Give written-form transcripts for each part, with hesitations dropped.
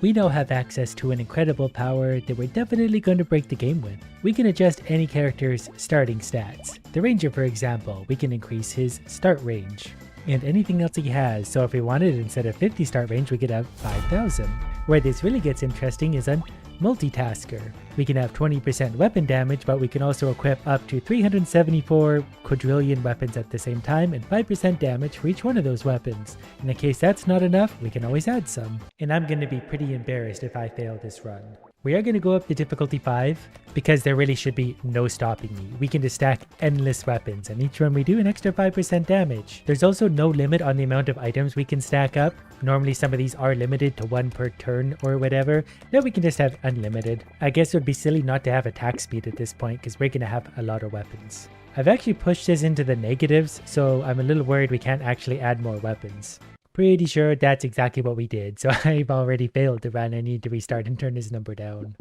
We now have access to an incredible power that we're definitely going to break the game with. We can adjust any character's starting stats. The Ranger, for example, we can increase his start range and anything else he has, so if we wanted, instead of 50 start range, we could have 5,000. Where this really gets interesting is on Multitasker. We can have 20% weapon damage, but we can also equip up to 374 quadrillion weapons at the same time and 5% damage for each one of those weapons. In the case that's not enough, we can always add some. And I'm going to be pretty embarrassed if I fail this run. We are going to go up to difficulty 5 because there really should be no stopping me. We can just stack endless weapons, and each one we do an extra 5% damage. There's also no limit on the amount of items we can stack up. Normally some of these are limited to 1 per turn or whatever. Now we can just have unlimited. I guess it would be silly not to have attack speed at this point because we're going to have a lot of weapons. I've actually pushed this into the negatives, so I'm a little worried we can't actually add more weapons. Pretty sure that's exactly what we did, so I've already failed the run. I need to restart and turn this number down.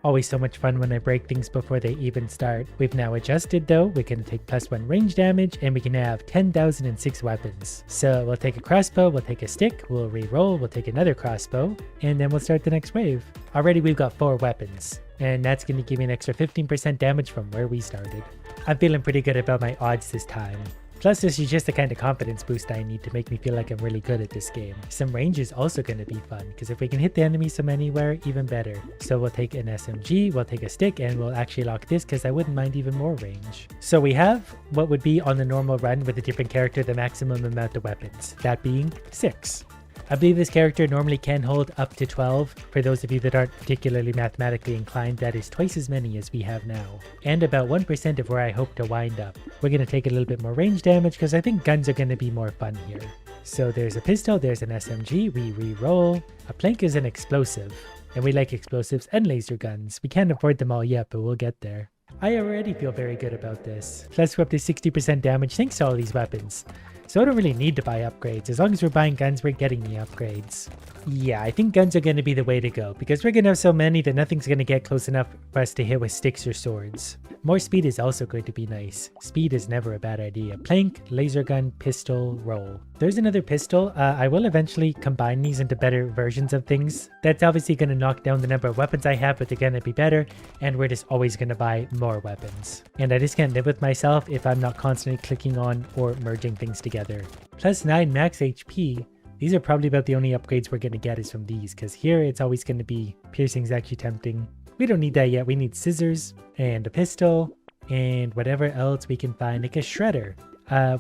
Always so much fun when I break things before they even start. We've now adjusted though. We can take +1 range damage and we can have 10,006 weapons. So we'll take a crossbow, we'll take a stick, we'll re-roll, we'll take another crossbow, and then we'll start the next wave. Already we've got 4 weapons, and that's going to give me an extra 15% damage from where we started. I'm feeling pretty good about my odds this time. Plus, this is just the kind of confidence boost I need to make me feel like I'm really good at this game. Some range is also going to be fun, because if we can hit the enemies from anywhere, even better. So we'll take an SMG, we'll take a stick, and we'll actually lock this because I wouldn't mind even more range. So we have what would be on the normal run with a different character the maximum amount of weapons, that being 6. I believe this character normally can hold up to 12. For those of you that aren't particularly mathematically inclined, that is twice as many as we have now. And about 1% of where I hope to wind up. We're going to take a little bit more range damage because I think guns are going to be more fun here. So there's a pistol, there's an SMG, we re-roll. A plank is an explosive, and we like explosives and laser guns. We can't afford them all yet, but we'll get there. I already feel very good about this. Plus we're up to 60% damage thanks to all these weapons. So I don't really need to buy upgrades. As long as we're buying guns, we're getting the upgrades. Yeah, I think guns are going to be the way to go, because we're going to have so many that nothing's going to get close enough for us to hit with sticks or swords. More speed is also going to be nice. Speed is never a bad idea. Plank, laser gun, pistol, roll. There's another pistol. I will eventually combine these into better versions of things. That's obviously going to knock down the number of weapons I have, but they're going to be better, and we're just always going to buy more weapons. And I just can't live with myself if I'm not constantly clicking on or merging things together. Plus 9 max HP. These are probably about the only upgrades we're going to get is from these, because here it's always going to be piercing's actually tempting. We don't need that yet. We need scissors and a pistol and whatever else we can find, like a shredder.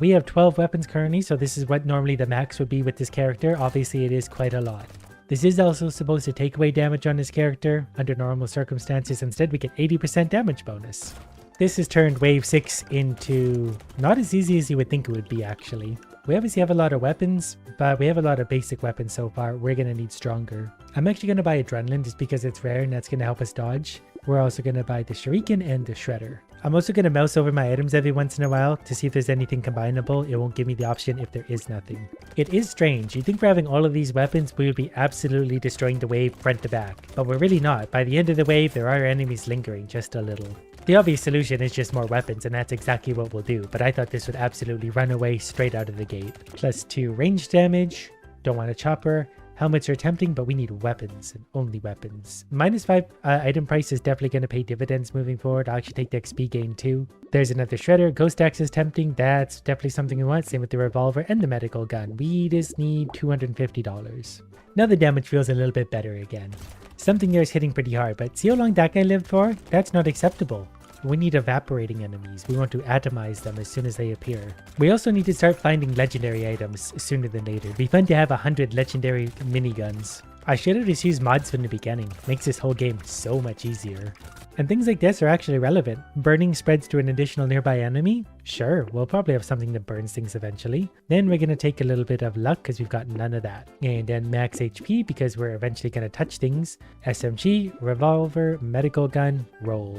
We have 12 weapons currently, so this is what normally the max would be with this character. Obviously it is quite a lot. This is also supposed to take away damage on this character. Under normal circumstances, instead we get 80% damage bonus. This has turned wave 6 into not as easy as you would think it would be actually. We obviously have a lot of weapons, but we have a lot of basic weapons so far. We're going to need stronger. I'm actually going to buy Adrenaline just because it's rare and that's going to help us dodge. We're also going to buy the Shuriken and the Shredder. I'm also going to mouse over my items every once in a while to see if there's anything combinable. It won't give me the option if there is nothing. It is strange. You'd think for having all of these weapons, we would be absolutely destroying the wave front to back. But we're really not. By the end of the wave, there are enemies lingering just a little. The obvious solution is just more weapons, and that's exactly what we'll do, but I thought this would absolutely run away straight out of the gate. Plus 2 range damage, don't want a chopper. Helmets are tempting, but we need weapons and only weapons. -5 item price is definitely going to pay dividends moving forward. I'll actually take the XP gain too. There's another shredder. Ghost axe is tempting. That's definitely something we want. Same with the revolver and the medical gun. We just need $250. Now the damage feels a little bit better again. Something there is hitting pretty hard, but see how long that guy lived for? That's not acceptable. We need evaporating enemies. We want to atomize them as soon as they appear. We also need to start finding legendary items sooner than later. It'd be fun to have 100 legendary miniguns. I should have just used mods from the beginning. Makes this whole game so much easier. And things like this are actually relevant. Burning spreads to an additional nearby enemy? Sure, we'll probably have something that burns things eventually. Then we're going to take a little bit of luck because we've got none of that. And then max HP because we're eventually going to touch things. SMG, revolver, medical gun, roll.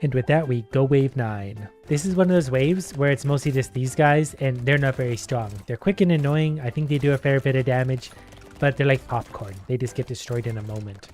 And with that, we go wave 9. This is one of those waves where it's mostly just these guys, and they're not very strong. They're quick and annoying. I think they do a fair bit of damage, but they're like popcorn. They just get destroyed in a moment.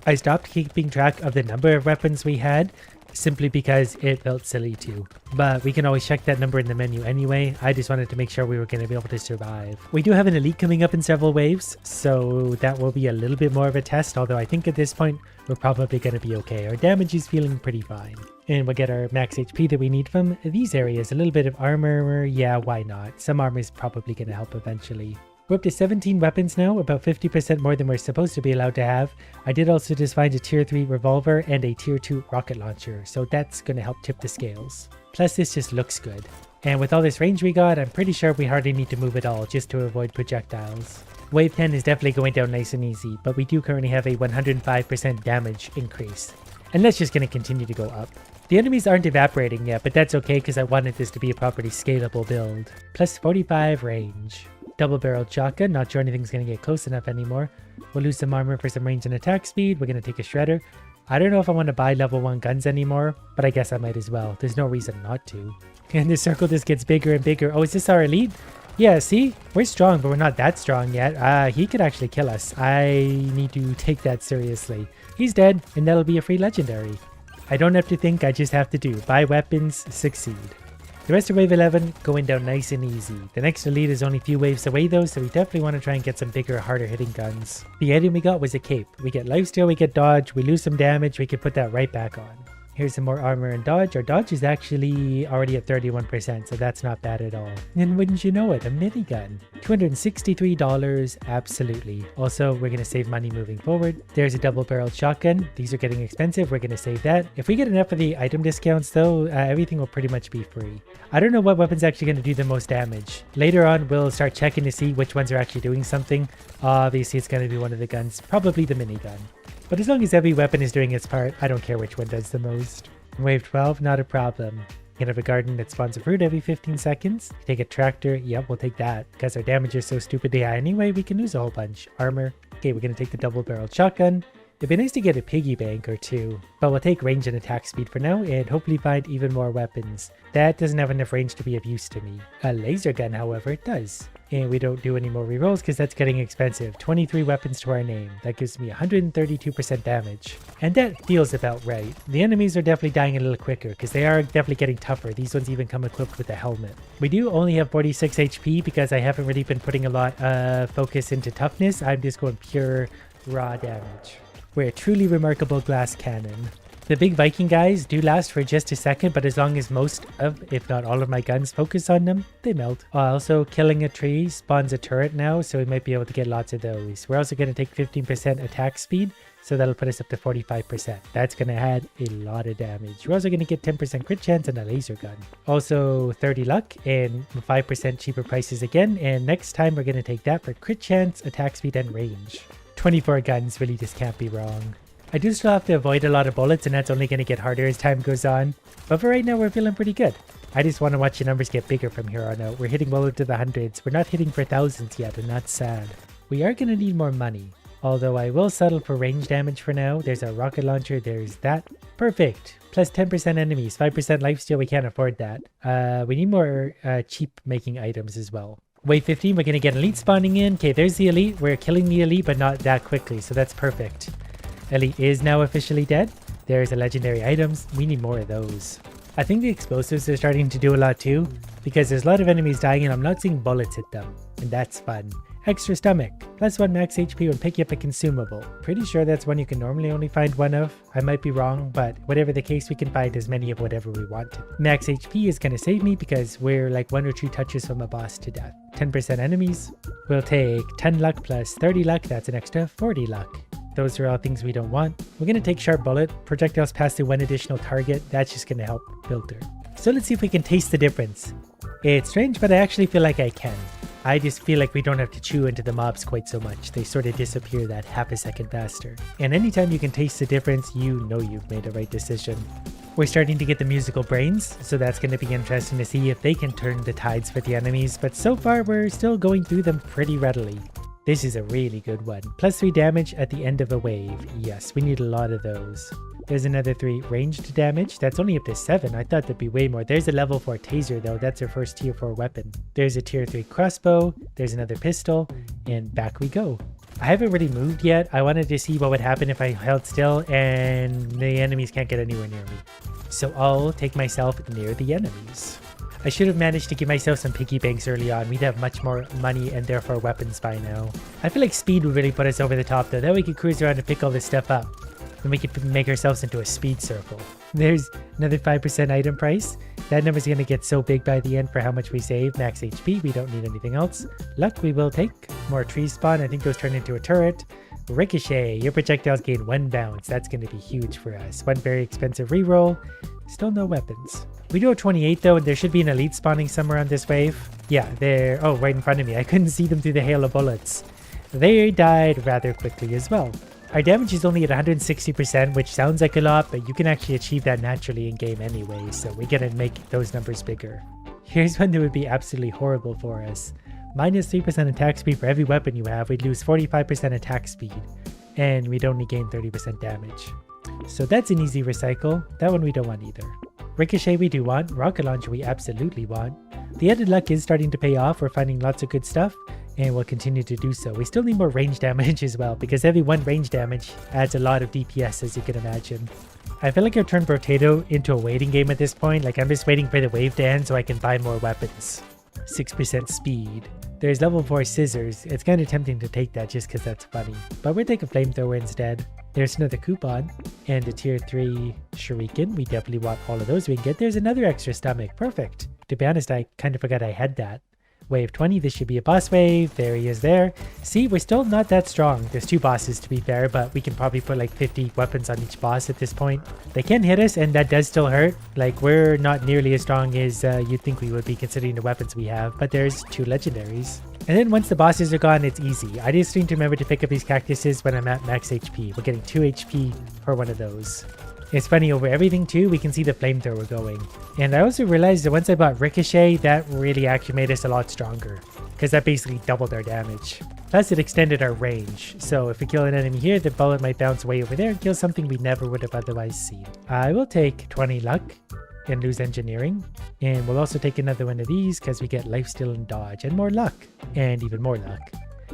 I stopped keeping track of the number of weapons we had, simply because it felt silly to. But we can always check that number in the menu anyway. I just wanted to make sure we were going to be able to survive. We do have an elite coming up in several waves, so that will be a little bit more of a test, although I think at this point we're probably going to be okay. Our damage is feeling pretty fine. And we'll get our max HP that we need from these areas. A little bit of armor, yeah, why not? Some armor is probably going to help eventually. We're up to 17 weapons now, about 50% more than we're supposed to be allowed to have. I did also just find a tier 3 revolver and a tier 2 rocket launcher, so that's going to help tip the scales. Plus this just looks good. And with all this range we got, I'm pretty sure we hardly need to move at all just to avoid projectiles. Wave 10 is definitely going down nice and easy, but we do currently have a 105% damage increase. And that's just going to continue to go up. The enemies aren't evaporating yet, but that's okay because I wanted this to be a properly scalable build. Plus 45 range. Double-barreled shotgun, not sure anything's going to get close enough anymore. We'll lose some armor for some range and attack speed. We're going to take a shredder. I don't know if I want to buy level 1 guns anymore, but I guess I might as well. There's no reason not to. And this circle just gets bigger and bigger. Oh, is this our elite? Yeah, see? We're strong, but we're not that strong yet. He could actually kill us. I need to take that seriously. He's dead, and that'll be a free legendary. I don't have to think, I just have to do. Buy weapons, succeed. The rest of wave 11 going down nice and easy. The next elite is only a few waves away though, so we definitely want to try and get some bigger, harder hitting guns. The item we got was a cape. We get lifesteal, we get dodge, we lose some damage, we can put that right back on. Here's some more armor and dodge. Our dodge is actually already at 31%, so that's not bad at all. And wouldn't you know it, a minigun. $263, absolutely. Also, we're going to save money moving forward. There's a double-barreled shotgun. These are getting expensive. We're going to save that. If we get enough of the item discounts though, everything will pretty much be free. I don't know what weapon's actually going to do the most damage. Later on, we'll start checking to see which ones are actually doing something. Obviously, it's going to be one of the guns, probably the minigun. But as long as every weapon is doing its part, I don't care which one does the most. Wave 12, not a problem. You can have a garden that spawns a fruit every 15 seconds. Take a tractor, yep, we'll take that. Because our damage is so stupidly high anyway, we can lose a whole bunch. Armor. Okay, we're going to take the double-barreled shotgun. It'd be nice to get a piggy bank or two, but we'll take range and attack speed for now and hopefully find even more weapons. That doesn't have enough range to be of use to me. A laser gun, however, it does. And we don't do any more rerolls because that's getting expensive. 23 weapons to our name. That gives me 132% damage. And that feels about right. The enemies are definitely dying a little quicker because they are definitely getting tougher. These ones even come equipped with a helmet. We do only have 46 HP because I haven't really been putting a lot of focus into toughness. I'm just going pure raw damage. We're a truly remarkable glass cannon. The big Viking guys do last for just a second, but as long as most of, if not all of my guns focus on them, they melt. Also, killing a tree spawns a turret now, so we might be able to get lots of those. We're also going to take 15% attack speed, so that'll put us up to 45%. That's going to add a lot of damage. We're also going to get 10% crit chance and a laser gun. Also 30 luck and 5% cheaper prices again, and next time we're going to take that for crit chance, attack speed, and range. 24 guns really just can't be wrong. I do still have to avoid a lot of bullets, and that's only going to get harder as time goes on. But for right now, we're feeling pretty good. I just want to watch the numbers get bigger from here on out. We're hitting well into the hundreds. We're not hitting for thousands yet, and that's sad. We are going to need more money. Although I will settle for range damage for now. There's a rocket launcher. There's that. Perfect. Plus 10% enemies. 5% lifesteal. We can't afford that. We need more cheap making items as well. Wave 15, we're going to get elite spawning in. Okay, there's the elite. We're killing the elite, but not that quickly, so that's perfect. Elite is now officially dead. There's the legendary items. We need more of those. I think the explosives are starting to do a lot too, because there's a lot of enemies dying and I'm not seeing bullets hit them, and that's fun. Extra stomach. Plus 1 max HP when picking up a consumable. Pretty sure that's one you can normally only find one of. I might be wrong, but whatever the case, we can find as many of whatever we want to. Max HP is going to save me because we're like 1 or 2 touches from a boss to death. 10% enemies. We'll take 10 luck plus 30 luck. That's an extra 40 luck. Those are all things we don't want. We're going to take Sharp Bullet. Projectiles pass through 1 additional target. That's just going to help filter. So let's see if we can taste the difference. It's strange, but I actually feel like I can. I just feel like we don't have to chew into the mobs quite so much. They sort of disappear that half a second faster. And anytime you can taste the difference, you know you've made the right decision. We're starting to get the musical brains, so that's going to be interesting to see if they can turn the tides for the enemies, but so far we're still going through them pretty readily. This is a really good one. Plus 3 damage at the end of a wave. Yes, we need a lot of those. There's another 3 ranged damage. That's only up to 7. I thought there'd be way more. There's a level 4 taser though. That's our first tier 4 weapon. There's a tier 3 crossbow. There's another pistol. And back we go. I haven't really moved yet. I wanted to see what would happen if I held still and the enemies can't get anywhere near me. So I'll take myself near the enemies. I should have managed to give myself some piggy banks early on. We'd have much more money and therefore weapons by now. I feel like speed would really put us over the top though. Then we could cruise around and pick all this stuff up. And we could make ourselves into a speed circle. There's another 5% item price. That number's going to get so big by the end for how much we save. Max HP, we don't need anything else. Luck, we will take. More trees spawn. I think those turn into a turret. Ricochet, your projectiles gain 1 bounce. That's going to be huge for us. 1 very expensive reroll. Still no weapons. We do have 28 though, and there should be an elite spawning somewhere on this wave. Yeah, they're... oh, right in front of me. I couldn't see them through the hail of bullets. They died rather quickly as well. Our damage is only at 160%, which sounds like a lot, but you can actually achieve that naturally in game anyway, so we're gonna make those numbers bigger. Here's one that would be absolutely horrible for us. Minus 3% attack speed for every weapon you have, we'd lose 45% attack speed, and we'd only gain 30% damage. So that's an easy recycle. That one we don't want either. Ricochet we do want, rocket launcher we absolutely want. The added luck is starting to pay off, we're finding lots of good stuff, and we'll continue to do so. We still need more range damage as well, because every 1 range damage adds a lot of DPS, as you can imagine. I feel like I've turned Potato into a waiting game at this point, like I'm just waiting for the wave to end so I can buy more weapons. 6% speed. There's level 4 scissors. It's kind of tempting to take that just because that's funny, but we'll take a flamethrower instead. There's another coupon and a tier 3 shuriken. We definitely want all of those we can get. There's another extra stomach. Perfect. To be honest, I kind of forgot I had that. Wave 20, this should be a boss wave. There he is there. See, we're still not that strong. There's 2 bosses to be fair, but we can probably put like 50 weapons on each boss at this point. They can hit us and that does still hurt. Like we're not nearly as strong as you'd think we would be considering the weapons we have, but there's 2 legendaries. And then once the bosses are gone, it's easy. I just need to remember to pick up these cactuses when I'm at max HP. We're getting 2 HP per one of those. It's funny, over everything too, we can see the flamethrower going. And I also realized that once I bought Ricochet, that really actually made us a lot stronger, because that basically doubled our damage. Plus it extended our range, so if we kill an enemy here, the bullet might bounce way over there and kill something we never would have otherwise seen. I will take 20 luck and lose engineering, and we'll also take another one of these because we get lifesteal and dodge, and more luck, and even more luck.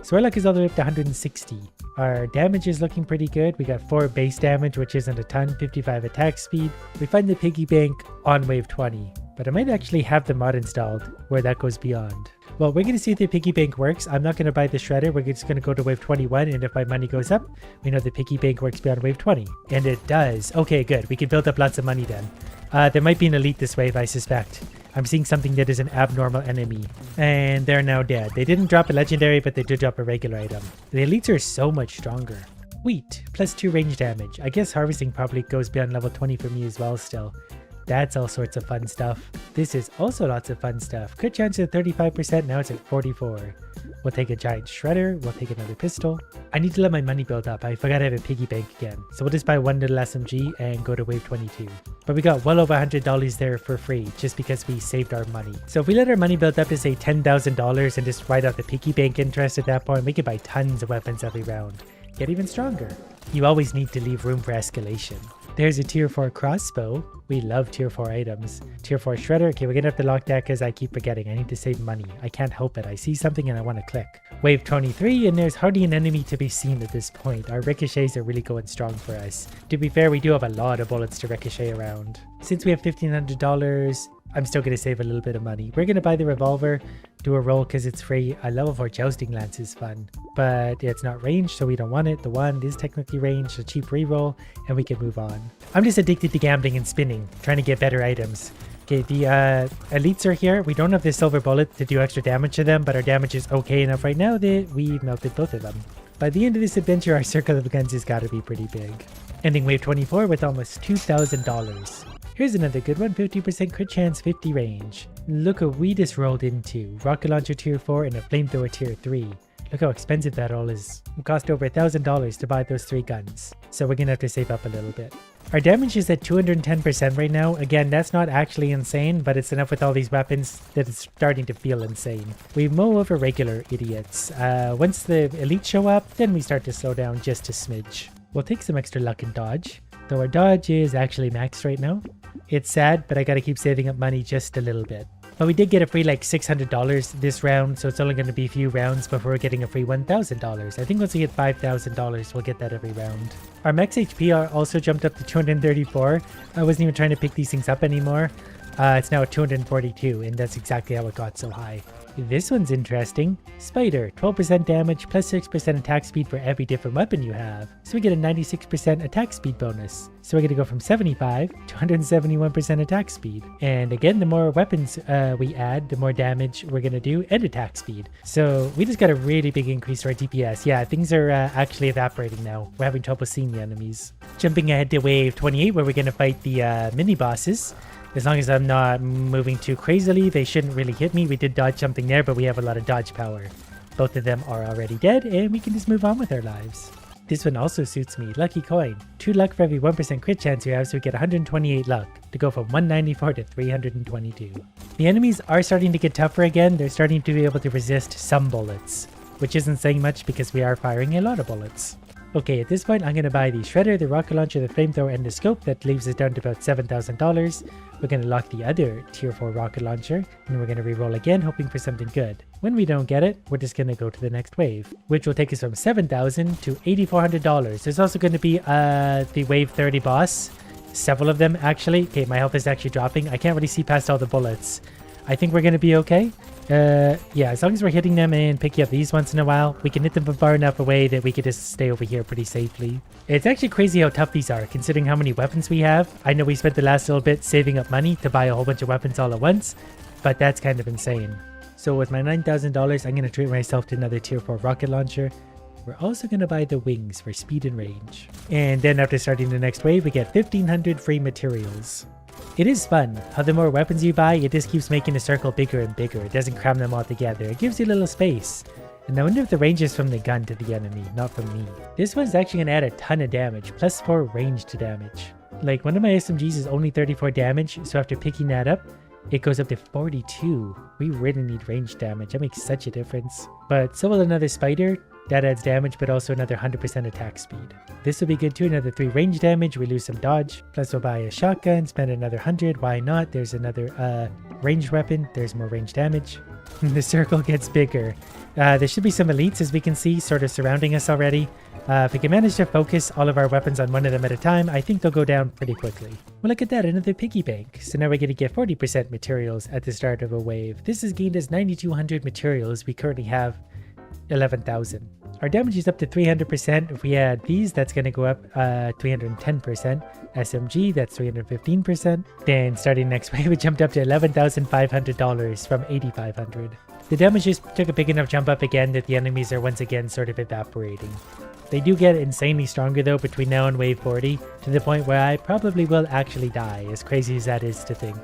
So our luck is all the way up to 160. Our damage is looking pretty good. We got 4 base damage, which isn't a ton, 55 attack speed. We find the piggy bank on wave 20, but I might actually have the mod installed where that goes beyond. Well, we're going to see if the piggy bank works. I'm not going to buy the shredder. We're just going to go to wave 21, and if my money goes up, we know the piggy bank works beyond wave 20. And it does. Okay, good. We can build up lots of money then. There might be an elite this wave, I suspect. I'm seeing something that is an abnormal enemy, and they're now dead. They didn't drop a legendary, but they did drop a regular item. The elites are so much stronger. Wheat, plus 2 range damage. I guess harvesting probably goes beyond level 20 for me as well still. That's all sorts of fun stuff. This is also lots of fun stuff. Crit chance at 35%, now it's at 44. We'll take a giant shredder, we'll take another pistol. I need to let my money build up. I forgot I have a piggy bank again. So we'll just buy 1 little SMG and go to wave 22. But we got well over $100 there for free just because we saved our money. So if we let our money build up to say $10,000 and just write off the piggy bank interest at that point, we could buy tons of weapons every round. Get even stronger. You always need to leave room for escalation. There's a tier 4 crossbow. We love tier 4 items. Tier 4 shredder. Okay, we're gonna have to lock that because I keep forgetting. I need to save money. I can't help it. I see something and I want to click. Wave 23, and there's hardly an enemy to be seen at this point. Our ricochets are really going strong for us. To be fair, we do have a lot of bullets to ricochet around. Since we have $1,500, I'm still going to save a little bit of money. We're going to buy the revolver, do a roll because it's free. A level 4 jousting lance is fun, but it's not ranged, so we don't want it. The wand is technically ranged, a cheap reroll, and we can move on. I'm just addicted to gambling and spinning, trying to get better items. Okay, the elites are here. We don't have this silver bullet to do extra damage to them, but our damage is okay enough right now that we melted both of them. By the end of this adventure, our circle of guns has got to be pretty big. Ending wave 24 with almost $2,000. Here's another good one, 50% crit chance, 50 range. Look what we just rolled into. Rocket launcher tier 4 and a flamethrower tier 3. Look how expensive that all is. It cost over $1,000 to buy those 3 guns. So we're gonna have to save up a little bit. Our damage is at 210% right now. Again, that's not actually insane, but it's enough with all these weapons that it's starting to feel insane. We mow over regular idiots. Once the elites show up, then we start to slow down just a smidge. We'll take some extra luck and dodge, though our dodge is actually maxed right now. It's sad, but I gotta keep saving up money just a little bit. But we did get a free like $600 this round, so it's only going to be a few rounds before we're getting a free $1,000. I think once we get $5,000, we'll get that every round. Our max HP also jumped up to 234. I wasn't even trying to pick these things up anymore. It's now at 242, and that's exactly how it got so high. This one's interesting. Spider, 12% damage plus 6% attack speed for every different weapon you have. So we get a 96% attack speed bonus. So we're going to go from 75 to 171% attack speed. And again, the more weapons we add, the more damage we're going to do and attack speed. So we just got a really big increase to our DPS. Yeah, things are actually evaporating now. We're having trouble seeing the enemies. Jumping ahead to wave 28 where we're going to fight the mini bosses. As long as I'm not moving too crazily, they shouldn't really hit me. We did dodge something there, but we have a lot of dodge power. Both of them are already dead, and we can just move on with our lives. This one also suits me. Lucky coin. 2 luck for every 1% crit chance you have, so we get 128 luck to go from 194 to 322. The enemies are starting to get tougher again. They're starting to be able to resist some bullets, which isn't saying much because we are firing a lot of bullets. Okay, at this point, I'm going to buy the Shredder, the Rocket Launcher, the Flamethrower, and the Scope. That leaves us down to about $7,000. We're going to lock the other Tier 4 Rocket Launcher, and we're going to reroll again, hoping for something good. When we don't get it, we're just going to go to the next wave, which will take us from $7,000 to $8,400. There's also going to be the Wave 30 boss. Several of them, actually. Okay, my health is actually dropping. I can't really see past all the bullets. I think we're going to be okay. Yeah, as long as we're hitting them and picking up these once in a while, we can hit them from far enough away that we could just stay over here pretty safely. It's actually crazy how tough these are, considering how many weapons we have. I know we spent the last little bit saving up money to buy a whole bunch of weapons all at once, but that's kind of insane. So with my $9,000, I'm going to treat myself to another Tier 4 rocket launcher. We're also going to buy the wings for speed and range. And then after starting the next wave, we get 1,500 free materials. It is fun how the more weapons you buy, it just keeps making the circle bigger and bigger. It doesn't cram them all together. It gives you a little space. And I wonder if the range is from the gun to the enemy, not from me. This one's actually going to add a ton of damage, plus 4 range to damage. Like, one of my SMGs is only 34 damage, so after picking that up, it goes up to 42. We really need range damage. That makes such a difference. But so will another Spider. That adds damage, but also another 100% attack speed. This will be good too, another 3 range damage, we lose some dodge. Plus we'll buy a shotgun, spend another 100, why not? There's another ranged weapon, there's more range damage. The circle gets bigger. There should be some elites, as we can see, sort of surrounding us already. If we can manage to focus all of our weapons on one of them at a time, I think they'll go down pretty quickly. Well, look at that, another piggy bank. So now we're going to get 40% materials at the start of a wave. This has gained us 9,200 materials. We currently have 11,000. Our damage is up to 300%. If we add these, that's going to go up 310%. SMG, that's 315%. Then starting next wave, we jumped up to $11,500 from $8,500. The damage just took a big enough jump up again that the enemies are once again sort of evaporating. They do get insanely stronger though between now and wave 40, to the point where I probably will actually die, as crazy as that is to think.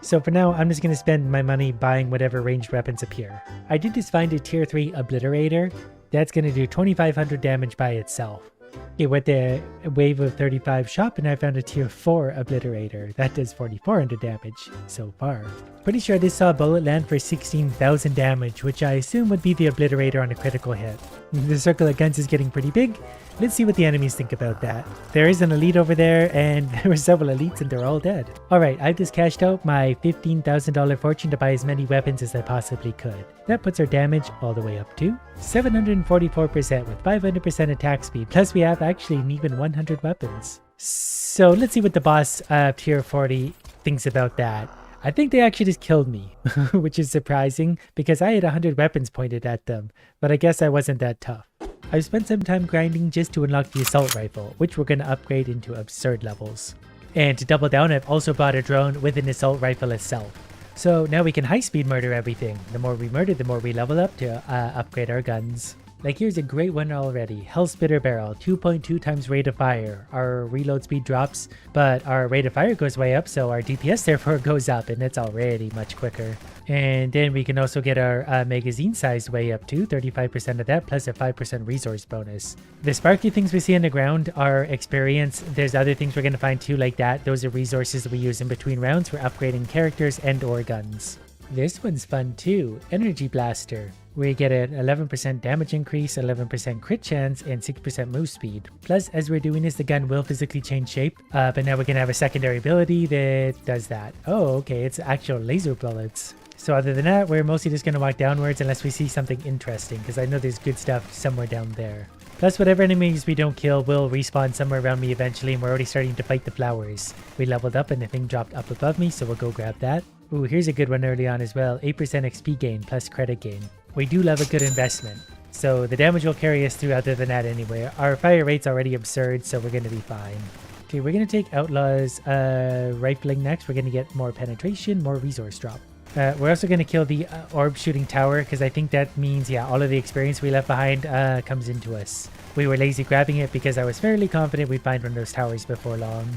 So for now, I'm just going to spend my money buying whatever ranged weapons appear. I did just find a tier 3 Obliterator. That's going to do 2,500 damage by itself. Okay, with the wave of 35 shop, and I found a tier 4 Obliterator. That does 4,400 damage so far. Pretty sure this saw a bullet land for 16,000 damage, which I assume would be the Obliterator on a critical hit. The circle of guns is getting pretty big. Let's see what the enemies think about that. There is an elite over there, and there were several elites and they're all dead. Alright, I've just cashed out my $15,000 fortune to buy as many weapons as I possibly could. That puts our damage all the way up to 744% with 500% attack speed, plus we have actually an even 100 weapons. So let's see what the boss of tier 40 thinks about that. I think they actually just killed me, which is surprising because I had 100 weapons pointed at them, but I guess I wasn't that tough. I've spent some time grinding just to unlock the assault rifle, which we're going to upgrade into absurd levels. And to double down, I've also bought a drone with an assault rifle itself. So now we can high speed murder everything. The more we murder, the more we level up to upgrade our guns. Like here's a great one already. Hellspitter Barrel, 2.2 times rate of fire. Our reload speed drops, but our rate of fire goes way up, so our DPS therefore goes up, and it's already much quicker. And then we can also get our magazine size way up to 35% of that, plus a 5% resource bonus. The sparky things we see on the ground are experience. There's other things we're going to find too like that. Those are resources that we use in between rounds for upgrading characters and or guns. This one's fun too. Energy Blaster. We get an 11% damage increase, 11% crit chance, and 6% move speed. Plus, as we're doing this, the gun will physically change shape, but now we're going to have a secondary ability that does that. Oh, okay, it's actual laser bullets. So other than that, we're mostly just going to walk downwards unless we see something interesting, because I know there's good stuff somewhere down there. Plus, whatever enemies we don't kill will respawn somewhere around me eventually, and we're already starting to fight the flowers. We leveled up and the thing dropped up above me, so we'll go grab that. Ooh, here's a good one early on as well. 8% XP gain plus credit gain. We do love a good investment. So the damage will carry us through other than that anyway. Our fire rate's already absurd, so we're going to be fine. Okay, we're going to take Outlaw's rifling next. We're going to get more penetration, more resource drop. We're also going to kill the orb shooting tower, because I think that means, yeah, all of the experience we left behind comes into us. We were lazy grabbing it because I was fairly confident we'd find one of those towers before long.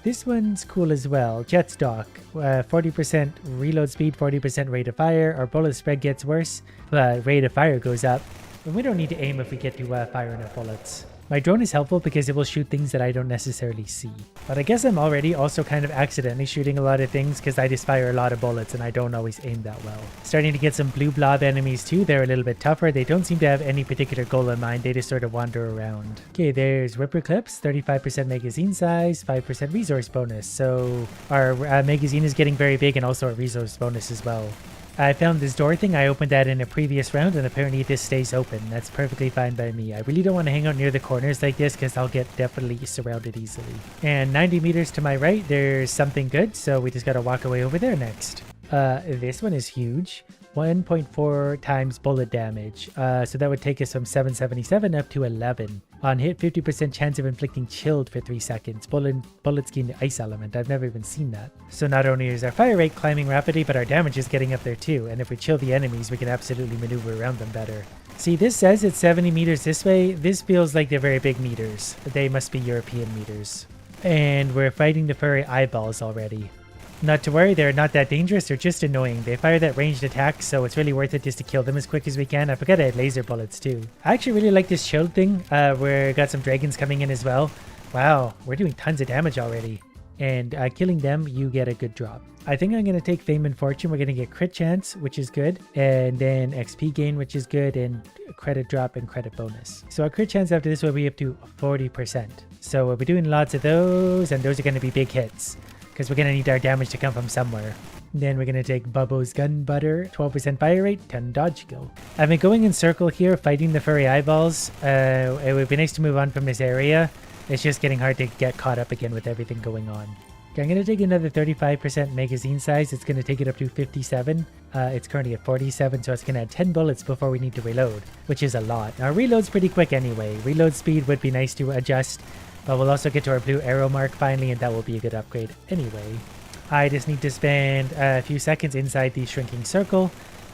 This one's cool as well. Jet stock. 40% reload speed, 40% rate of fire. Our bullet spread gets worse, but rate of fire goes up. And we don't need to aim if we get to fire enough bullets. My drone is helpful because it will shoot things that I don't necessarily see. But I guess I'm already also kind of accidentally shooting a lot of things because I just fire a lot of bullets and I don't always aim that well. Starting to get some blue blob enemies too. They're a little bit tougher. They don't seem to have any particular goal in mind. They just sort of wander around. Okay, there's Ripper Clips, 35% magazine size, 5% resource bonus. So our magazine is getting very big and also a resource bonus as well. I found this door thing. I opened that in a previous round and apparently it just stays open. That's perfectly fine by me. I really don't want to hang out near the corners like this because I'll get definitely surrounded easily. And 90 meters to my right, there's something good. So we just got to walk away over there next. This one is huge. 1.4 times bullet damage. So that would take us from 777 up to 11. On hit, 50% chance of inflicting chilled for 3 seconds. Bullets gain the ice element. I've never even seen that. So not only is our fire rate climbing rapidly, but our damage is getting up there too. And if we chill the enemies, we can absolutely maneuver around them better. See, this says it's 70 meters this way. This feels like they're very big meters. They must be European meters. And we're fighting the furry eyeballs already. Not to worry, they're not that dangerous, they're just annoying. They fire that ranged attack, so it's really worth it just to kill them as quick as we can. I forgot I had laser bullets too. I actually really like this shield thing, where we got some dragons coming in as well. Wow, we're doing tons of damage already. And killing them, you get a good drop. I think I'm going to take Fame and Fortune. We're going to get crit chance, which is good. And then XP gain, which is good. And credit drop and credit bonus. So our crit chance after this will be up to 40%. So we'll be doing lots of those, and those are going to be big hits. Because we're going to need our damage to come from somewhere. Then we're going to take Bubbo's Gun Butter, 12% fire rate, 10 dodge skill. I've been going in circle here, fighting the furry eyeballs. It would be nice to move on from this area. It's just getting hard to get caught up again with everything going on. Okay, I'm going to take another 35% magazine size. It's going to take it up to 57. It's currently at 47, so it's going to add 10 bullets before we need to reload, which is a lot. Now, reload's pretty quick anyway. Reload speed would be nice to adjust. But we'll also get to our blue arrow mark finally, and that will be a good upgrade anyway. I just need to spend a few seconds inside the shrinking circle,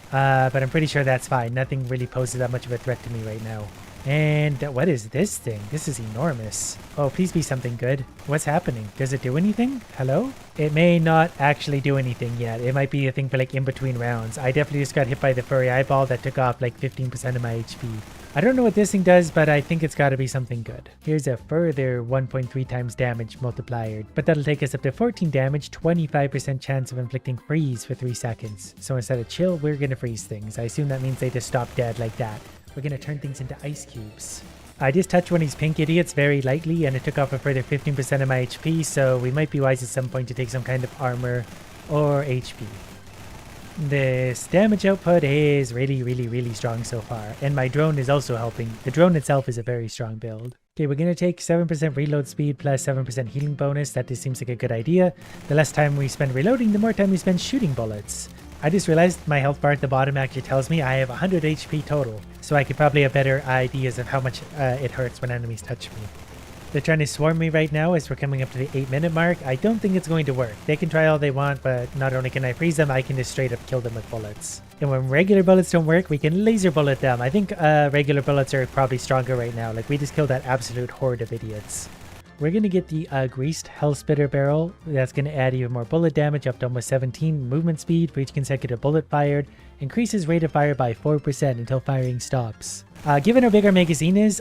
but I'm pretty sure that's fine. Nothing really poses that much of a threat to me right now. And what is this thing? This is enormous. Oh, please be something good. What's happening? Does it do anything? Hello? It may not actually do anything yet. It might be a thing for like in between rounds. I definitely just got hit by the furry eyeball that took off like 15% of my HP. I don't know what this thing does, but I think it's got to be something good. Here's a further 1.3 times damage multiplier, but that'll take us up to 14 damage, 25% chance of inflicting freeze for 3 seconds. So instead of chill, we're going to freeze things. I assume that means they just stop dead like that. We're going to turn things into ice cubes. I just touched one of these pink idiots very lightly, and it took off a further 15% of my HP, so we might be wise at some point to take some kind of armor or HP. This damage output is really strong so far, and my drone is also helping. The drone itself is a very strong build. Okay, we're going to take 7% reload speed plus 7% healing bonus. That just seems like a good idea. The less time we spend reloading, the more time we spend shooting bullets. I just realized my health bar at the bottom actually tells me I have 100 HP total, so I could probably have better ideas of how much it hurts when enemies touch me. They're trying to swarm me right now as we're coming up to the 8-minute mark. I don't think it's going to work. They can try all they want, but not only can I freeze them, I can just straight up kill them with bullets. And when regular bullets don't work, we can laser bullet them. I think regular bullets are probably stronger right now. Like, we just killed that absolute horde of idiots. We're going to get the greased Hellspitter barrel. That's going to add even more bullet damage up to almost 17 movement speed for each consecutive bullet fired. Increases rate of fire by 4% until firing stops. Given how big our magazine is,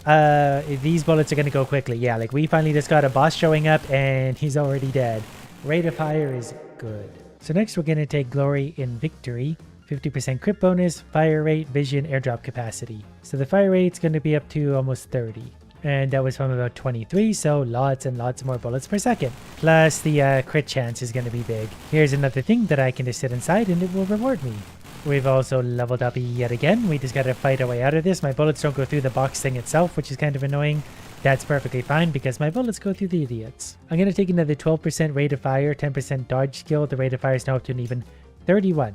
these bullets are going to go quickly. Yeah, like we finally just got a boss showing up and he's already dead. Rate of fire is good. So next we're going to take Glory in Victory. 50% crit bonus, fire rate, vision, airdrop capacity. So the fire rate's going to be up to almost 30. And that was from about 23, so lots and lots more bullets per second. Plus the crit chance is going to be big. Here's another thing that I can just sit inside and it will reward me. We've also leveled up yet again. We just got to fight our way out of this. My bullets don't go through the box thing itself, which is kind of annoying. That's perfectly fine because my bullets go through the idiots. I'm going to take another 12% rate of fire, 10% dodge skill. The rate of fire is now up to an even 31.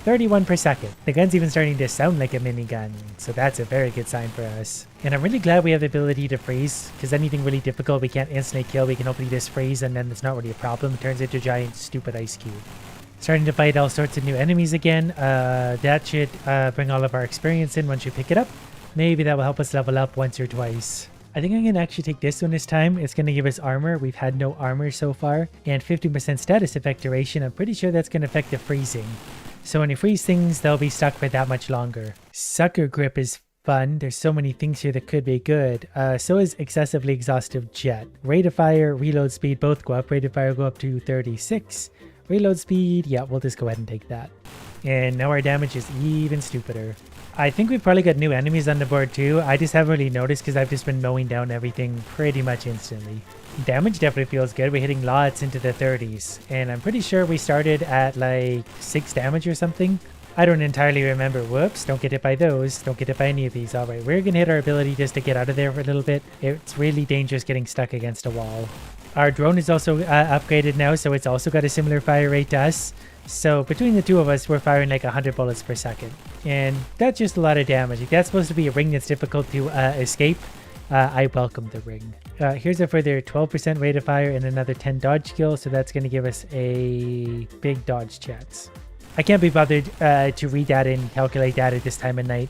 31 per second. The gun's even starting to sound like a minigun, so that's a very good sign for us. And I'm really glad we have the ability to freeze, because anything really difficult we can't instantly kill, we can hopefully just freeze and then it's not really a problem. It turns into a giant stupid ice cube. Starting to fight all sorts of new enemies again. That should bring all of our experience in once you pick it up. Maybe that will help us level up once or twice. I think I'm going to actually take this one this time. It's going to give us armor. We've had no armor so far. And 15% status effect duration. I'm pretty sure that's going to affect the freezing. So when you freeze things, they'll be stuck for that much longer. Sucker grip is fun. There's so many things here that could be good. So is excessively exhaustive jet. Rate of fire, reload speed both go up. Rate of fire go up to 36. Reload speed, yeah, we'll just go ahead and take that. And now our damage is even stupider. I think we've probably got new enemies on the board too. I just haven't really noticed because I've just been mowing down everything pretty much instantly. Damage definitely feels good. We're hitting lots into the 30s. And I'm pretty sure we started at like 6 damage or something. I don't entirely remember. Whoops, don't get hit by those. Don't get hit by any of these. Alright, we're going to hit our ability just to get out of there for a little bit. It's really dangerous getting stuck against a wall. Our drone is also upgraded now, so it's also got a similar fire rate to us. So between the two of us, we're firing like 100 bullets per second. And that's just a lot of damage. If that's supposed to be a ring that's difficult to escape, I welcome the ring. Here's a further 12% rate of fire and another 10 dodge skill, so that's going to give us a big dodge chance. I can't be bothered to read that and calculate that at this time of night,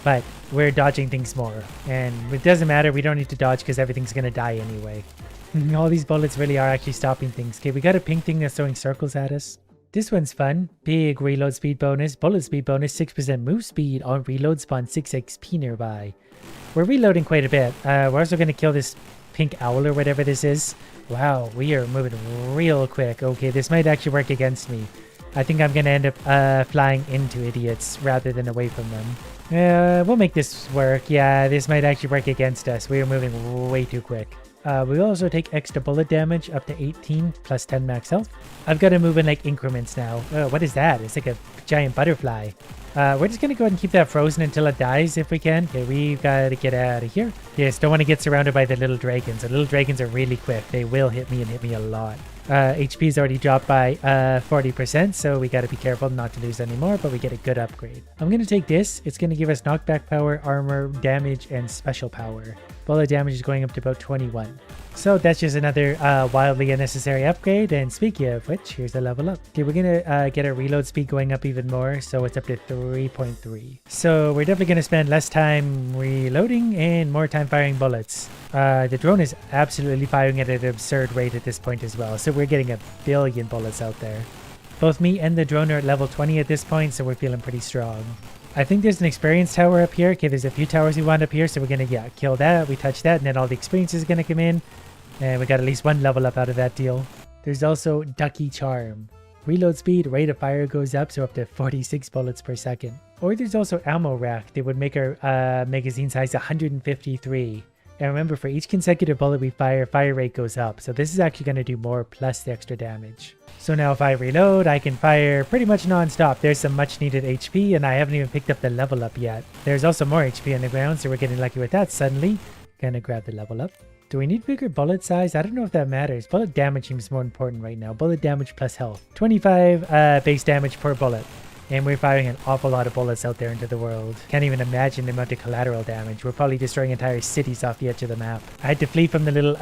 but we're dodging things more. And it doesn't matter, we don't need to dodge because everything's going to die anyway. All these bullets really are actually stopping things. Okay, we got a pink thing that's throwing circles at us. This one's fun. Big reload speed bonus, bullet speed bonus, 6% move speed on reload, spawn 6 XP nearby. We're reloading quite a bit. We're also going to kill this pink owl or whatever this is. Wow, we are moving real quick. Okay, this might actually work against me. I think I'm going to end up flying into idiots rather than away from them. We'll make this work. Yeah, this might actually work against us. We are moving way too quick. We also take extra bullet damage up to 18 plus 10 max health. I've got to move in like increments now. What is that? It's like a giant butterfly. We're just going to go ahead and keep that frozen until it dies if we can. Okay, we've got to get out of here. Yes, don't want to get surrounded by the little dragons. The little dragons are really quick. They will hit me and hit me a lot. HP is already dropped by 40%, so we got to be careful not to lose any more, but we get a good upgrade. I'm going to take this. It's going to give us knockback power, armor, damage, and special power. Bullet damage is going up to about 21. So that's just another wildly unnecessary upgrade. And speaking of which, here's the level up. Okay, we're going to get our reload speed going up even more. So it's up to 3.3. So we're definitely going to spend less time reloading and more time firing bullets. The drone is absolutely firing at an absurd rate at this point as well. So we're getting a billion bullets out there. Both me and the drone are at level 20 at this point, so we're feeling pretty strong. I think there's an experience tower up here. Okay, there's a few towers we want up here, so we're going to, kill that. We touch that, and then all the experience is going to come in. And we got at least one level up out of that deal. There's also Ducky Charm. Reload speed, rate of fire goes up, so up to 46 bullets per second. Or there's also Ammo Rack. They would make our magazine size 153. And remember, for each consecutive bullet we fire rate goes up. So this is actually going to do more plus the extra damage. So now if I reload, I can fire pretty much non-stop. There's some much needed HP, and I haven't even picked up the level up yet. There's also more HP on the ground, so we're getting lucky with that suddenly. Gonna grab the level up. Do we need bigger bullet size? I don't know if that matters. Bullet damage seems more important right now. Bullet damage plus health. 25 base damage per bullet. And we're firing an awful lot of bullets out there into the world. Can't even imagine the amount of collateral damage. We're probably destroying entire cities off the edge of the map. I had to flee from the little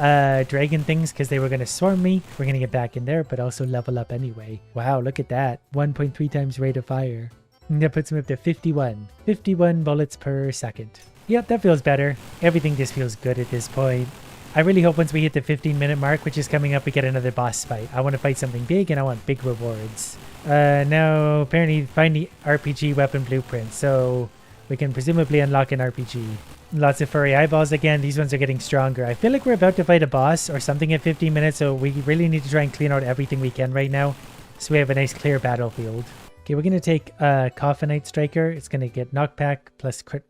dragon things because they were going to swarm me. We're going to get back in there, but also level up anyway. Wow, look at that. 1.3 times rate of fire. And that puts me up to 51. 51 bullets per second. Yep, that feels better. Everything just feels good at this point. I really hope once we hit the 15-minute mark, which is coming up, we get another boss fight. I want to fight something big, and I want big rewards. Now, apparently, find the RPG weapon blueprint, so we can presumably unlock an RPG. Lots of furry eyeballs again. These ones are getting stronger. I feel like we're about to fight a boss or something in 15 minutes, so we really need to try and clean out everything we can right now, so we have a nice clear battlefield. Okay, we're going to take Coffinite Striker. It's going to get knockback plus crit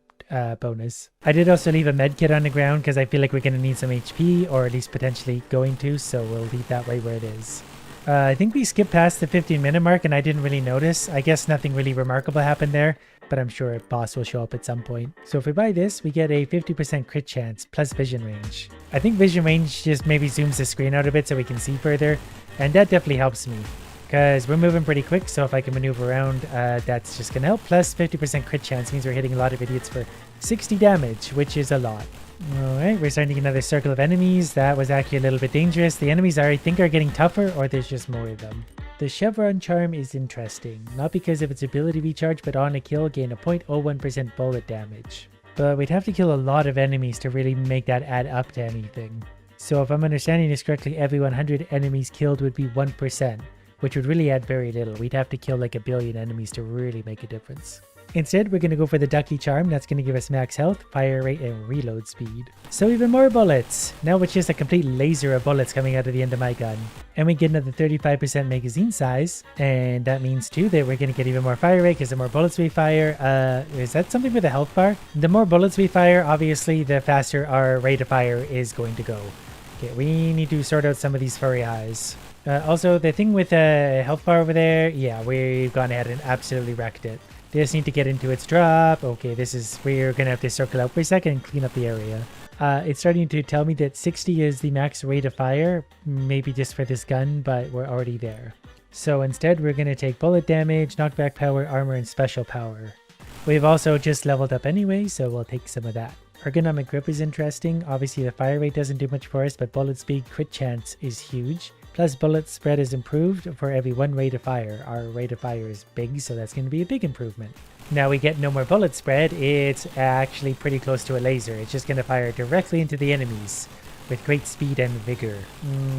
bonus. I did also leave a med kit on the ground because I feel like we're going to need some HP, or at least potentially going to, so we'll leave that right where it is. I think we skipped past the 15-minute mark and I didn't really notice. I guess nothing really remarkable happened there, but I'm sure a boss will show up at some point. So if we buy this, we get a 50% crit chance plus vision range. I think vision range just maybe zooms the screen out a bit so we can see further, and that definitely helps me because we're moving pretty quick, so if I can maneuver around, that's just gonna help. Plus 50% crit chance means we're hitting a lot of idiots for 60 damage, which is a lot. Alright, we're starting to get another circle of enemies. That was actually a little bit dangerous. The enemies I think are getting tougher, or there's just more of them. The Chevron charm is interesting, not because of its ability recharge, but on a kill gain a 0.01% bullet damage. But we'd have to kill a lot of enemies to really make that add up to anything. So if I'm understanding this correctly, every 100 enemies killed would be 1%, which would really add very little. We'd have to kill like 1 billion enemies to really make a difference. Instead, we're going to go for the Ducky Charm. That's going to give us max health, fire rate, and reload speed. So even more bullets! Now it's just a complete laser of bullets coming out of the end of my gun. And we get another 35% magazine size. And that means too that we're going to get even more fire rate because the more bullets we fire. Is that something with a health bar? The more bullets we fire, obviously, the faster our rate of fire is going to go. Okay, we need to sort out some of these furry eyes. Also, the thing with the health bar over there, yeah, we've gone ahead and absolutely wrecked it. They just need to get into its drop. Okay, we're going to have to circle out for a second and clean up the area. It's starting to tell me that 60 is the max rate of fire, maybe just for this gun, but we're already there. So instead, we're going to take bullet damage, knockback power, armor, and special power. We've also just leveled up anyway, so we'll take some of that. Ergonomic grip is interesting. Obviously, the fire rate doesn't do much for us, but bullet speed crit chance is huge. Plus, bullet spread is improved for every 1 rate of fire. Our rate of fire is big, so that's going to be a big improvement. Now we get no more bullet spread. It's actually pretty close to a laser. It's just going to fire directly into the enemies with great speed and vigor.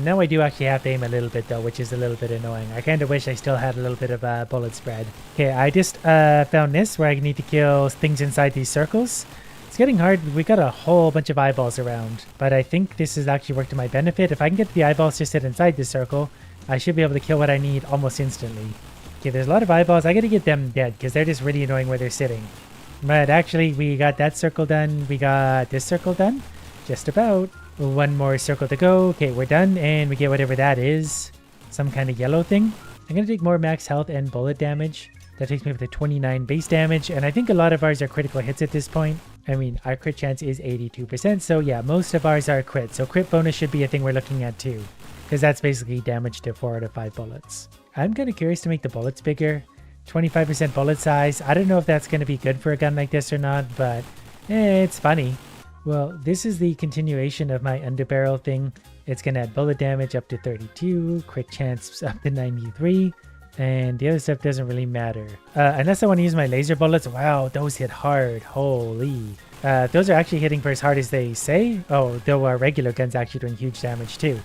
Now I do actually have to aim a little bit though, which is a little bit annoying. I kind of wish I still had a little bit of bullet spread. Okay, I just found this where I need to kill things inside these circles. It's getting hard. We got a whole bunch of eyeballs around, but I think this has actually worked to my benefit. If I can get the eyeballs to sit inside this circle, I should be able to kill what I need almost instantly. Okay, there's a lot of eyeballs. I gotta get them dead because they're just really annoying where they're sitting. But actually, we got that circle done. We got this circle done. Just about. One more circle to go. Okay, we're done, and we get whatever that is. Some kind of yellow thing. I'm gonna take more max health and bullet damage. That takes me up to 29 base damage, and I think a lot of ours are critical hits at this point. I mean, our crit chance is 82%, so yeah, most of ours are crit. So crit bonus should be a thing we're looking at too, because that's basically damage to 4 out of 5 bullets. I'm kind of curious to make the bullets bigger. 25% bullet size. I don't know if that's going to be good for a gun like this or not, but it's funny. Well, this is the continuation of my underbarrel thing. It's going to add bullet damage up to 32, crit chance up to 93. And the other stuff doesn't really matter. Unless I want to use my laser bullets. Wow, those hit hard. Holy. Those are actually hitting for as hard as they say. Oh, though our regular gun's actually doing huge damage too.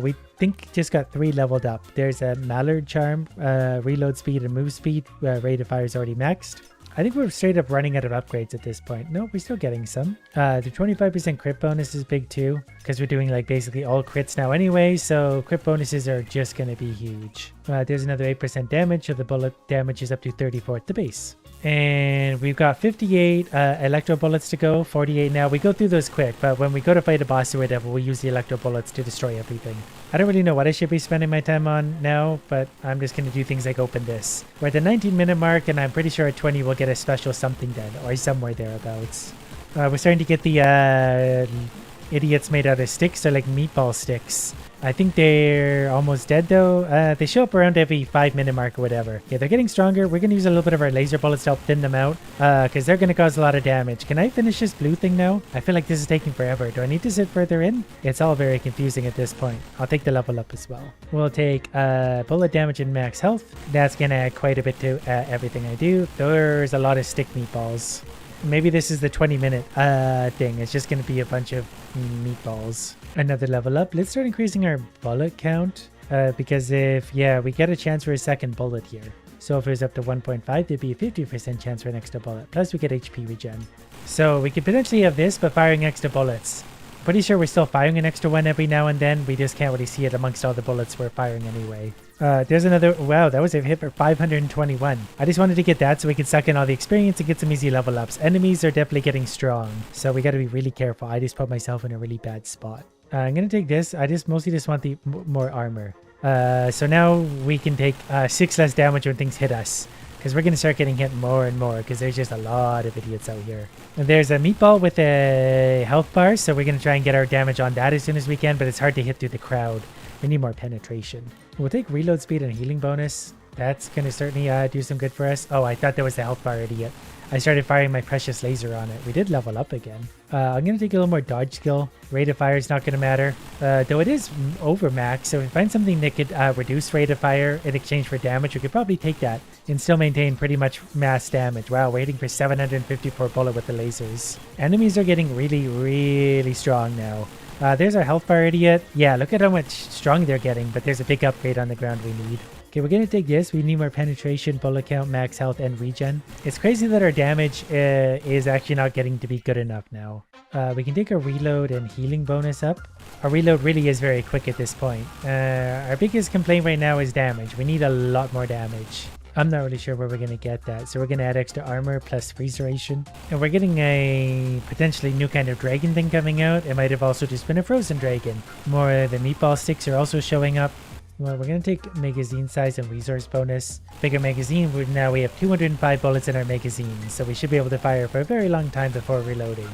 We think just got 3 leveled up. There's a Mallard Charm, reload speed and move speed. Rate of fire is already maxed. I think we're straight up running out of upgrades at this point. No, we're still getting some. The 25% crit bonus is big too, because we're doing like basically all crits now anyway, so crit bonuses are just going to be huge. There's another 8% damage, so the bullet damage is up to 34 at the base. And we've got 58 electro bullets to go, 48 now. We go through those quick, but when we go to fight a boss or whatever, we'll use the electro bullets to destroy everything. I don't really know what I should be spending my time on now, but I'm just going to do things like open this. We're at the 19-minute mark, and I'm pretty sure at 20 we'll get a special something done, or somewhere thereabouts. We're starting to get the idiots made out of sticks, or like meatball sticks. I think they're almost dead though. They show up around every 5-minute mark or whatever. Yeah, they're getting stronger. We're going to use a little bit of our laser bullets to help thin them out, because they're going to cause a lot of damage. Can I finish this blue thing now? I feel like this is taking forever. Do I need to sit further in? It's all very confusing at this point. I'll take the level up as well. We'll take bullet damage and max health. That's going to add quite a bit to everything I do. There's a lot of stick meatballs. Maybe this is the 20-minute thing. It's just going to be a bunch of meatballs. Another level up. Let's start increasing our bullet count. Because we get a chance for a second bullet here. So if it was up to 1.5, there'd be a 50% chance for an extra bullet. Plus we get HP regen. So we could potentially have this, but firing extra bullets. Pretty sure we're still firing an extra one every now and then. We just can't really see it amongst all the bullets we're firing anyway. There's another. Wow, that was a hit for 521. I just wanted to get that so we can suck in all the experience and get some easy level ups. Enemies are definitely getting strong, so we got to be really careful. I just put myself in a really bad spot. I'm gonna take this. I mostly just want the more armor. So now we can take 6 less damage when things hit us, because we're gonna start getting hit more and more because there's just a lot of idiots out here. And there's a meatball with a health bar, so we're gonna try and get our damage on that as soon as we can, but it's hard to hit through the crowd. We need more penetration. We'll take reload speed and healing bonus. That's gonna certainly do some good for us. Oh, I thought that was the health bar, idiot. I started firing my precious laser on it. We did level up again. I'm going to take a little more dodge skill. Rate of fire is not going to matter. Though it is over max, so if we find something that could reduce rate of fire in exchange for damage, we could probably take that and still maintain pretty much mass damage. Wow, we're hitting for 754 bullet with the lasers. Enemies are getting really, really strong now. There's our health bar, idiot. Yeah, look at how much strong they're getting, but there's a big upgrade on the ground we need. Okay, we're going to take this. We need more penetration, bullet count, max health, and regen. It's crazy that our damage is actually not getting to be good enough now. We can take our reload and healing bonus up. Our reload really is very quick at this point. Our biggest complaint right now is damage. We need a lot more damage. I'm not really sure where we're going to get that. So we're going to add extra armor plus freeze ration. And we're getting a potentially new kind of dragon thing coming out. It might have also just been a frozen dragon. More of the meatball sticks are also showing up. Well, we're going to take magazine size and resource bonus. Bigger magazine, now we have 205 bullets in our magazine, so we should be able to fire for a very long time before reloading.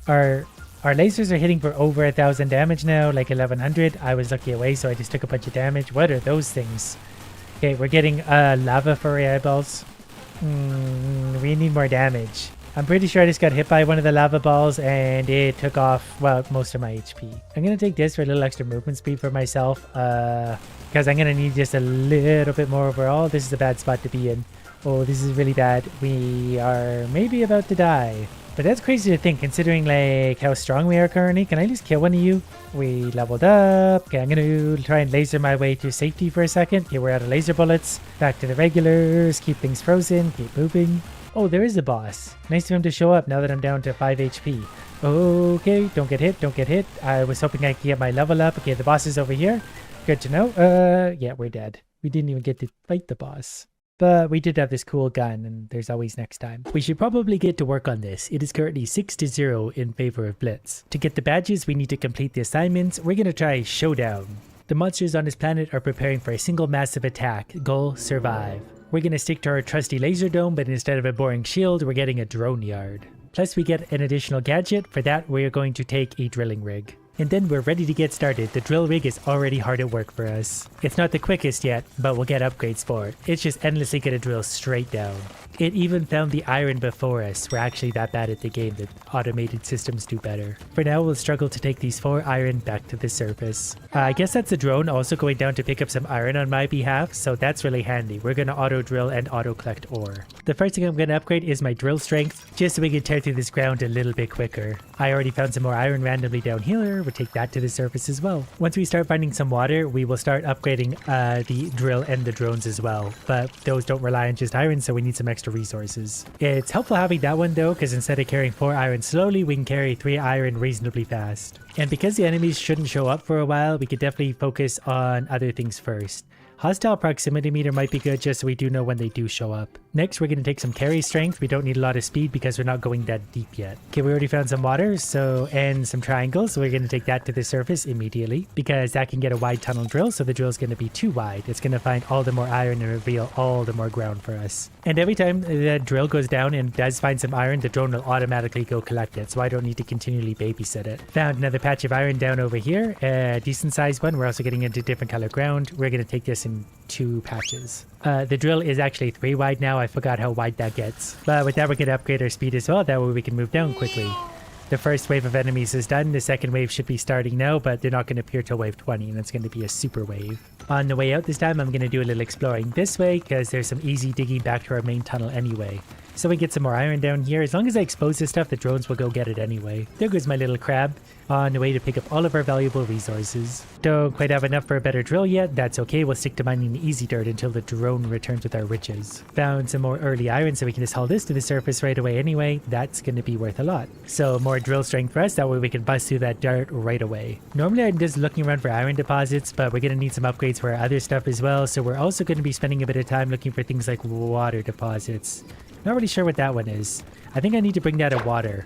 Our lasers are hitting for over 1,000 damage now, like 1,100. I was lucky away, so I just took a bunch of damage. What are those things? Okay, we're getting lava for our eyeballs. We need more damage. I'm pretty sure I just got hit by one of the lava balls and it took off, well, most of my HP. I'm going to take this for a little extra movement speed for myself, because I'm going to need just a little bit more overall. This is a bad spot to be in. Oh, this is really bad. We are maybe about to die. But that's crazy to think, considering like how strong we are currently. Can I just kill one of you? We leveled up. Okay, I'm going to try and laser my way to safety for a second. Okay, we're out of laser bullets. Back to the regulars. Keep things frozen. Keep moving. Oh, there is a boss. Nice of him to show up now that I'm down to 5 HP. Okay, don't get hit, don't get hit. I was hoping I could get my level up. Okay, the boss is over here. Good to know. Yeah, we're dead. We didn't even get to fight the boss. But we did have this cool gun, and there's always next time. We should probably get to work on this. It is currently 6-0 in favor of Blitz. To get the badges, we need to complete the assignments. We're going to try Showdown. The monsters on this planet are preparing for a single massive attack. Goal, survive. We're going to stick to our trusty laser dome, but instead of a boring shield, we're getting a drone yard. Plus we get an additional gadget. For that, we're going to take a drilling rig. And then we're ready to get started. The drill rig is already hard at work for us. It's not the quickest yet, but we'll get upgrades for it. It's just endlessly gonna drill straight down. It even found the iron before us. We're actually that bad at the game that automated systems do better. For now, we'll struggle to take these 4 iron back to the surface. I guess that's the drone also going down to pick up some iron on my behalf, so that's really handy. We're gonna auto drill and auto collect ore. The first thing I'm gonna upgrade is my drill strength, just so we can tear through this ground a little bit quicker. I already found some more iron randomly down here. We'll take that to the surface as well. Once we start finding some water, we will start upgrading the drill and the drones as well. But those don't rely on just iron, so we need some extra resources. It's helpful having that one though, because instead of carrying 4 iron slowly, we can carry 3 iron reasonably fast. And because the enemies shouldn't show up for a while, we could definitely focus on other things first. Hostile proximity meter might be good just so we do know when they do show up. Next, we're going to take some carry strength. We don't need a lot of speed because we're not going that deep yet. Okay, we already found some water, and some triangles, so we're going to take that to the surface immediately because that can get a wide tunnel drill, so the drill is going to be too wide. It's going to find all the more iron and reveal all the more ground for us. And every time the drill goes down and does find some iron, the drone will automatically go collect it, so I don't need to continually babysit it. Found another patch of iron down over here, a decent sized one. We're also getting into different color ground. We're going to take this in 2 patches. The drill is actually 3 wide now. I forgot how wide that gets. But with that, we're going to upgrade our speed as well. That way we can move down quickly. The first wave of enemies is done. The second wave should be starting now, but they're not going to appear till wave 20, and it's going to be a super wave. On the way out this time, I'm going to do a little exploring this way, because there's some easy digging back to our main tunnel anyway. So we get some more iron down here. As long as I expose this stuff, the drones will go get it anyway. There goes my little crab on the way to pick up all of our valuable resources. Don't quite have enough for a better drill yet. That's okay. We'll stick to mining the easy dirt until the drone returns with our riches. Found some more early iron, so we can just haul this to the surface right away anyway. That's going to be worth a lot. So more drill strength for us. That way we can bust through that dirt right away. Normally I'm just looking around for iron deposits, but we're going to need some upgrades for our other stuff as well. So we're also going to be spending a bit of time looking for things like water deposits. Not really sure what that one is. I think I need to bring that a water,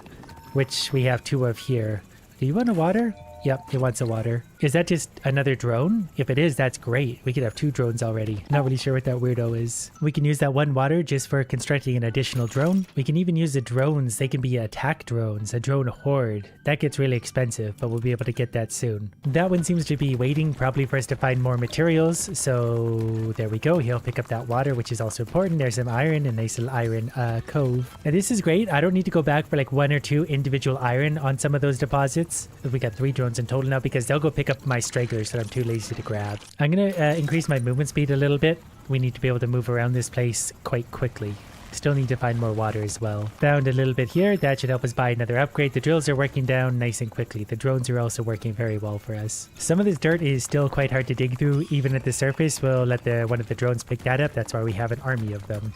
which we have 2 of here. Do you want a water? Yep, it wants a water. Is that just another drone? If it is, that's great. We could have 2 drones already. Not really sure what that weirdo is. We can use that 1 water just for constructing an additional drone. We can even use the drones. They can be attack drones, a drone horde. That gets really expensive, but we'll be able to get that soon. That one seems to be waiting probably for us to find more materials. So there we go. He'll pick up that water, which is also important. There's some iron, a nice little iron cove. And this is great. I don't need to go back for like 1 or 2 individual iron on some of those deposits. We got 3 drones in total now because they'll go pick up my stragglers that I'm too lazy to grab. I'm gonna increase my movement speed a little bit. We need to be able to move around this place quite quickly. Still need to find more water as well. Found a little bit here. That should help us buy another upgrade. The drills are working down nice and quickly. The drones are also working very well for us. Some of this dirt is still quite hard to dig through even at the surface. We'll let one of the drones pick that up. That's why we have an army of them.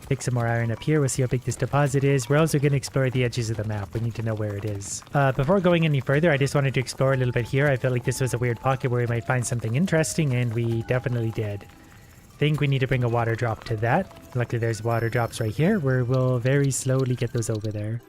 Pick some more iron up here. We'll see how big this deposit is. We're also going to explore the edges of the map. We need to know where it is. Before going any further, I just wanted to explore a little bit here. I felt like this was a weird pocket where we might find something interesting, and we definitely did. Think we need to bring a water drop to that. Luckily, there's water drops right here where we'll very slowly get those over there.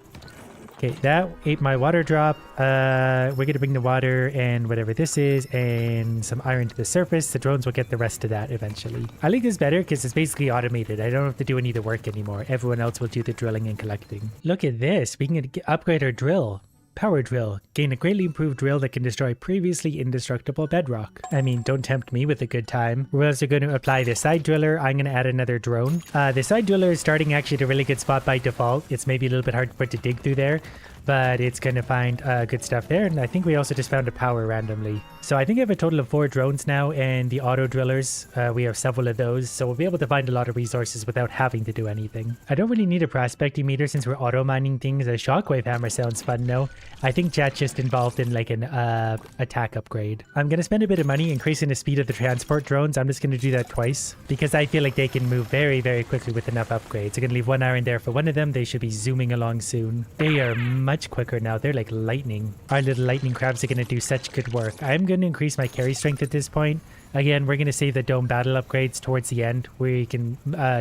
Okay, that ate my water drop. We're going to bring the water and whatever this is and some iron to the surface. The drones will get the rest of that eventually. I like this better because it's basically automated. I don't have to do any of the work anymore. Everyone else will do the drilling and collecting. Look at this. We can upgrade our drill. Power drill. Gain a greatly improved drill that can destroy previously indestructible bedrock. I mean, don't tempt me with a good time. We're also going to apply the side driller. I'm going to add another drone. The side driller is starting actually at a really good spot by default. It's maybe a little bit hard for it to dig through there, but it's going to find good stuff there. And I think we also just found a power randomly. So I think I have a total of 4 drones now, and the auto drillers, we have several of those. So we'll be able to find a lot of resources without having to do anything. I don't really need a prospecting meter since we're auto mining things. A shockwave hammer sounds fun though. I think chat's just involved in like an attack upgrade. I'm going to spend a bit of money increasing the speed of the transport drones. I'm just going to do that twice because I feel like they can move very, very quickly with enough upgrades. I'm going to leave 1 iron there for one of them. They should be zooming along soon. They are much quicker now. They're like lightning. Our little lightning crabs are going to do such good work. I'm going to increase my carry strength at this point. Again, we're going to save the dome battle upgrades towards the end. We can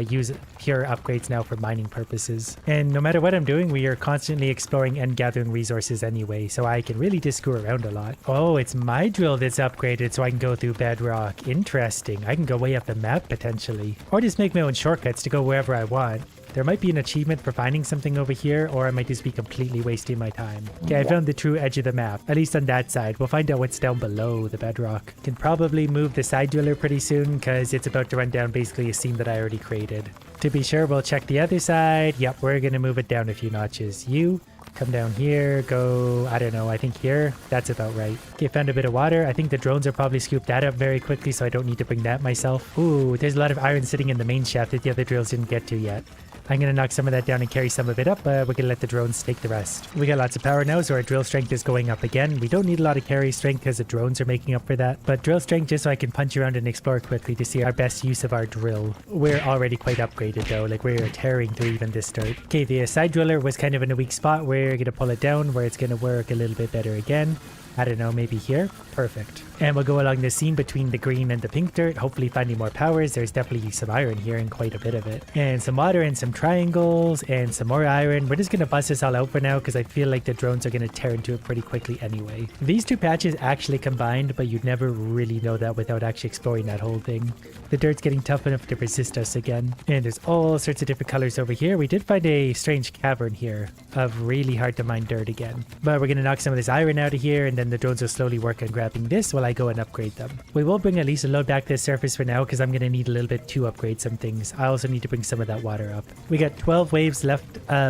use pure upgrades now for mining purposes. And no matter what I'm doing, we are constantly exploring and gathering resources anyway, so I can really just screw around a lot. Oh, it's my drill that's upgraded so I can go through bedrock. Interesting. I can go way up the map potentially. Or just make my own shortcuts to go wherever I want. There might be an achievement for finding something over here, or I might just be completely wasting my time. Okay, I found the true edge of the map, at least on that side. We'll find out what's down below the bedrock. Can probably move the side driller pretty soon, because it's about to run down basically a seam that I already created. To be sure, we'll check the other side. Yep, we're going to move it down a few notches. You come down here, go, I don't know, I think here. That's about right. Okay, found a bit of water. I think the drones will probably scoop that up very quickly, so I don't need to bring that myself. Ooh, there's a lot of iron sitting in the main shaft that the other drills didn't get to yet. I'm going to knock some of that down and carry some of it up, but we're going to let the drones take the rest. We got lots of power now, so our drill strength is going up again. We don't need a lot of carry strength because the drones are making up for that, but drill strength just so I can punch around and explore quickly to see our best use of our drill. We're already quite upgraded though, like we're tearing through even this dirt. Okay, the side driller was kind of in a weak spot. We're going to pull it down where it's going to work a little bit better again. I don't know, maybe here? Perfect. And we'll go along the seam between the green and the pink dirt, hopefully finding more powers. There's definitely some iron here and quite a bit of it. And some water and some triangles and some more iron. We're just going to bust this all out for now because I feel like the drones are going to tear into it pretty quickly anyway. These 2 patches actually combined, but you'd never really know that without actually exploring that whole thing. The dirt's getting tough enough to resist us again. And there's all sorts of different colors over here. We did find a strange cavern here of really hard to mine dirt again. But we're going to knock some of this iron out of here, and then the drones will slowly work on grabbing this while I go and upgrade them. We will bring at least a load back to the surface for now because I'm going to need a little bit to upgrade some things. I also need to bring some of that water up. We got 12 waves left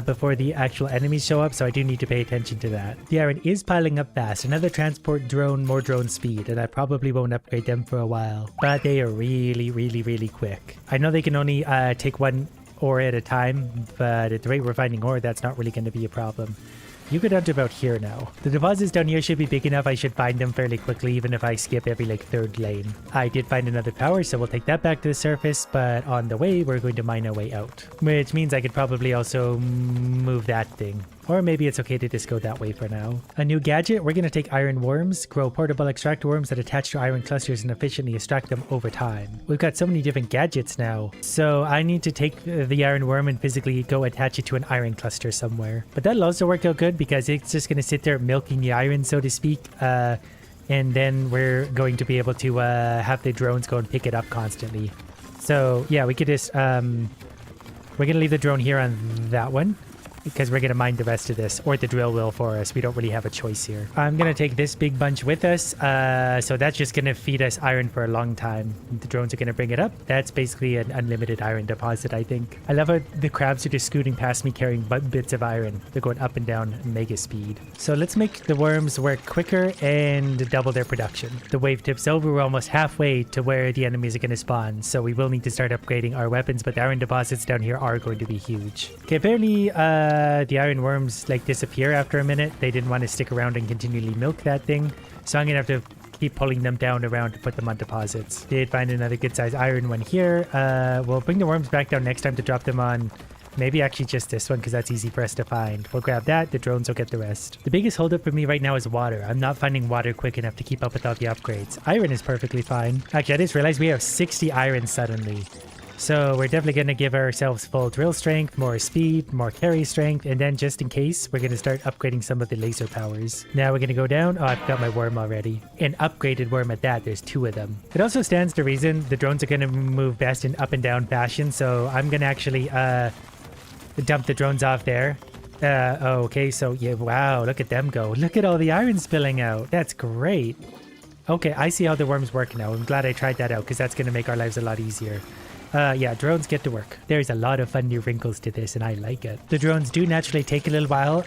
before the actual enemies show up, so I do need to pay attention to that. The iron is piling up fast. Another transport drone, more drone speed, and I probably won't upgrade them for a while. But they are really, really, really quick. I know they can only take 1 ore at a time, but at the rate we're finding ore, that's not really going to be a problem. You go down to about here now. The deposits down here should be big enough. I should find them fairly quickly, even if I skip every like third lane. I did find another power, so we'll take that back to the surface, but on the way, we're going to mine our way out. Which means I could probably also move that thing. Or maybe it's okay to just go that way for now. A new gadget, we're going to take iron worms, grow portable extract worms that attach to iron clusters and efficiently extract them over time. We've got so many different gadgets now. So I need to take the iron worm and physically go attach it to an iron cluster somewhere. But that'll also work out good because it's just going to sit there milking the iron, so to speak. And then we're going to be able to have the drones go and pick it up constantly. So yeah, we could just... we're going to leave the drone here on that one, because we're going to mine the rest of this, or the drill will for us. We don't really have a choice here. I'm going to take this big bunch with us, so that's just going to feed us iron for a long time. The drones are going to bring it up. That's basically an unlimited iron deposit, I think. I love how the crabs are just scooting past me carrying bits of iron. They're going up and down mega speed. So let's make the worms work quicker and double their production. The wave tips over. We're almost halfway to where the enemies are going to spawn, so we will need to start upgrading our weapons, but the iron deposits down here are going to be huge. Okay, apparently the iron worms like disappear after a minute. They didn't want to stick around and continually milk that thing, so I'm gonna have to keep pulling them down around to put them on deposits. Did find another good size iron one here. We'll bring the worms back down next time to drop them on maybe actually just this one, because that's easy for us to find. We'll grab that. The drones will get the rest. The biggest holdup for me right now is water. I'm not finding water quick enough to keep up with all the upgrades. Iron is perfectly fine. Actually, I just realized we have 60 iron suddenly. So we're definitely going to give ourselves full drill strength, more speed, more carry strength, and then just in case, we're going to start upgrading some of the laser powers. Now we're going to go down. Oh, I've got my worm already. An upgraded worm at that. There's 2 of them. It also stands to reason the drones are going to move best in up and down fashion, so I'm going to actually dump the drones off there. Okay, so yeah, wow, look at them go. Look at all the iron spilling out. That's great. Okay, I see how the worms work now. I'm glad I tried that out, because that's going to make our lives a lot easier. Yeah, drones get to work. There's a lot of fun new wrinkles to this, and I like it. The drones do naturally take a little while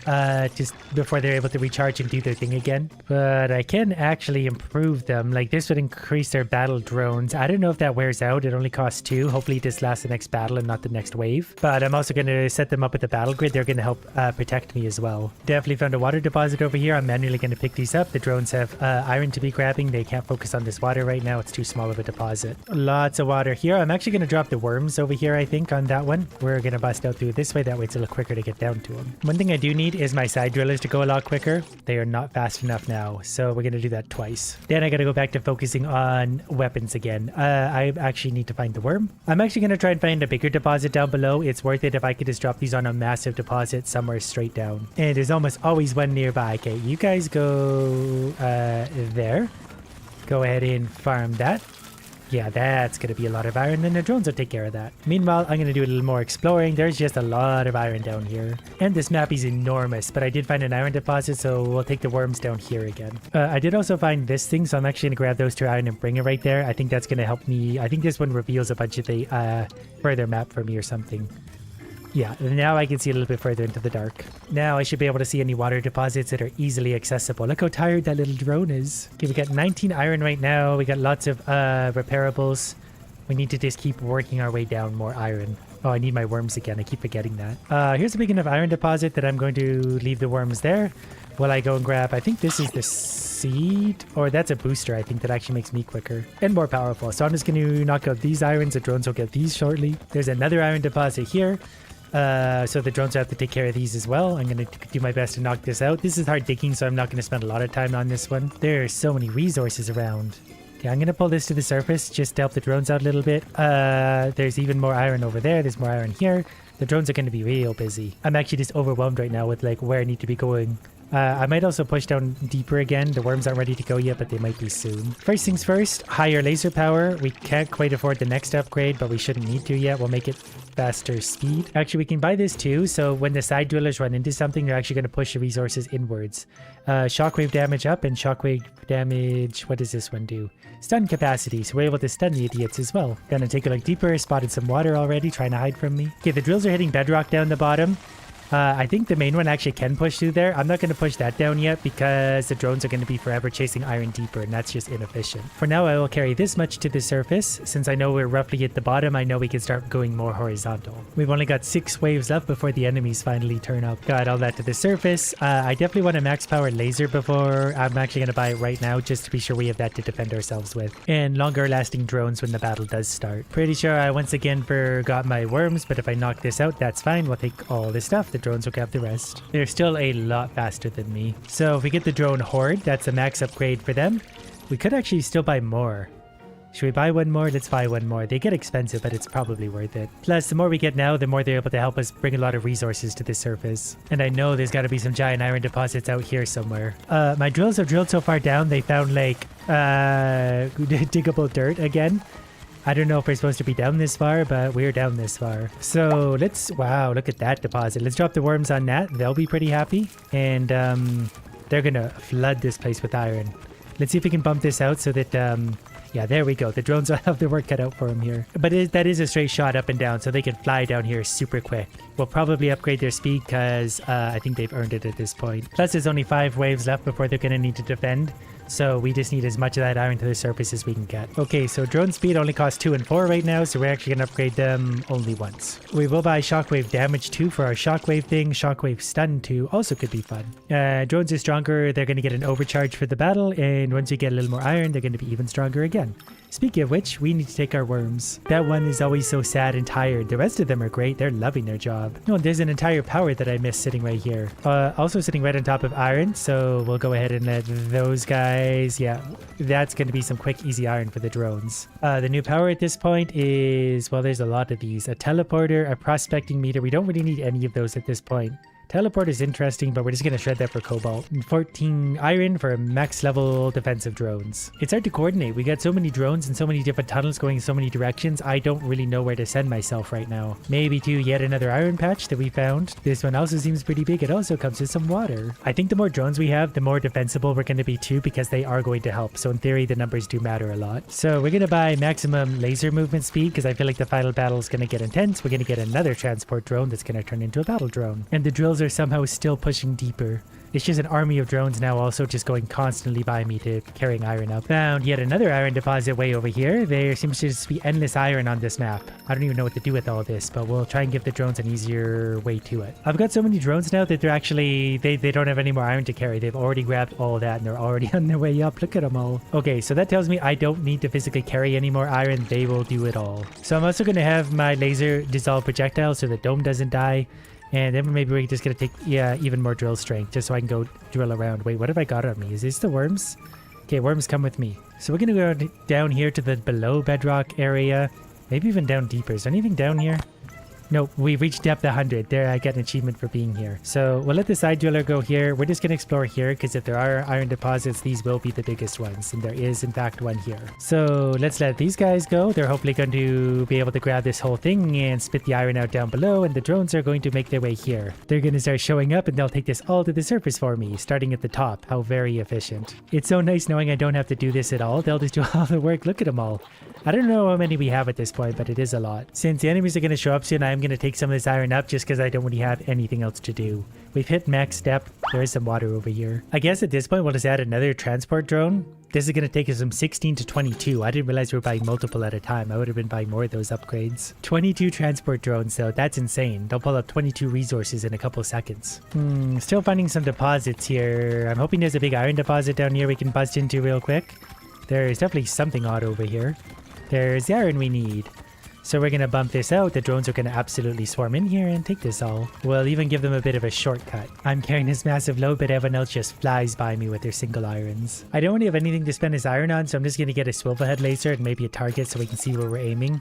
just before they're able to recharge and do their thing again. But I can actually improve them. Like, this would increase their battle drones. I don't know if that wears out. It only costs 2. Hopefully this lasts the next battle and not the next wave. But I'm also going to set them up with the battle grid. They're going to help protect me as well. Definitely found a water deposit over here. I'm manually going to pick these up. The drones have iron to be grabbing. They can't focus on this water right now. It's too small of a deposit. Lots of water here. I'm actually going to drop the worms over here, I think, on that one. We're gonna bust out through this way. That way it's a little quicker to get down to them. One thing I do need is my side drillers to go a lot quicker. They are not fast enough now, so we're gonna do that twice. Then I gotta go back to focusing on weapons again. I actually need to find the worm. I'm actually gonna try and find a bigger deposit down below. It's worth it if I could just drop these on a massive deposit somewhere straight down. And there's almost always one nearby. Okay, you guys go there. Go ahead and farm that. Yeah, that's going to be a lot of iron, and the drones will take care of that. Meanwhile, I'm going to do a little more exploring. There's just a lot of iron down here. And this map is enormous, but I did find an iron deposit, so we'll take the worms down here again. I did also find this thing, so I'm actually going to grab those 2 iron and bring it right there. I think that's going to help me. I think this one reveals a bunch of the further map for me or something. Yeah, now I can see a little bit further into the dark. Now I should be able to see any water deposits that are easily accessible. Look how tired that little drone is. Okay, we got 19 iron right now. We got lots of repairables. We need to just keep working our way down more iron. Oh, I need my worms again. I keep forgetting that. Here's a big enough iron deposit that I'm going to leave the worms there while I go and grab, I think this is the seed, or that's a booster, I think, that actually makes me quicker and more powerful. So I'm just going to knock out these irons. The drones will get these shortly. There's another iron deposit here. So the drones have to take care of these as well. I'm going to do my best to knock this out. This is hard digging, so I'm not going to spend a lot of time on this one. There are so many resources around. Okay, I'm going to pull this to the surface just to help the drones out a little bit. There's even more iron over there. There's more iron here. The drones are going to be real busy. I'm actually just overwhelmed right now with like where I need to be going. I might also push down deeper again. The worms aren't ready to go yet, but they might be soon. First things first, higher laser power. We can't quite afford the next upgrade, but we shouldn't need to yet. We'll make it faster speed. Actually, we can buy this too, so when the side drillers run into something, they're actually going to push the resources inwards. Shockwave damage up and shockwave damage, what does this one do? Stun capacity, so we're able to stun the idiots as well. Gonna take a look deeper, spotted some water already, trying to hide from me. Okay, the drills are hitting bedrock down the bottom. I think the main one actually can push through there. I'm not going to push that down yet because the drones are going to be forever chasing iron deeper, and that's just inefficient. For now, I will carry this much to the surface. Since I know we're roughly at the bottom, I know we can start going more horizontal. We've only got 6 waves left before the enemies finally turn up. Got all that to the surface. I definitely want a max power laser before. I'm actually going to buy it right now just to be sure we have that to defend ourselves with. And longer lasting drones when the battle does start. Pretty sure I once again forgot my worms, but if I knock this out, that's fine. We'll take all this stuff. The drones will grab the rest. They're still a lot faster than me. So if we get the drone horde, that's a max upgrade for them. We could actually still buy more. Should we buy one more? Let's buy one more. They get expensive, but it's probably worth it. Plus, the more we get now, the more they're able to help us bring a lot of resources to the surface. And I know there's got to be some giant iron deposits out here somewhere. My drills have drilled so far down, they found like diggable dirt again. I don't know if we're supposed to be down this far, but we're down this far. So let's, wow, look at that deposit. Let's drop the worms on that. They'll be pretty happy. And they're going to flood this place with iron. Let's see if we can bump this out so that, yeah, there we go. The drones will have their work cut out for them here. But that is a straight shot up and down, so they can fly down here super quick. We'll probably upgrade their speed because I think they've earned it at this point. Plus, there's only 5 waves left before they're going to need to defend. So we just need as much of that iron to the surface as we can get. Okay, so drone speed only costs 2 and 4 right now, so we're actually going to upgrade them only once. We will buy shockwave damage 2 for our shockwave thing. Shockwave stun 2 also could be fun. Drones are stronger. They're going to get an overcharge for the battle, and once we get a little more iron, they're going to be even stronger again. Speaking of which, we need to take our worms. That one is always so sad and tired. The rest of them are great. They're loving their job. No, there's an entire power that I missed sitting right here. Also sitting right on top of iron, so we'll go ahead and let those guys... Yeah, that's going to be some quick, easy iron for the drones. The new power at this point is... Well, there's a lot of these. A teleporter, a prospecting meter. We don't really need any of those at this point. Teleport is interesting, but we're just going to shred that for cobalt. And 14 iron for max level defensive drones. It's hard to coordinate. We got so many drones and so many different tunnels going in so many directions. I don't really know where to send myself right now. Maybe to yet another iron patch that we found. This one also seems pretty big. It also comes with some water. I think the more drones we have, the more defensible we're going to be too, because they are going to help. So in theory, the numbers do matter a lot. So we're going to buy maximum laser movement speed because I feel like the final battle is going to get intense. We're going to get another transport drone that's going to turn into a battle drone. And the drills are somehow still pushing deeper. It's just an army of drones now also just going constantly by me to carrying iron up. Found yet another iron deposit way over here. There seems to just be endless iron on this map. I don't even know what to do with all this, but we'll try and give the drones an easier way to it. I've got so many drones now that they're actually, they don't have any more iron to carry. They've already grabbed all that and they're already on their way up. Look at them all. Okay, so that tells me I don't need to physically carry any more iron. They will do it all. So I'm also going to have my laser dissolve projectiles so the dome doesn't die. And then maybe we're just going to take, yeah, even more drill strength just so I can go drill around. Wait, what have I got on me? Is this the worms? Okay, worms, come with me. So we're going to go down here to the below bedrock area. Maybe even down deeper. Is there anything down here? Nope, we reached depth 100. There, I get an achievement for being here. So we'll let the side driller go here. We're just going to explore here because if there are iron deposits, these will be the biggest ones. And there is, in fact, one here. So let's let these guys go. They're hopefully going to be able to grab this whole thing and spit the iron out down below. And the drones are going to make their way here. They're going to start showing up and they'll take this all to the surface for me, starting at the top. How very efficient. It's so nice knowing I don't have to do this at all. They'll just do all the work. Look at them all. I don't know how many we have at this point, but it is a lot. Since the enemies are going to show up soon, I'm going to take some of this iron up just because I don't really have anything else to do. We've hit max depth. There is some water over here. I guess at this point, we'll just add another transport drone. This is going to take us from 16 to 22. I didn't realize we were buying multiple at a time. I would have been buying more of those upgrades. 22 transport drones, though. That's insane. They'll pull up 22 resources in a couple seconds. Still finding some deposits here. I'm hoping there's a big iron deposit down here we can bust into real quick. There's definitely something odd over here. There's the iron we need. So we're going to bump this out. The drones are going to absolutely swarm in here and take this all. We'll even give them a bit of a shortcut. I'm carrying this massive load, but everyone else just flies by me with their single irons. I don't really have anything to spend this iron on, so I'm just going to get a swivel head laser and maybe a target so we can see where we're aiming.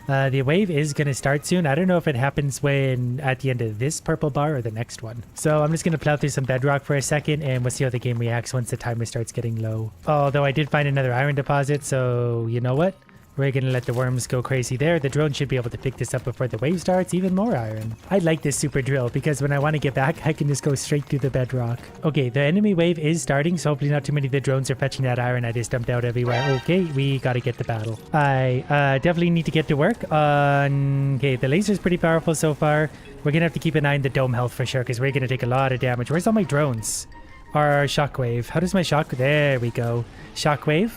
The wave is going to start soon. I don't know if it happens when at the end of this purple bar or the next one. So I'm just going to plow through some bedrock for a second and we'll see how the game reacts once the timer starts getting low. Although I did find another iron deposit, so you know what? We're gonna let the worms go crazy there. The drone should be able to pick this up before the wave starts. Even more iron. I like this super drill because when I want to get back, I can just go straight through the bedrock. Okay, the enemy wave is starting, so hopefully not too many of the drones are fetching that iron I just dumped out everywhere. Okay, we gotta get the battle. I definitely need to get to work on... Okay, the laser's pretty powerful so far. We're gonna have to keep an eye on the dome health for sure because we're gonna take a lot of damage. Where's all my drones? Our shockwave. How does my shock... There we go. Shockwave.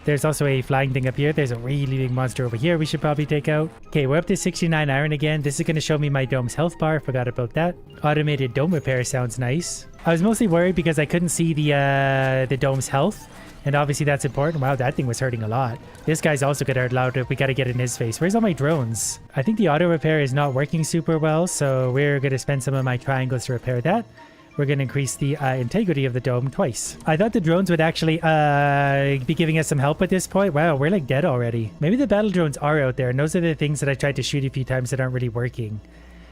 There's also a flying thing up here. There's a really big monster over here we should probably take out. Okay, we're up to 69 iron again. This is going to show me my dome's health bar. Forgot about that. Automated dome repair sounds nice. I was mostly worried because I couldn't see the dome's health. And obviously that's important. Wow, that thing was hurting a lot. This guy's also got out loud. We got to get in his face. Where's all my drones? I think the auto repair is not working super well. So we're going to spend some of my triangles to repair that. We're going to increase the integrity of the dome twice. I thought the drones would actually be giving us some help at this point. Wow, we're like dead already. Maybe the battle drones are out there, and those are the things that I tried to shoot a few times that aren't really working.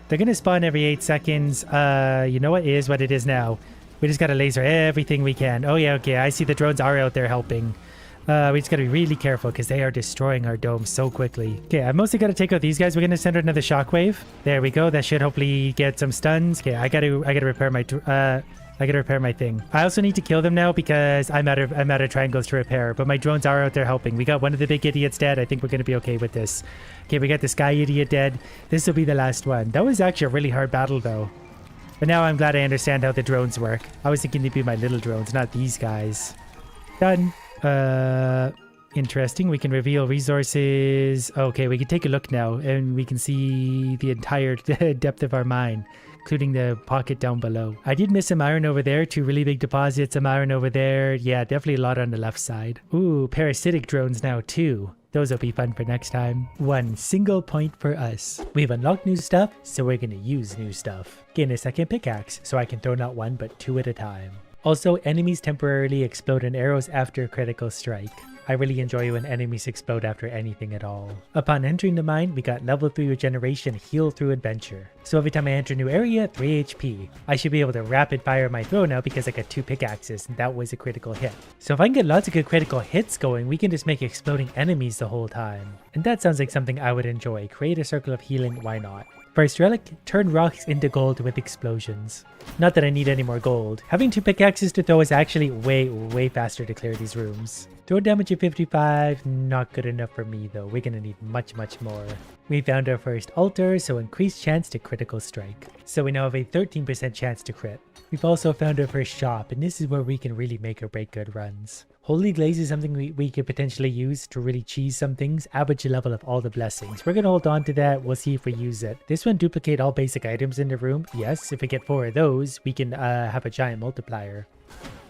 They're going to spawn every 8 seconds. You know what is what it is now. We just got to laser everything we can. Oh yeah, okay, I see the drones are out there helping. We just gotta be really careful because they are destroying our dome so quickly. Okay, I've mostly got to take out these guys. We're gonna send out another shockwave. There we go. That should hopefully get some stuns. Okay, I gotta repair my thing. I also need to kill them now because I'm out of triangles to repair. But my drones are out there helping. We got one of the big idiots dead. I think we're gonna be okay with this. Okay, we got the sky idiot dead. This will be the last one. That was actually a really hard battle though. But now I'm glad I understand how the drones work. I was thinking they'd be my little drones, not these guys. Done. Interesting. We can reveal resources. Okay, we can take a look now and we can see the entire depth of our mine, including the pocket down below. I did miss some iron over there, 2 really big deposits, some iron over there. Yeah, definitely a lot on the left side. Ooh, parasitic drones now too. Those will be fun for next time. 1 single point for us. We've unlocked new stuff, so we're gonna use new stuff. Gain a second pickaxe, so I can throw not 1 but 2 at a time. Also, enemies temporarily explode in arrows after a critical strike. I really enjoy when enemies explode after anything at all. Upon entering the mine, we got level 3 regeneration heal through adventure. So every time I enter a new area, 3 HP. I should be able to rapid fire my throw now because I got 2 pickaxes and that was a critical hit. So if I can get lots of good critical hits going, we can just make exploding enemies the whole time. And that sounds like something I would enjoy. Create a circle of healing, why not? First relic, turn rocks into gold with explosions. Not that I need any more gold. Having 2 pickaxes to throw is actually way faster to clear these rooms. Throw damage at 55, not good enough for me though. We're gonna need much more. We found our first altar, so increased chance to critical strike. So we now have a 13% chance to crit. We've also found our first shop, and this is where we can really make or break good runs. Holy Glaze is something we could potentially use to really cheese some things, average the level of all the blessings. We're going to hold on to that, we'll see if we use it. This one duplicate all basic items in the room. Yes, if we get 4 of those, we can have a giant multiplier.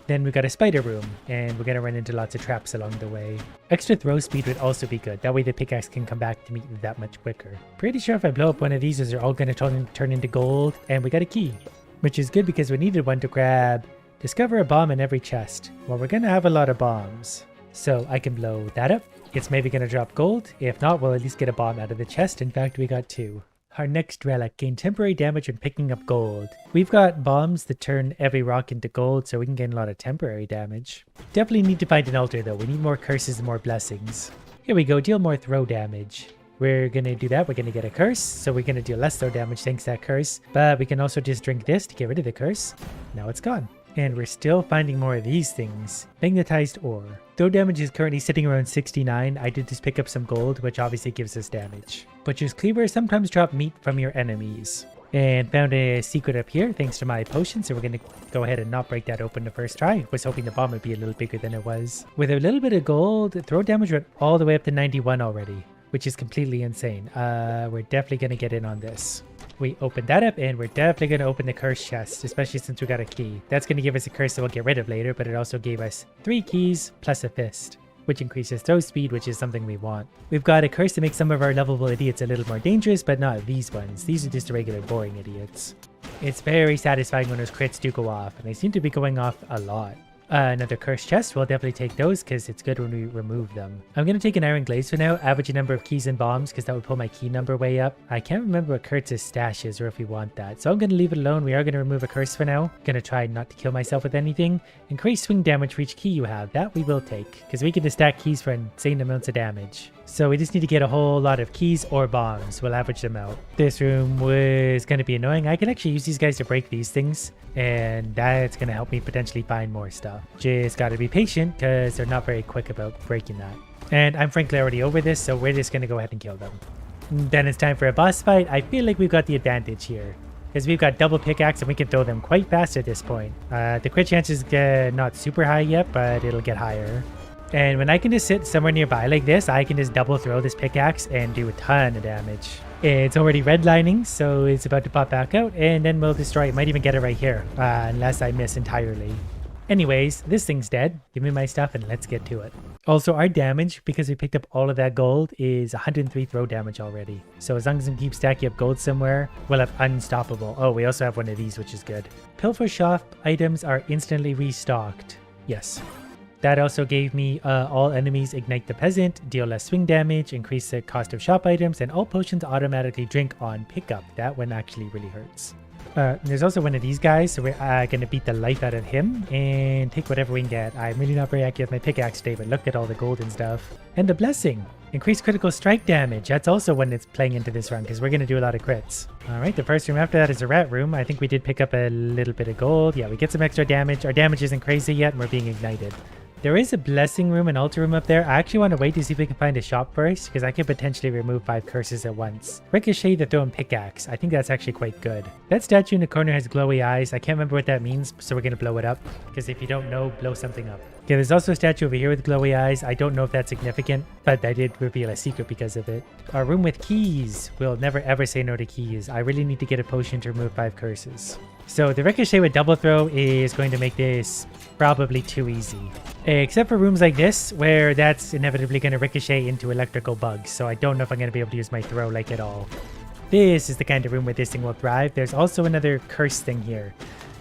Then we got a spider room, and we're going to run into lots of traps along the way. Extra throw speed would also be good, that way the pickaxe can come back to meet that much quicker. Pretty sure if I blow up one of these, they're all going to turn into gold, and we got a key. Which is good because we needed one to grab. Discover a bomb in every chest. Well, we're going to have a lot of bombs. So I can blow that up. It's maybe going to drop gold. If not, we'll at least get a bomb out of the chest. In fact, we got 2. Our next relic, gain temporary damage when picking up gold. We've got bombs that turn every rock into gold, so we can gain a lot of temporary damage. Definitely need to find an altar though. We need more curses and more blessings. Here we go, deal more throw damage. We're going to do that. We're going to get a curse. So we're going to do less throw damage thanks to that curse. But we can also just drink this to get rid of the curse. Now it's gone. And we're still finding more of these things. Magnetized ore. Throw damage is currently sitting around 69. I did just pick up some gold, which obviously gives us damage. Butcher's Cleaver sometimes drop meat from your enemies. And found a secret up here thanks to my potion, so we're going to go ahead and not break that open the first try. Was hoping the bomb would be a little bigger than it was. With a little bit of gold, throw damage went all the way up to 91 already, which is completely insane. We're definitely going to get in on this. We opened that up, and we're definitely going to open the curse chest, especially since we got a key. That's going to give us a curse that we'll get rid of later, but it also gave us 3 keys plus a fist, which increases throw speed, which is something we want. We've got a curse to make some of our lovable idiots a little more dangerous, but not these ones. These are just the regular boring idiots. It's very satisfying when those crits do go off, and they seem to be going off a lot. Another cursed chest, we'll definitely take those because it's good when we remove them. I'm going to take an iron glaze for now, average a number of keys and bombs because that would pull my key number way up. I can't remember what Kurtz's stash is or if we want that, so I'm going to leave it alone. We are going to remove a curse for now. Going to try not to kill myself with anything. Increase swing damage for each key you have. That we will take because we can just stack keys for insane amounts of damage. So we just need to get a whole lot of keys or bombs. We'll average them out. This room was going to be annoying. I can actually use these guys to break these things, and that's going to help me potentially find more stuff. Just got to be patient because they're not very quick about breaking that. And I'm frankly already over this, so we're just going to go ahead and kill them. Then it's time for a boss fight. I feel like we've got the advantage here because we've got double pickaxe and we can throw them quite fast at this point. The crit chance is not super high yet, but it'll get higher. And when I can just sit somewhere nearby like this, I can just double throw this pickaxe and do a ton of damage. It's already redlining, so it's about to pop back out, and then we'll destroy it. Might even get it right here, unless I miss entirely. Anyways, this thing's dead. Give me my stuff and let's get to it. Also, our damage, because we picked up all of that gold, is 103 throw damage already. So as long as we keep stacking up gold somewhere, we'll have unstoppable. Oh, we also have one of these, which is good. Pilfer shop items are instantly restocked. Yes. That also gave me all enemies ignite the peasant, deal less swing damage, increase the cost of shop items, and all potions automatically drink on pickup. That one actually really hurts. There's also one of these guys, so we're going to beat the life out of him and take whatever we can get. I'm really not very accurate with my pickaxe today, but look at all the gold and stuff. And the blessing. Increased critical strike damage. That's also one that's playing into this run because we're going to do a lot of crits. Alright, the first room after that is a rat room. I think we did pick up a little bit of gold. Yeah, we get some extra damage. Our damage isn't crazy yet and we're being ignited. There is a blessing room and altar room up there. I actually want to wait to see if we can find a shop first because I could potentially remove 5 curses at once. Ricochet the throwing pickaxe. I think that's actually quite good. That statue in the corner has glowy eyes. I can't remember what that means, so we're going to blow it up because if you don't know, blow something up. Okay, there's also a statue over here with glowy eyes. I don't know if that's significant, but I did reveal a secret because of it. Our room with keys. We'll never ever say no to keys. I really need to get a potion to remove 5 curses. So the ricochet with double throw is going to make this probably too easy. Except for rooms like this, where that's inevitably going to ricochet into electrical bugs. So I don't know if I'm going to be able to use my throw like at all. This is the kind of room where this thing will thrive. There's also another curse thing here.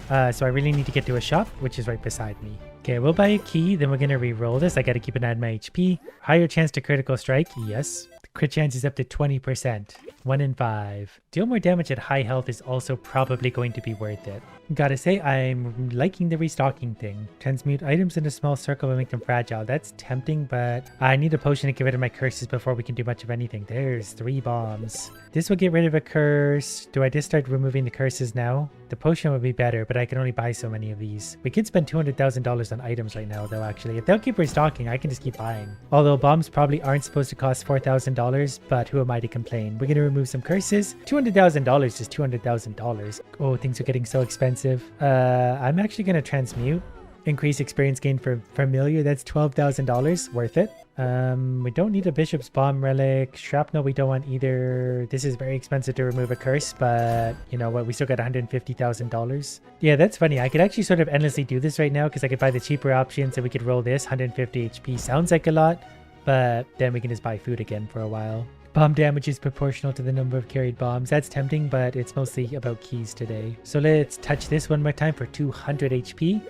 So I really need to get to a shop, which is right beside me. Okay, we'll buy a key, then we're going to re-roll this. I got to keep an eye on my HP. Higher chance to critical strike, yes. The crit chance is up to 20%. 1 in 5. Deal more damage at high health is also probably going to be worth it. Gotta say, I'm liking the restocking thing. Transmute items in a small circle and make them fragile. That's tempting, but I need a potion to get rid of my curses before we can do much of anything. There's 3 bombs. This will get rid of a curse. Do I just start removing the curses now? The potion would be better, but I can only buy so many of these. We could spend $200,000 on items right now, though, actually. If they'll keep restocking, I can just keep buying. Although bombs probably aren't supposed to cost $4,000, but who am I to complain? We're going to remove some curses. $200,000 is $200,000. Oh, things are getting so expensive. I'm actually going to transmute. Increase experience gain for familiar. That's $12,000. Worth it. We don't need a bishop's bomb relic. Shrapnel we don't want either. This is very expensive to remove a curse, but you know what? We still got $150,000. Yeah, that's funny. I could actually sort of endlessly do this right now because I could buy the cheaper options and we could roll this. 150 HP sounds like a lot, but then we can just buy food again for a while. Bomb damage is proportional to the number of carried bombs. That's tempting, but it's mostly about keys today. So let's touch this one more time for 200 HP.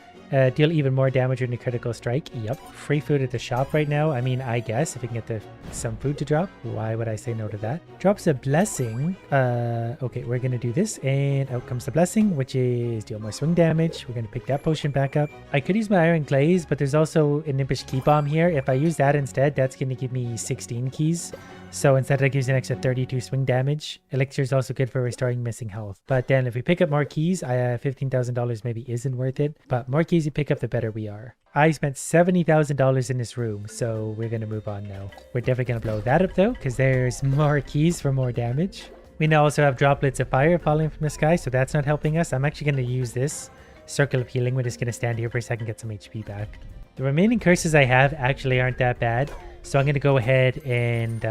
Deal even more damage in a critical strike. Yep. Free food at the shop right now. I mean, I guess if we can get some food to drop. Why would I say no to that? Drops a blessing. Okay, we're going to do this. And out comes the blessing, which is deal more swing damage. We're going to pick that potion back up. I could use my iron glaze, but there's also an impish key bomb here. If I use that instead, that's going to give me 16 keys. So instead that gives an extra 32 swing damage. Elixir is also good for restoring missing health. But then if we pick up more keys, $15,000 maybe isn't worth it. But more keys you pick up, the better we are. I spent $70,000 in this room, so we're going to move on now. We're definitely going to blow that up though, because there's more keys for more damage. We now also have droplets of fire falling from the sky, so that's not helping us. I'm actually going to use this circle of healing. We're just going to stand here for a second, get some HP back. The remaining curses I have actually aren't that bad. So I'm going to go ahead and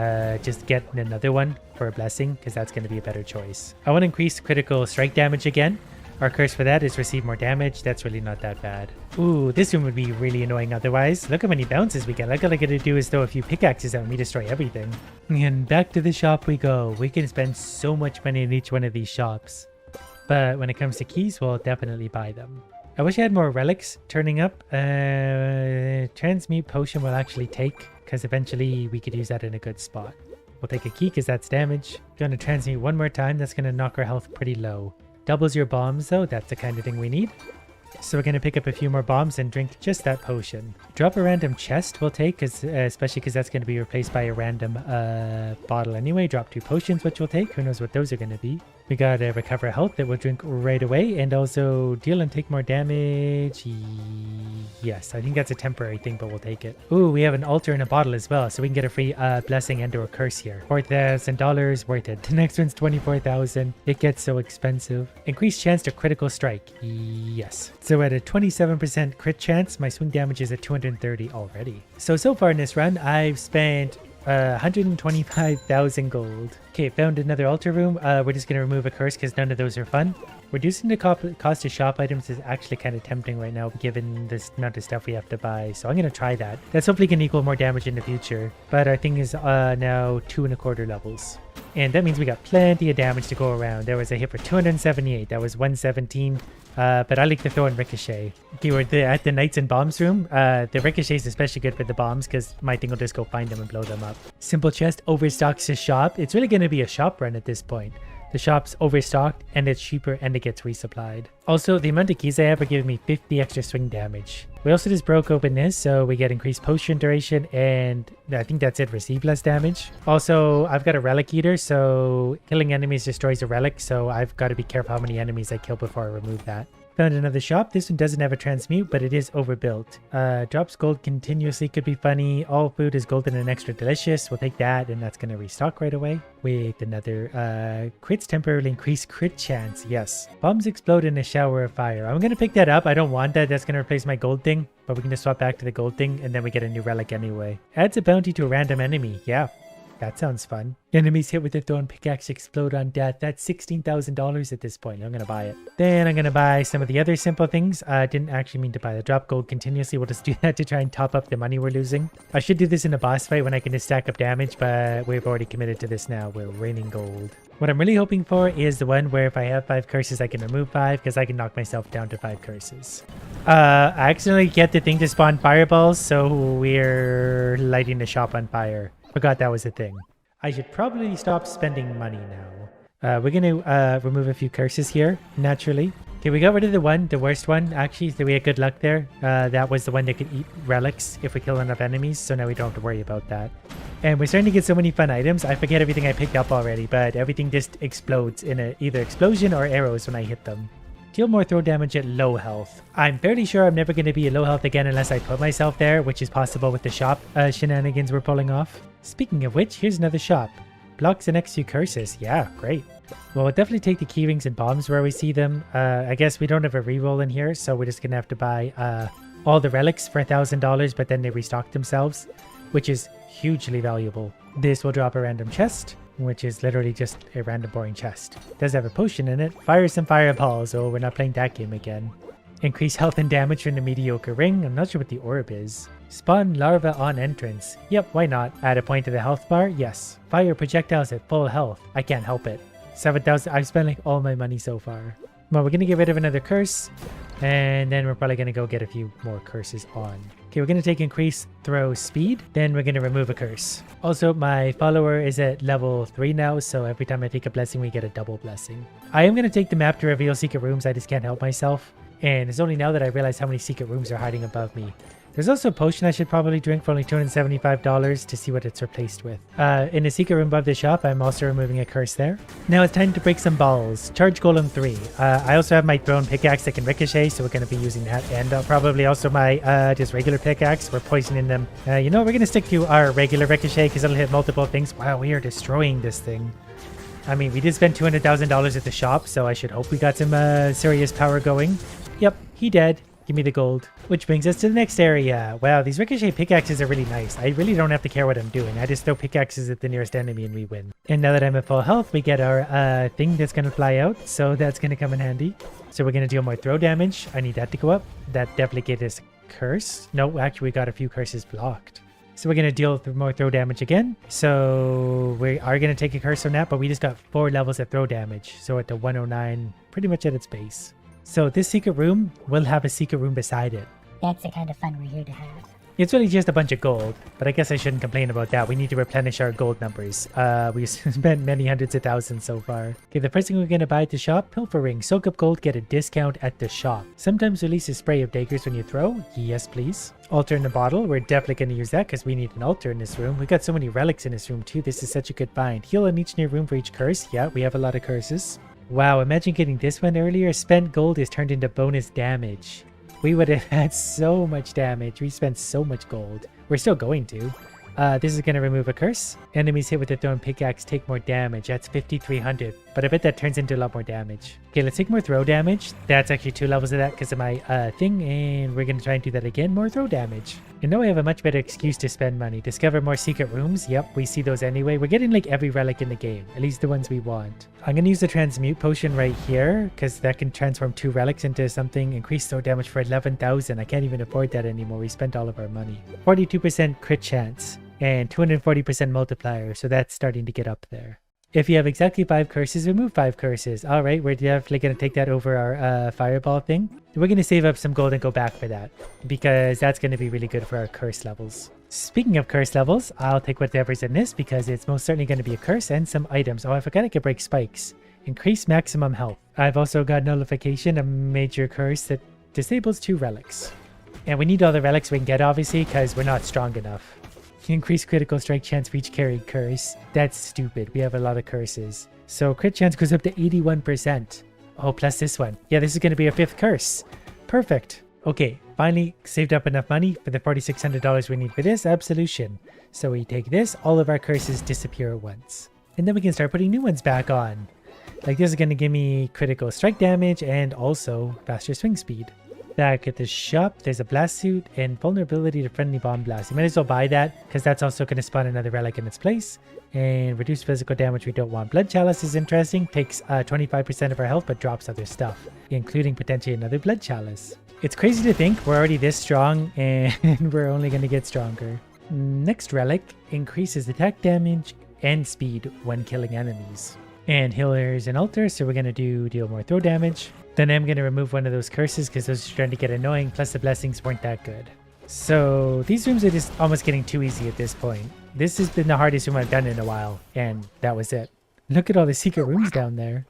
just get another one for a blessing because that's going to be a better choice. I want to increase critical strike damage again. Our curse for that is receive more damage. That's really not that bad. Ooh, this one would be really annoying otherwise. Look how many bounces we get. Like all I got to do is throw a few pickaxes at me, destroy everything. And back to the shop we go. We can spend so much money in each one of these shops. But when it comes to keys, we'll definitely buy them. I wish I had more relics turning up. Transmute potion will actually take, because eventually we could use that in a good spot. We'll take a key because that's damage. Gonna transmute one more time. That's gonna knock our health pretty low. Doubles your bombs though. That's the kind of thing we need. So we're going to pick up a few more bombs and drink just that potion. Drop a random chest we'll take, especially because that's going to be replaced by a random bottle anyway. Drop 2 potions, which we'll take. Who knows what those are going to be. We got to recover health that we'll drink right away, and also deal and take more damage. Yes, I think that's a temporary thing, but we'll take it. Ooh, we have an altar in a bottle as well, so we can get a free blessing and or curse here. $4,000 worth it. The next one's 24,000. It gets so expensive. Increased chance to critical strike. Yes. So at a 27% crit chance, my swing damage is at 230 already. So far in this run, I've spent 125,000 gold. Okay, found another altar room. We're just going to remove a curse because none of those are fun. Reducing the cost of shop items is actually kind of tempting right now given this amount of stuff we have to buy. So I'm going to try that. That's hopefully going to equal more damage in the future. But our thing is now 2.25 levels. And that means we got plenty of damage to go around. There was a hit for 278. That was 117. But I like to throw in Ricochet. Okay, we're at the Knights and Bombs room. The Ricochet is especially good for the bombs because my thing will just go find them and blow them up. Simple chest overstocks the shop. It's really going to be a shop run at this point. The shop's overstocked and it's cheaper and it gets resupplied. Also, the amount of keys I have are giving me 50 extra swing damage. We also just broke open this, so we get increased potion duration, and I think that's it. Receive less damage. Also, I've got a relic eater, so killing enemies destroys a relic, so I've got to be careful how many enemies I kill before I remove that. Found another shop. This one doesn't have a transmute, but it is overbuilt. Drops gold continuously, could be funny. All food is golden and extra delicious. We'll take that, and that's going to restock right away. With another crits temporarily increase crit chance. Yes. Bombs explode in a shower of fire. I'm going to pick that up. I don't want that. That's going to replace my gold thing, but we can just swap back to the gold thing, and then we get a new relic anyway. Adds a bounty to a random enemy. Yeah. That sounds fun. Enemies hit with a thrown pickaxe explode on death. That's $16,000 at this point. I'm going to buy it. Then I'm going to buy some of the other simple things. I didn't actually mean to buy the drop gold continuously. We'll just do that to try and top up the money we're losing. I should do this in a boss fight when I can just stack up damage, but we've already committed to this now. We're raining gold. What I'm really hoping for is the one where if I have 5 curses, I can remove 5 because I can knock myself down to 5 curses. I accidentally get the thing to spawn fireballs, so we're lighting the shop on fire. Forgot that was a thing. I should probably stop spending money now. We're going to remove a few curses here, naturally. Okay, we got rid of the worst one, actually. So we had good luck there. That was the one that could eat relics if we kill enough enemies, so now we don't have to worry about that. And we're starting to get so many fun items. I forget everything I picked up already, but everything just explodes in either explosion or arrows when I hit them. Deal more throw damage at low health. I'm fairly sure I'm never going to be at low health again unless I put myself there, which is possible with the shop shenanigans we're pulling off. Speaking of which, here's another shop. Blocks the next few curses. Yeah, great. Well, we'll definitely take the key rings and bombs where we see them. I guess we don't have a reroll in here, so we're just going to have to buy all the relics for $1,000, but then they restock themselves, which is hugely valuable. This will drop a random chest, which is literally just a random boring chest. Does have a potion in it. Fire some fireballs. Oh, we're not playing that game again. Increase health and damage from the mediocre ring. I'm not sure what the orb is. Spawn larva on entrance. Yep, why not? Add a point to the health bar? Yes. Fire projectiles at full health. I can't help it. 7,000. I've spent like all my money so far. Well, we're going to get rid of another curse. And then we're probably going to go get a few more curses on. Okay, we're going to take increased throw speed. Then we're going to remove a curse. Also, my follower is at level 3 now. So every time I take a blessing, we get a double blessing. I am going to take the map to reveal secret rooms. I just can't help myself. And it's only now that I realize how many secret rooms are hiding above me. There's also a potion I should probably drink for only $275 to see what it's replaced with. In the secret room above the shop, I'm also removing a curse there. Now it's time to break some balls. Charge Golem 3. I also have my thrown pickaxe that can ricochet, so we're going to be using that. And probably also my just regular pickaxe. We're poisoning them. You know, we're going to stick to our regular ricochet because it'll hit multiple things. Wow, we are destroying this thing. I mean, we did spend $200,000 at the shop, so I should hope we got some serious power going. Yep, he dead. Give me the gold. Which brings us to the next area. Wow, these ricochet pickaxes are really nice. I really don't have to care what I'm doing. I just throw pickaxes at the nearest enemy and we win. And now that I'm at full health, we get our thing that's going to fly out. So that's going to come in handy. So we're going to deal more throw damage. I need that to go up. That definitely gave us a curse. No, actually we got a few curses blocked. So we're going to deal more throw damage again. So we are going to take a curse on that, but we just got 4 levels of throw damage. So at the 109, pretty much at its base. So this secret room will have a secret room beside it. That's the kind of fun we're here to have. It's really just a bunch of gold, but I guess I shouldn't complain about that. We need to replenish our gold numbers. We've spent many hundreds of thousands so far. Okay, the first thing we're going to buy at the shop, Pilfer Ring. Soak up gold, get a discount at the shop. Sometimes release a spray of daggers when you throw. Yes, please. Altar in the bottle. We're definitely going to use that because we need an altar in this room. We've got so many relics in this room too. This is such a good find. Heal in each new room for each curse. Yeah, we have a lot of curses. Wow, imagine getting this one earlier. Spent gold is turned into bonus damage. We would have had so much damage. We spent so much gold. We're still going to. This is going to remove a curse. Enemies hit with a thrown pickaxe take more damage. That's 5,300. But I bet that turns into a lot more damage. Okay, let's take more throw damage. That's actually 2 levels of that because of my thing. And we're going to try and do that again. More throw damage. And now we have a much better excuse to spend money. Discover more secret rooms. Yep, we see those anyway. We're getting like every relic in the game. At least the ones we want. I'm going to use the transmute potion right here because that can transform 2 relics into something. Increase throw damage for 11,000. I can't even afford that anymore. We spent all of our money. 42% crit chance and 240% multiplier. So that's starting to get up there. If you have exactly 5 curses, remove 5 curses. All right, we're definitely going to take that over our fireball thing. We're going to save up some gold and go back for that because that's going to be really good for our curse levels. Speaking of curse levels, I'll take whatever's in this because it's most certainly going to be a curse and some items. Oh, I forgot I could break spikes. Increase maximum health. I've also got nullification, a major curse that disables 2 relics. And we need all the relics we can get, obviously, because we're not strong enough. Increase critical strike chance for each carried curse. That's stupid. We have a lot of curses. So crit chance goes up to 81%. Oh, plus this one. Yeah, this is going to be a 5th curse. Perfect. Okay, finally saved up enough money for the $4,600 we need for this absolution. So we take this, all of our curses disappear at once. And then we can start putting new ones back on. Like this is going to give me critical strike damage and also faster swing speed. Back at the shop, there's a blast suit and vulnerability to friendly bomb blast. You might as well buy that because that's also going to spawn another relic in its place. And reduce physical damage we don't want. Blood chalice is interesting. Takes 25% of our health but drops other stuff, including potentially another blood chalice. It's crazy to think we're already this strong and we're only going to get stronger. Next relic increases attack damage and speed when killing enemies. And healers and altars, so we're going to deal more throw damage. Then I'm going to remove one of those curses because those are starting to get annoying, plus the blessings weren't that good. So these rooms are just almost getting too easy at this point. This has been the hardest room I've done in a while, and that was it. Look at all the secret rooms down there.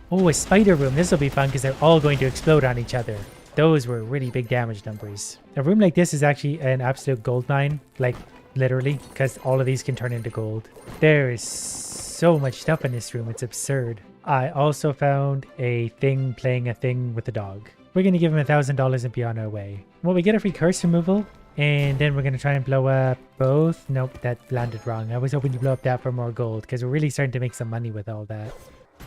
Oh, a spider room. This will be fun because they're all going to explode on each other. Those were really big damage numbers. A room like this is actually an absolute gold mine, like literally, because all of these can turn into gold. There is so much stuff in this room, it's absurd. I also found a thing playing a thing with a dog. We're going to give him $1,000 and be on our way. Well, we get a free curse removal, and then we're going to try and blow up both. Nope, that landed wrong. I was hoping to blow up that for more gold, because we're really starting to make some money with all that.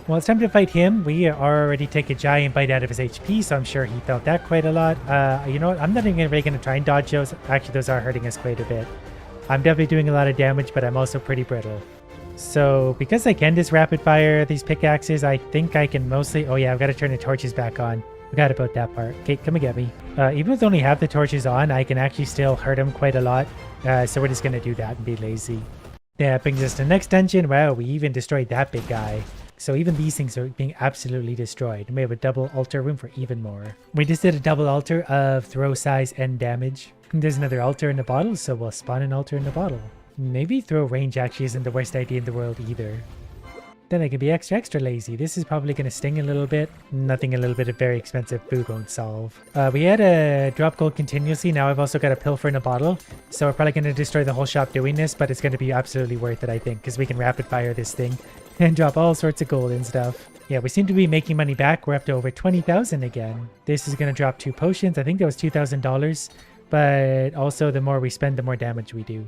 Well, it's time to fight him. We already take a giant bite out of his HP, so I'm sure he felt that quite a lot. You know what? I'm not even really going to try and dodge those. Actually, those are hurting us quite a bit. I'm definitely doing a lot of damage, but I'm also pretty brittle. So because I can just rapid fire these pickaxes, I think I can mostly... Oh yeah, I've got to turn the torches back on. Forgot about that part. Okay, come and get me. Even with only half the torches on, I can actually still hurt him quite a lot. So we're just going to do that and be lazy. That brings us to the next dungeon. Wow, we even destroyed that big guy. So even these things are being absolutely destroyed. And we have a double altar room for even more. We just did a double altar of throw size and damage. And there's another altar in the bottle, so we'll spawn an altar in the bottle. Maybe throw range actually isn't the worst idea in the world either. Then I can be extra lazy. This is probably going to sting a little bit. Nothing a little bit of very expensive food won't solve. We had a drop gold continuously. Now I've also got a pilfer in a bottle. So we're probably going to destroy the whole shop doing this, but it's going to be absolutely worth it, I think, because we can rapid fire this thing and drop all sorts of gold and stuff. Yeah, we seem to be making money back. We're up to over 20,000 again. This is going to drop 2 potions. I think that was $2,000. But also the more we spend, the more damage we do.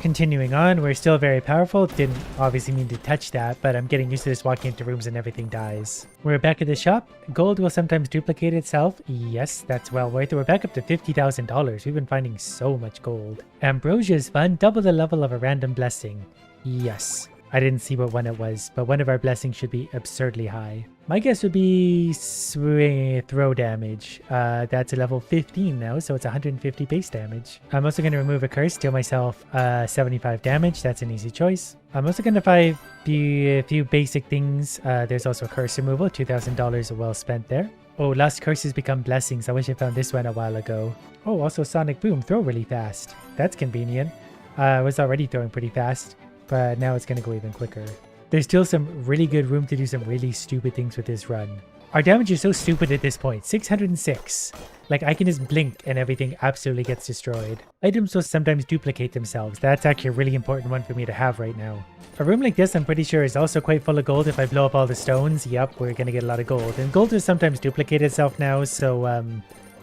Continuing on, we're still very powerful. Didn't obviously mean to touch that, but I'm getting used to this walking into rooms and everything dies. We're back at the shop. Gold will sometimes duplicate itself. Yes, that's well worth it. We're back up to $50,000. We've been finding so much gold. Ambrosia is fun. Double the level of a random blessing. Yes. I didn't see what one it was, but one of our blessings should be absurdly high. My guess would be throw damage. That's a level 15 now, so it's 150 base damage. I'm also going to remove a curse, deal myself 75 damage. That's an easy choice. I'm also going to buy a few basic things. There's also a curse removal, $2,000 well spent there. Oh, lost curses become blessings. I wish I found this one a while ago. Oh, also Sonic Boom, throw really fast. That's convenient. I was already throwing pretty fast, but now it's going to go even quicker. There's still some really good room to do some really stupid things with this run. Our damage is so stupid at this point, 606. Like, I can just blink and everything absolutely gets destroyed. Items will sometimes duplicate themselves. That's actually a really important one for me to have right now. A room like this, I'm pretty sure, is also quite full of gold. If I blow up all the stones, yep, we're going to get a lot of gold. And gold will sometimes duplicate itself now, so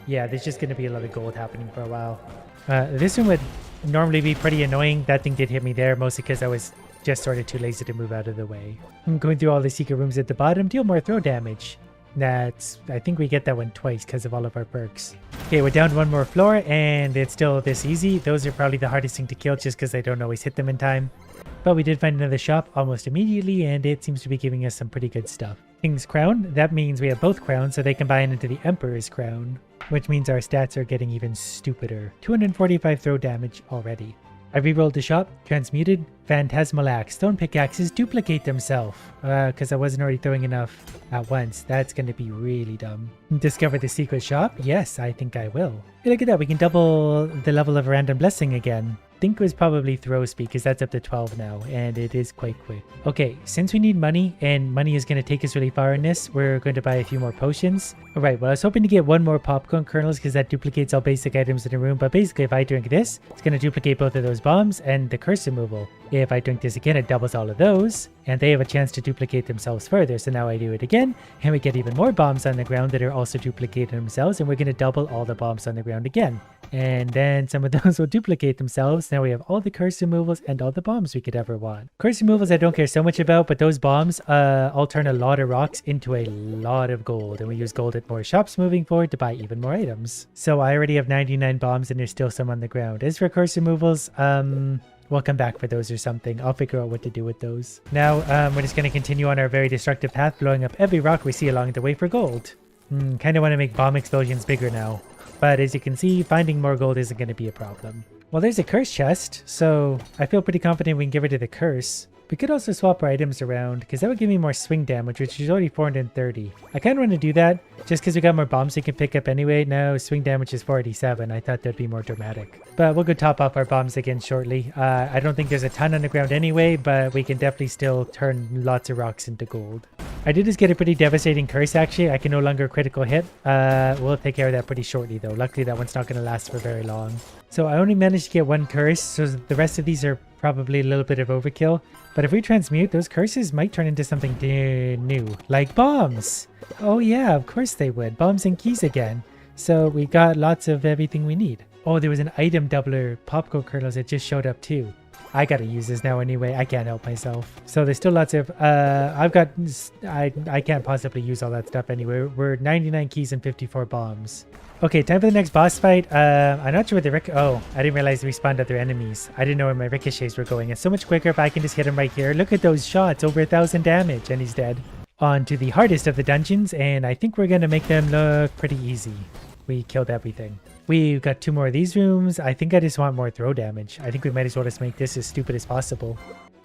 yeah, there's just going to be a lot of gold happening for a while. This room would normally be pretty annoying. That thing did hit me there, mostly because I was just sort of too lazy to move out of the way. I'm going through all the secret rooms at the bottom, deal more throw damage. I think we get that one twice because of all of our perks. Okay, we're down one more floor and it's still this easy. Those are probably the hardest thing to kill just because I don't always hit them in time. But we did find another shop almost immediately and it seems to be giving us some pretty good stuff. King's Crown, that means we have both crowns, so they combine into the Emperor's Crown, which means our stats are getting even stupider. 245 throw damage already. I rerolled the shop, transmuted, phantasmal axe. Stone pickaxes duplicate themselves. Because I wasn't already throwing enough at once. That's going to be really dumb. Discover the secret shop? Yes, I think I will. Hey, look at that, we can double the level of Random Blessing again. I think it was probably throw speed because that's up to 12 now and it is quite quick. Okay, since we need money and money is going to take us really far in this, we're going to buy a few more potions. Alright, well I was hoping to get one more popcorn kernels because that duplicates all basic items in the room, but basically if I drink this, it's going to duplicate both of those bombs and the curse removal. If I drink this again, it doubles all of those and they have a chance to duplicate themselves further. So now I do it again and we get even more bombs on the ground that are also duplicating themselves and we're going to double all the bombs on the ground again. And then some of those will duplicate themselves. Now we have all the curse removals and all the bombs we could ever want. Curse removals I don't care so much about, but those bombs all turn a lot of rocks into a lot of gold. And we use gold at more shops moving forward to buy even more items. So I already have 99 bombs and there's still some on the ground. As for curse removals, we'll come back for those or something. I'll figure out what to do with those. Now we're just going to continue on our very destructive path, blowing up every rock we see along the way for gold. Kind of want to make bomb explosions bigger now. But as you can see, finding more gold isn't going to be a problem. Well, there's a curse chest, so I feel pretty confident we can get rid of the curse. We could also swap our items around, because that would give me more swing damage, which is already 430. I kind of want to do that, just because we got more bombs we can pick up anyway. Now swing damage is 487. I thought that'd be more dramatic. But we'll go top off our bombs again shortly. I don't think there's a ton on the ground anyway, but we can definitely still turn lots of rocks into gold. I did just get a pretty devastating curse actually. I can no longer critical hit. We'll take care of that pretty shortly though. Luckily that one's not going to last for very long. So I only managed to get one curse, so the rest of these are probably a little bit of overkill. But if we transmute, those curses might turn into something new, like bombs. Oh yeah, of course they would. Bombs and keys again. So we got lots of everything we need. Oh, there was an item doubler popcorn kernels that just showed up too. I gotta use this now anyway. I can't help myself. So there's still lots of, I can't possibly use all that stuff anyway. We're 99 keys and 54 bombs. Okay, time for the next boss fight. I'm not sure where the oh, I didn't realize they respawned other enemies. I didn't know where my ricochets were going. It's so much quicker if I can just hit him right here. Look at those shots, over 1,000 damage, and he's dead. On to the hardest of the dungeons, and I think we're gonna make them look pretty easy. We killed everything. We've got 2 more of these rooms. I think I just want more throw damage. I think we might as well just make this as stupid as possible.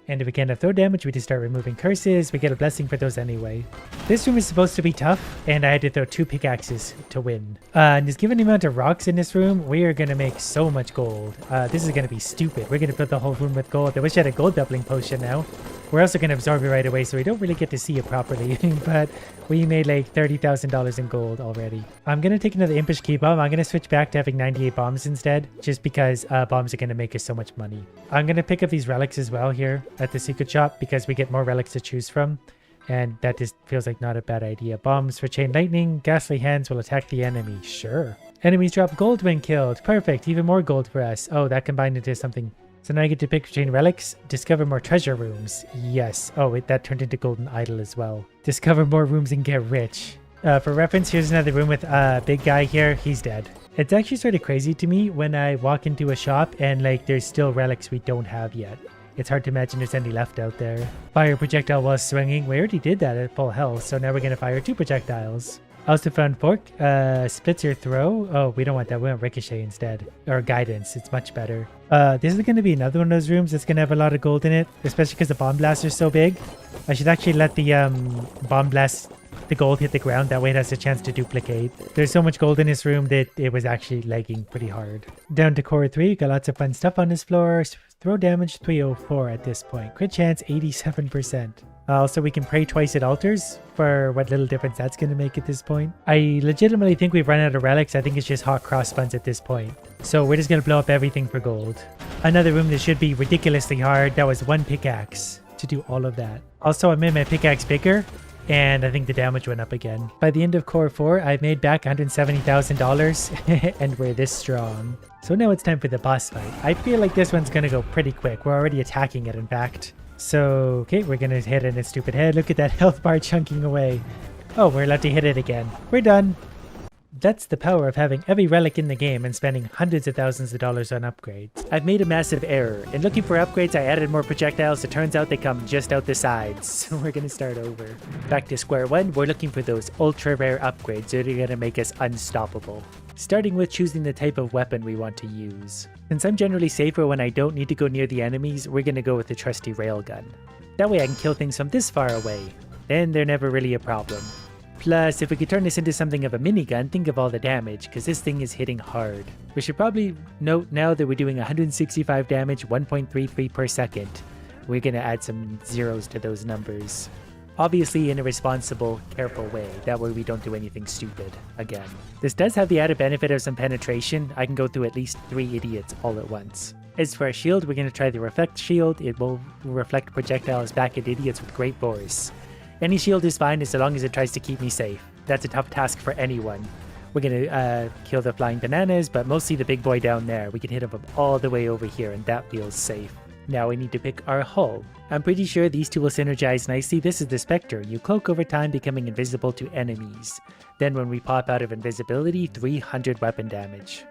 And if we can't have throw damage, we just start removing curses. We get a blessing for those anyway. This room is supposed to be tough, and I had to throw 2 pickaxes to win. And just given the amount of rocks in this room, we are going to make so much gold. This is going to be stupid. We're going to fill the whole room with gold. I wish I had a gold doubling potion now. We're also going to absorb it right away, so we don't really get to see it properly. But we made like $30,000 in gold already. I'm going to take another impish key bomb. I'm going to switch back to having 98 bombs instead, just because bombs are going to make us so much money. I'm going to pick up these relics as well here at the secret shop because we get more relics to choose from. And that just feels like not a bad idea. Bombs for chain lightning. Ghastly hands will attack the enemy. Sure. Enemies drop gold when killed. Perfect. Even more gold for us. Oh, that combined into something. So now I get to pick between relics. Discover more treasure rooms. Yes. Oh, that turned into golden idol as well. Discover more rooms and get rich. For reference, here's another room with a big guy here. He's dead. It's actually sort of crazy to me when I walk into a shop and like there's still relics we don't have yet. It's hard to imagine there's any left out there. Fire projectile while swinging. We already did that at full health, so now we're going to fire 2 projectiles. Also found fork. Splits your throw. Oh, we don't want that. We want ricochet instead. Or guidance. It's much better. This is going to be another one of those rooms that's going to have a lot of gold in it, especially because the bomb blasts are so big. I should actually let the bomb blast the gold hit the ground. That way it has a chance to duplicate. There's so much gold in this room that it was actually lagging pretty hard. Down to core 3, got lots of fun stuff on this floor. Throw damage 304 at this point. Crit chance 87%. Also, we can pray twice at altars for what little difference that's going to make at this point. I legitimately think we've run out of relics. I think it's just hot cross buns at this point. So we're just going to blow up everything for gold. Another room that should be ridiculously hard. That was 1 pickaxe to do all of that. Also, I made my pickaxe bigger, and I think the damage went up again. By the end of core 4, I've made back $170,000 and we're this strong. So now it's time for the boss fight. I feel like this one's going to go pretty quick. We're already attacking it, in fact. So, okay, we're going to hit it in its stupid head. Look at that health bar chunking away. Oh, we're allowed to hit it again. We're done. That's the power of having every relic in the game and spending hundreds of thousands of dollars on upgrades. I've made a massive error. In looking for upgrades, I added more projectiles. It turns out they come just out the sides. So we're going to start over. Back to square one, we're looking for those ultra rare upgrades that are going to make us unstoppable. Starting with choosing the type of weapon we want to use. Since I'm generally safer when I don't need to go near the enemies, we're going to go with the trusty railgun. That way I can kill things from this far away. Then they're never really a problem. Plus, if we could turn this into something of a minigun, think of all the damage, because this thing is hitting hard. We should probably note now that we're doing 165 damage, 1.33 per second. We're going to add some zeros to those numbers. Obviously in a responsible, careful way. That way we don't do anything stupid again. This does have the added benefit of some penetration. I can go through at least 3 idiots all at once. As for our shield, we're going to try the reflect shield. It will reflect projectiles back at idiots with great force. Any shield is fine as long as it tries to keep me safe. That's a tough task for anyone. We're going to kill the flying bananas, but mostly the big boy down there. We can hit him from all the way over here, and that feels safe. Now we need to pick our hull. I'm pretty sure these two will synergize nicely. This is the Spectre. You cloak over time, becoming invisible to enemies. Then when we pop out of invisibility, 300 weapon damage.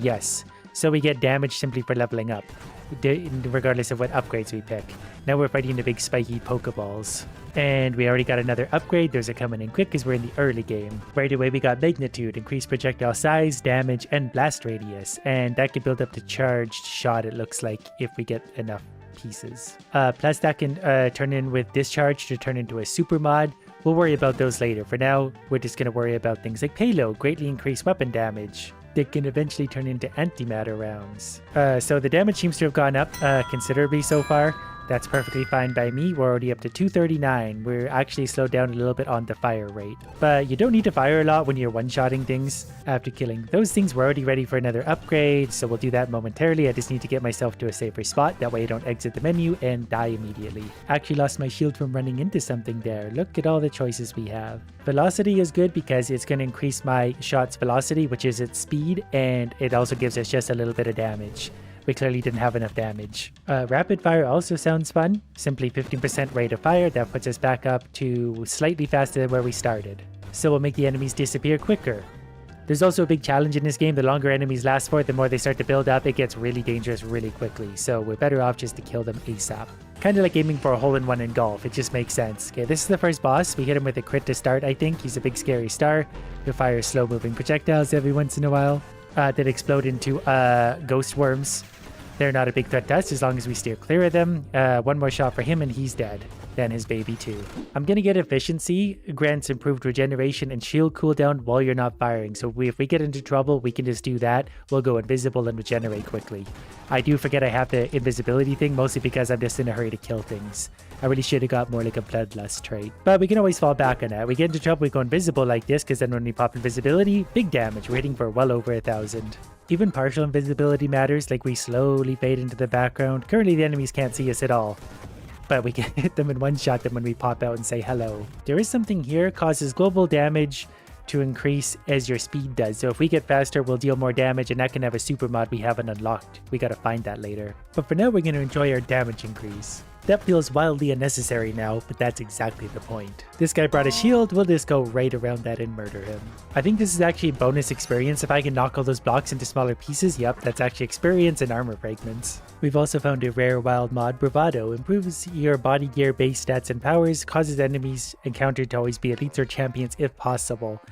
Yes, so we get damage simply for leveling up, regardless of what upgrades we pick. Now we're fighting the big spiky Pokeballs. And we already got another upgrade. Those are coming in quick because we're in the early game. Right away we got Magnitude, increased projectile size, damage, and blast radius. And that can build up to charged shot, it looks like, if we get enough pieces. Plus that can turn in with Discharge to turn into a super mod. We'll worry about those later. For now, we're just going to worry about things like Payload, greatly increased weapon damage. That can eventually turn into antimatter rounds. So the damage seems to have gone up considerably so far. That's perfectly fine by me. We're already up to 239. We're actually slowed down a little bit on the fire rate. But you don't need to fire a lot when you're one-shotting things after killing those things. We're already ready for another upgrade, so we'll do that momentarily. I just need to get myself to a safer spot. That way I don't exit the menu and die immediately. Actually lost my shield from running into something there. Look at all the choices we have. Velocity is good because it's going to increase my shot's velocity, which is its speed, and it also gives us just a little bit of damage. We clearly didn't have enough damage. Rapid fire also sounds fun. Simply 15% rate of fire. That puts us back up to slightly faster than where we started. So we'll make the enemies disappear quicker. There's also a big challenge in this game. The longer enemies last for, the more they start to build up. It gets really dangerous really quickly. So we're better off just to kill them ASAP. Kind of like aiming for a hole-in-one in golf. It just makes sense. Okay, this is the first boss. We hit him with a crit to start, I think. He's a big scary star. He'll fire slow-moving projectiles every once in a while that explode into ghost worms. They're not a big threat to us as long as we steer clear of them. One more shot for him and he's dead. Then his baby too. I'm gonna get efficiency, grants improved regeneration and shield cooldown while you're not firing. So if we get into trouble, we can just do that. We'll go invisible and regenerate quickly. I do forget I have the invisibility thing, mostly because I'm just in a hurry to kill things. I really should have got more like a bloodlust trait. But we can always fall back on that. We get into trouble, we go invisible like this, because then when we pop invisibility, big damage. We're hitting for well over 1,000. Even partial invisibility matters, like we slowly fade into the background. Currently the enemies can't see us at all, but we can hit them and one-shot them when we pop out and say hello. There is something here, causes global damage to increase as your speed does. So if we get faster, we'll deal more damage, and that can have a super mod we haven't unlocked. We gotta find that later. But for now, we're gonna enjoy our damage increase. That feels wildly unnecessary now, but that's exactly the point. This guy brought a shield, we'll just go right around that and murder him. I think this is actually bonus experience. If I can knock all those blocks into smaller pieces, yep, that's actually experience and armor fragments. We've also found a rare wild mod, Bravado. Improves your body gear, base stats, and powers, causes enemies encountered to always be elites or champions if possible.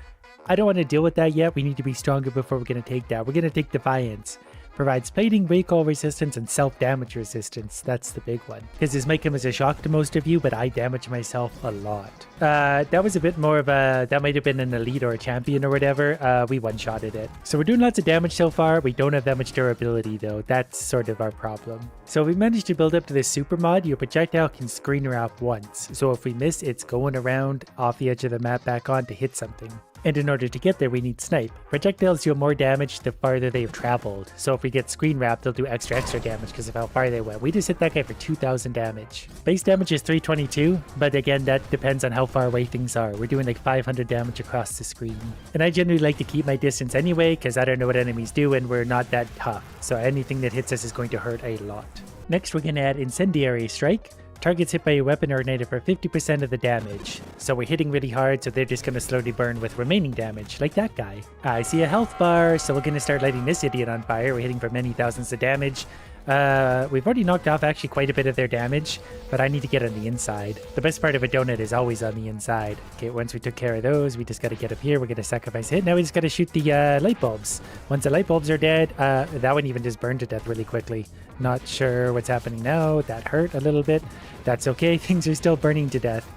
I don't want to deal with that yet. We need to be stronger before we're going to take that. We're going to take Defiance. Provides plating, recoil resistance, and self-damage resistance. That's the big one. Because this might come as a shock to most of you, but I damage myself a lot. That was a bit more of a... That might have been an elite or a champion or whatever. We one-shotted it. So we're doing lots of damage so far. We don't have that much durability though. That's sort of our problem. So we managed to build up to this super mod. Your projectile can screen wrap once. So if we miss, it's going around off the edge of the map back on to hit something. And in order to get there, we need snipe. Projectiles deal more damage the farther they've traveled. So if we get screen wrapped, they'll do extra damage because of how far they went. We just hit that guy for 2,000 damage. Base damage is 322, but again, that depends on how far away things are. We're doing like 500 damage across the screen. And I generally like to keep my distance anyway because I don't know what enemies do and we're not that tough. So anything that hits us is going to hurt a lot. Next, we're going to add Incendiary Strike. Targets hit by a weapon or ignited for 50% of the damage. So we're hitting really hard, so they're just going to slowly burn with remaining damage, like that guy. I see a health bar, so we're going to start lighting this idiot on fire. We're hitting for many thousands of damage. We've already knocked off actually quite a bit of their damage, but I need to get on the inside. The best part of a donut is always on the inside. Okay, once we took care of those, we just got to get up here. We're going to sacrifice a hit. Now we just got to shoot the light bulbs. Once the light bulbs are dead, that one even just burned to death really quickly. Not sure what's happening now. That hurt a little bit. That's okay. Things are still burning to death.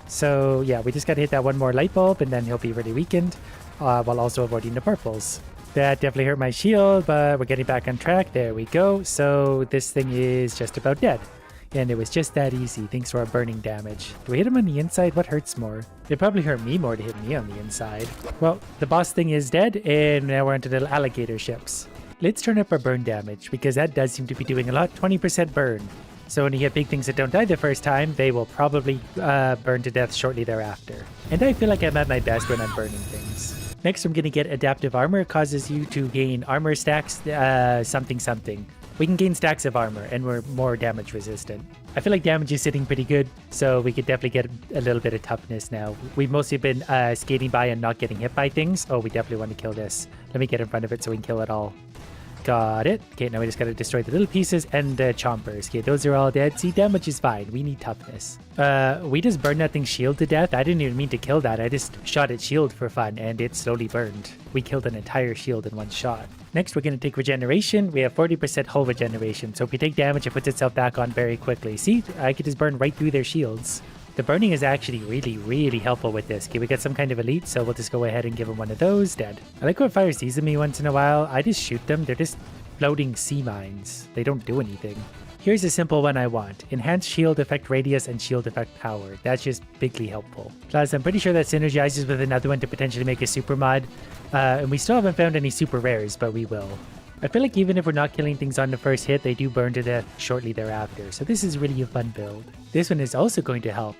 So yeah, we just got to hit that one more light bulb and then he'll be really weakened, while also avoiding the purples. That definitely hurt my shield, but we're getting back on track. There we go. So this thing is just about dead. And it was just that easy, thanks to our burning damage. Do we hit him on the inside? What hurts more? It probably hurt me more to hit me on the inside. Well, the boss thing is dead, and now we're onto the alligator ships. Let's turn up our burn damage, because that does seem to be doing a lot. 20% burn. So when you hit big things that don't die the first time, they will probably burn to death shortly thereafter. And I feel like I'm at my best when I'm burning things. Next, I'm going to get Adaptive Armor. It causes you to gain armor stacks, something. We can gain stacks of armor, and we're more damage resistant. I feel like damage is sitting pretty good, so we could definitely get a little bit of toughness now. We've mostly been skating by and not getting hit by things. Oh, we definitely want to kill this. Let me get in front of it so we can kill it all. Got it. Okay, now we just gotta destroy the little pieces and the chompers. Okay, those are all dead. See, damage is fine. We need toughness. We just burned that thing's shield to death. I didn't even mean to kill that. I just shot its shield for fun, and it slowly burned. We killed an entire shield in one shot. Next, we're gonna take regeneration. We have 40% hull regeneration, so if we take damage, it puts itself back on very quickly. See, I could just burn right through their shields. The burning is actually really helpful with this. Okay, we got some kind of elite, so we'll just go ahead and give him one of those. Dead. I like when fire sees me once in a while. I just shoot them. They're just floating sea mines. They don't do anything. Here's a simple one I want. Enhanced shield effect radius and shield effect power. That's just bigly helpful. Plus, I'm pretty sure that synergizes with another one to potentially make a super mod. And we still haven't found any super rares, but we will. I feel like even if we're not killing things on the first hit, they do burn to death shortly thereafter. So this is really a fun build. This one is also going to help.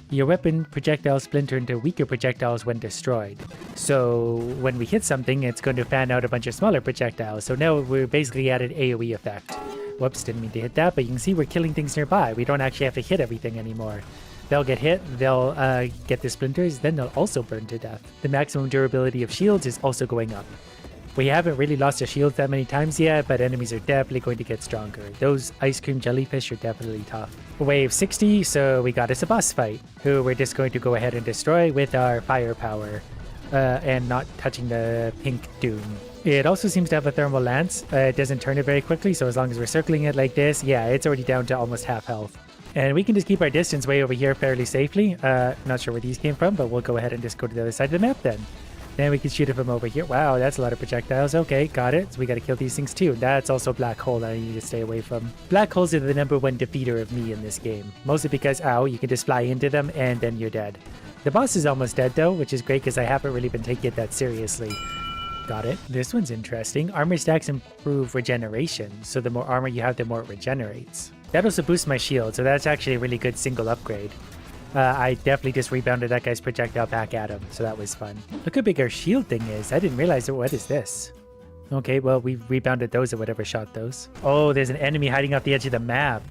Your weapon projectiles splinter into weaker projectiles when destroyed. So when we hit something, it's going to fan out a bunch of smaller projectiles. So now we're basically at an AoE effect. Whoops, didn't mean to hit that, but you can see we're killing things nearby. We don't actually have to hit everything anymore. They'll get hit, they'll get the splinters, then they'll also burn to death. The maximum durability of shields is also going up. We haven't really lost our shields that many times yet, but enemies are definitely going to get stronger. Those ice cream jellyfish are definitely tough. Wave 60, so we got us a boss fight, who we're just going to go ahead and destroy with our firepower, and not touching the pink doom. It also seems to have a thermal lance. It doesn't turn it very quickly, so as long as we're circling it like this, yeah, it's already down to almost half health. And we can just keep our distance way over here fairly safely. Not sure where these came from, but we'll go ahead and just go to the other side of the map then. Then we can shoot it from over here. Wow, that's a lot of projectiles. Okay, got it. So we gotta kill these things too. That's also a black hole that I need to stay away from. Black holes are the #1 defeater of me in this game. Mostly because, ow, you can just fly into them and then you're dead. The boss is almost dead though, which is great because I haven't really been taking it that seriously. Got it. This one's interesting. Armor stacks improve regeneration. So the more armor you have, the more it regenerates. That also boosts my shield, so that's actually a really good single upgrade. I definitely just rebounded that guy's projectile back at him, so that was fun. Look how big our shield thing is. I didn't realize it. What is this? Okay, well, we rebounded those or whatever shot those. Oh, there's an enemy hiding off the edge of the map.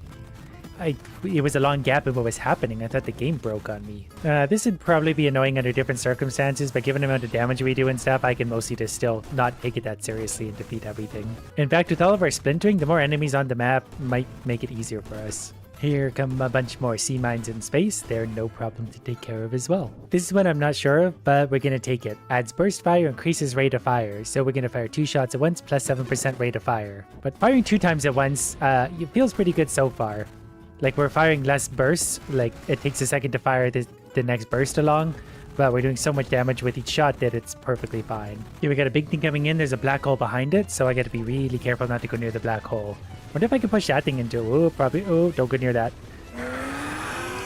It was a long gap in what was happening. I thought the game broke on me. This would probably be annoying under different circumstances, but given the amount of damage we do and stuff, I can mostly just still not take it that seriously and defeat everything. In fact, with all of our splintering, the more enemies on the map might make it easier for us. Here come a bunch more sea mines in space. They're no problem to take care of as well. This is one I'm not sure of, but we're going to take it. Adds burst fire, increases rate of fire. So we're going to fire 2 shots at once plus 7% rate of fire. But firing 2 times at once, it feels pretty good so far. Like we're firing less bursts, like it takes a second to fire the next burst along. But we're doing so much damage with each shot that it's perfectly fine. Here we got a big thing coming in. There's a black hole behind it, so I got to be really careful not to go near the black hole. Wonder if I can push that thing into... Oh, probably... Oh, don't go near that.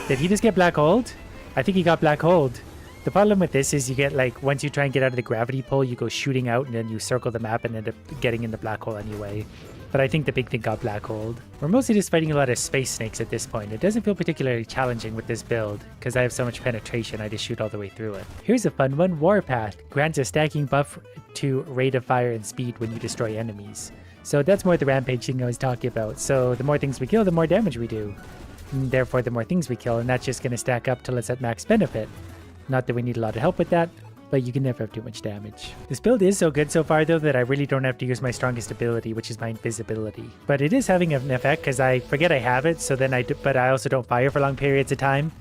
Did he just get black holed? I think he got black holed. The problem with this is you get like... Once you try and get out of the gravity pull, you go shooting out and then you circle the map and end up getting in the black hole anyway. But I think the big thing got black holed. We're mostly just fighting a lot of space snakes at this point. It doesn't feel particularly challenging with this build, because I have so much penetration I just shoot all the way through it. Here's a fun one, Warpath. Grants a stacking buff to rate of fire and speed when you destroy enemies. So that's more the rampage thing I was talking about. So the more things we kill, the more damage we do. And therefore the more things we kill, and that's just going to stack up till it's at max benefit. Not that we need a lot of help with that, but you can never have too much damage. This build is so good so far though that I really don't have to use my strongest ability, which is my invisibility. But it is having an effect because I forget I have it, so then but I also don't fire for long periods of time.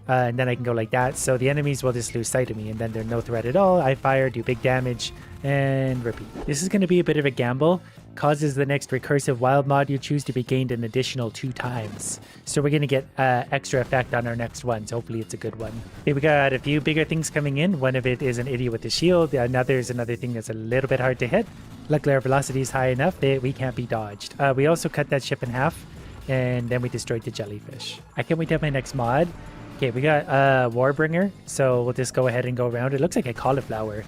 And then I can go like that, so the enemies will just lose sight of me and then they're no threat at all. I fire, do big damage, and repeat. This is going to be a bit of a gamble. Causes the next recursive wild mod you choose to be gained an additional 2 times. So we're going to get extra effect on our next one, so hopefully it's a good one. Okay, we got a few bigger things coming in. One of it is an idiot with the shield. Another is another thing that's a little bit hard to hit. Luckily our velocity is high enough that we can't be dodged. We also cut that ship in half, and then we destroyed the jellyfish. I can't wait to have my next mod. Okay, we got Warbringer, so we'll just go ahead and go around. It looks like a cauliflower.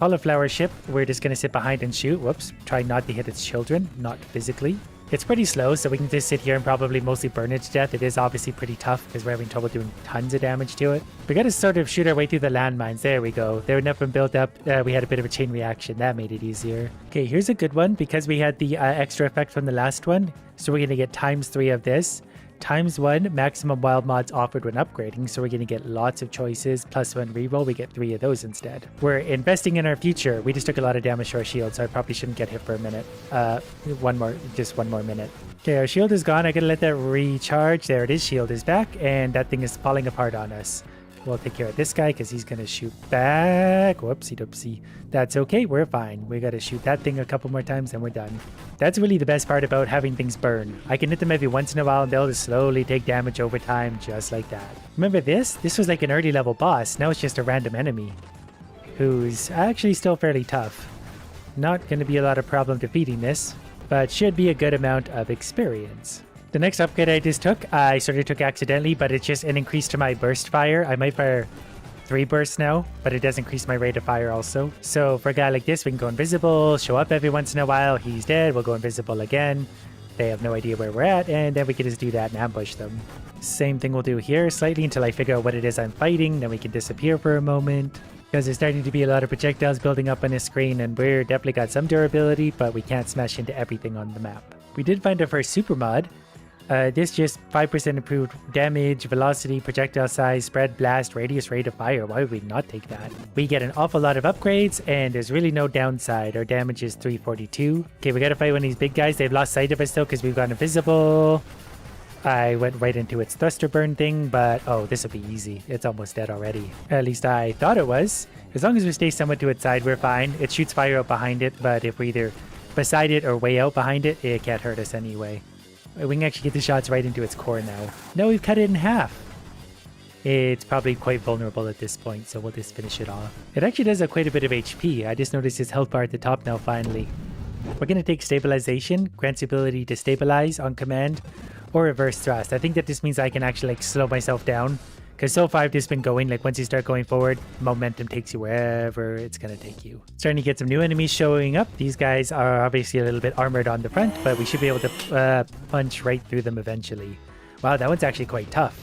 Cauliflower ship, we're just going to sit behind and shoot. Whoops, try not to hit its children, not physically. It's pretty slow, so we can just sit here and probably mostly burn it to death. It is obviously pretty tough because we're having trouble doing tons of damage to it. We got to sort of shoot our way through the landmines. There we go. They're enough and built up. We had a bit of a chain reaction. That made it easier. Okay, here's a good one because we had the extra effect from the last one. So we're going to get ×3 of this. ×1 maximum wild mods offered when upgrading, so we're going to get lots of choices. Plus when reroll, we get 3 of those instead. We're investing in our future. We just took a lot of damage to our shield, so I probably shouldn't get hit for a minute. Just one more minute. Okay, our shield is gone. I gotta let that recharge. There it is. Shield is back, and that thing is falling apart on us. We'll take care of this guy because he's going to shoot back. Whoopsie doopsie. That's okay. We're fine. We got to shoot that thing a couple more times and we're done. That's really the best part about having things burn. I can hit them every once in a while and they'll just slowly take damage over time just like that. Remember this? This was like an early level boss. Now it's just a random enemy who's actually still fairly tough. Not going to be a lot of problem defeating this, but should be a good amount of experience. The next upgrade I just took, I sort of took accidentally, but it's just an increase to my burst fire. I might fire 3 bursts now, but it does increase my rate of fire also. So for a guy like this, we can go invisible, show up every once in a while. He's dead. We'll go invisible again. They have no idea where we're at, and then we can just do that and ambush them. Same thing we'll do here slightly until I figure out what it is I'm fighting. Then we can disappear for a moment. Because there's starting to be a lot of projectiles building up on the screen, and we're definitely got some durability, but we can't smash into everything on the map. We did find our first super mod. This just 5% improved damage, velocity, projectile size, spread, blast, radius, rate of fire. Why would we not take that? We get an awful lot of upgrades, and there's really no downside. Our damage is 342. Okay, we gotta fight one of these big guys. They've lost sight of us though because we've gone invisible. I went right into its thruster burn thing, but oh, this will be easy. It's almost dead already. At least I thought it was. As long as we stay somewhat to its side, we're fine. It shoots fire out behind it, but if we're either beside it or way out behind it, it can't hurt us anyway. We can actually get the shots right into its core now. No, we've cut it in half. It's probably quite vulnerable at this point, so we'll just finish it off. It actually does have quite a bit of HP. I just noticed its health bar at the top now, finally. We're going to take stabilization, grants the ability to stabilize on command, or reverse thrust. I think that this means I can actually like slow myself down. Because so far I've just been going, like once you start going forward, momentum takes you wherever it's going to take you. Starting to get some new enemies showing up. These guys are obviously a little bit armored on the front, but we should be able to punch right through them eventually. Wow, that one's actually quite tough.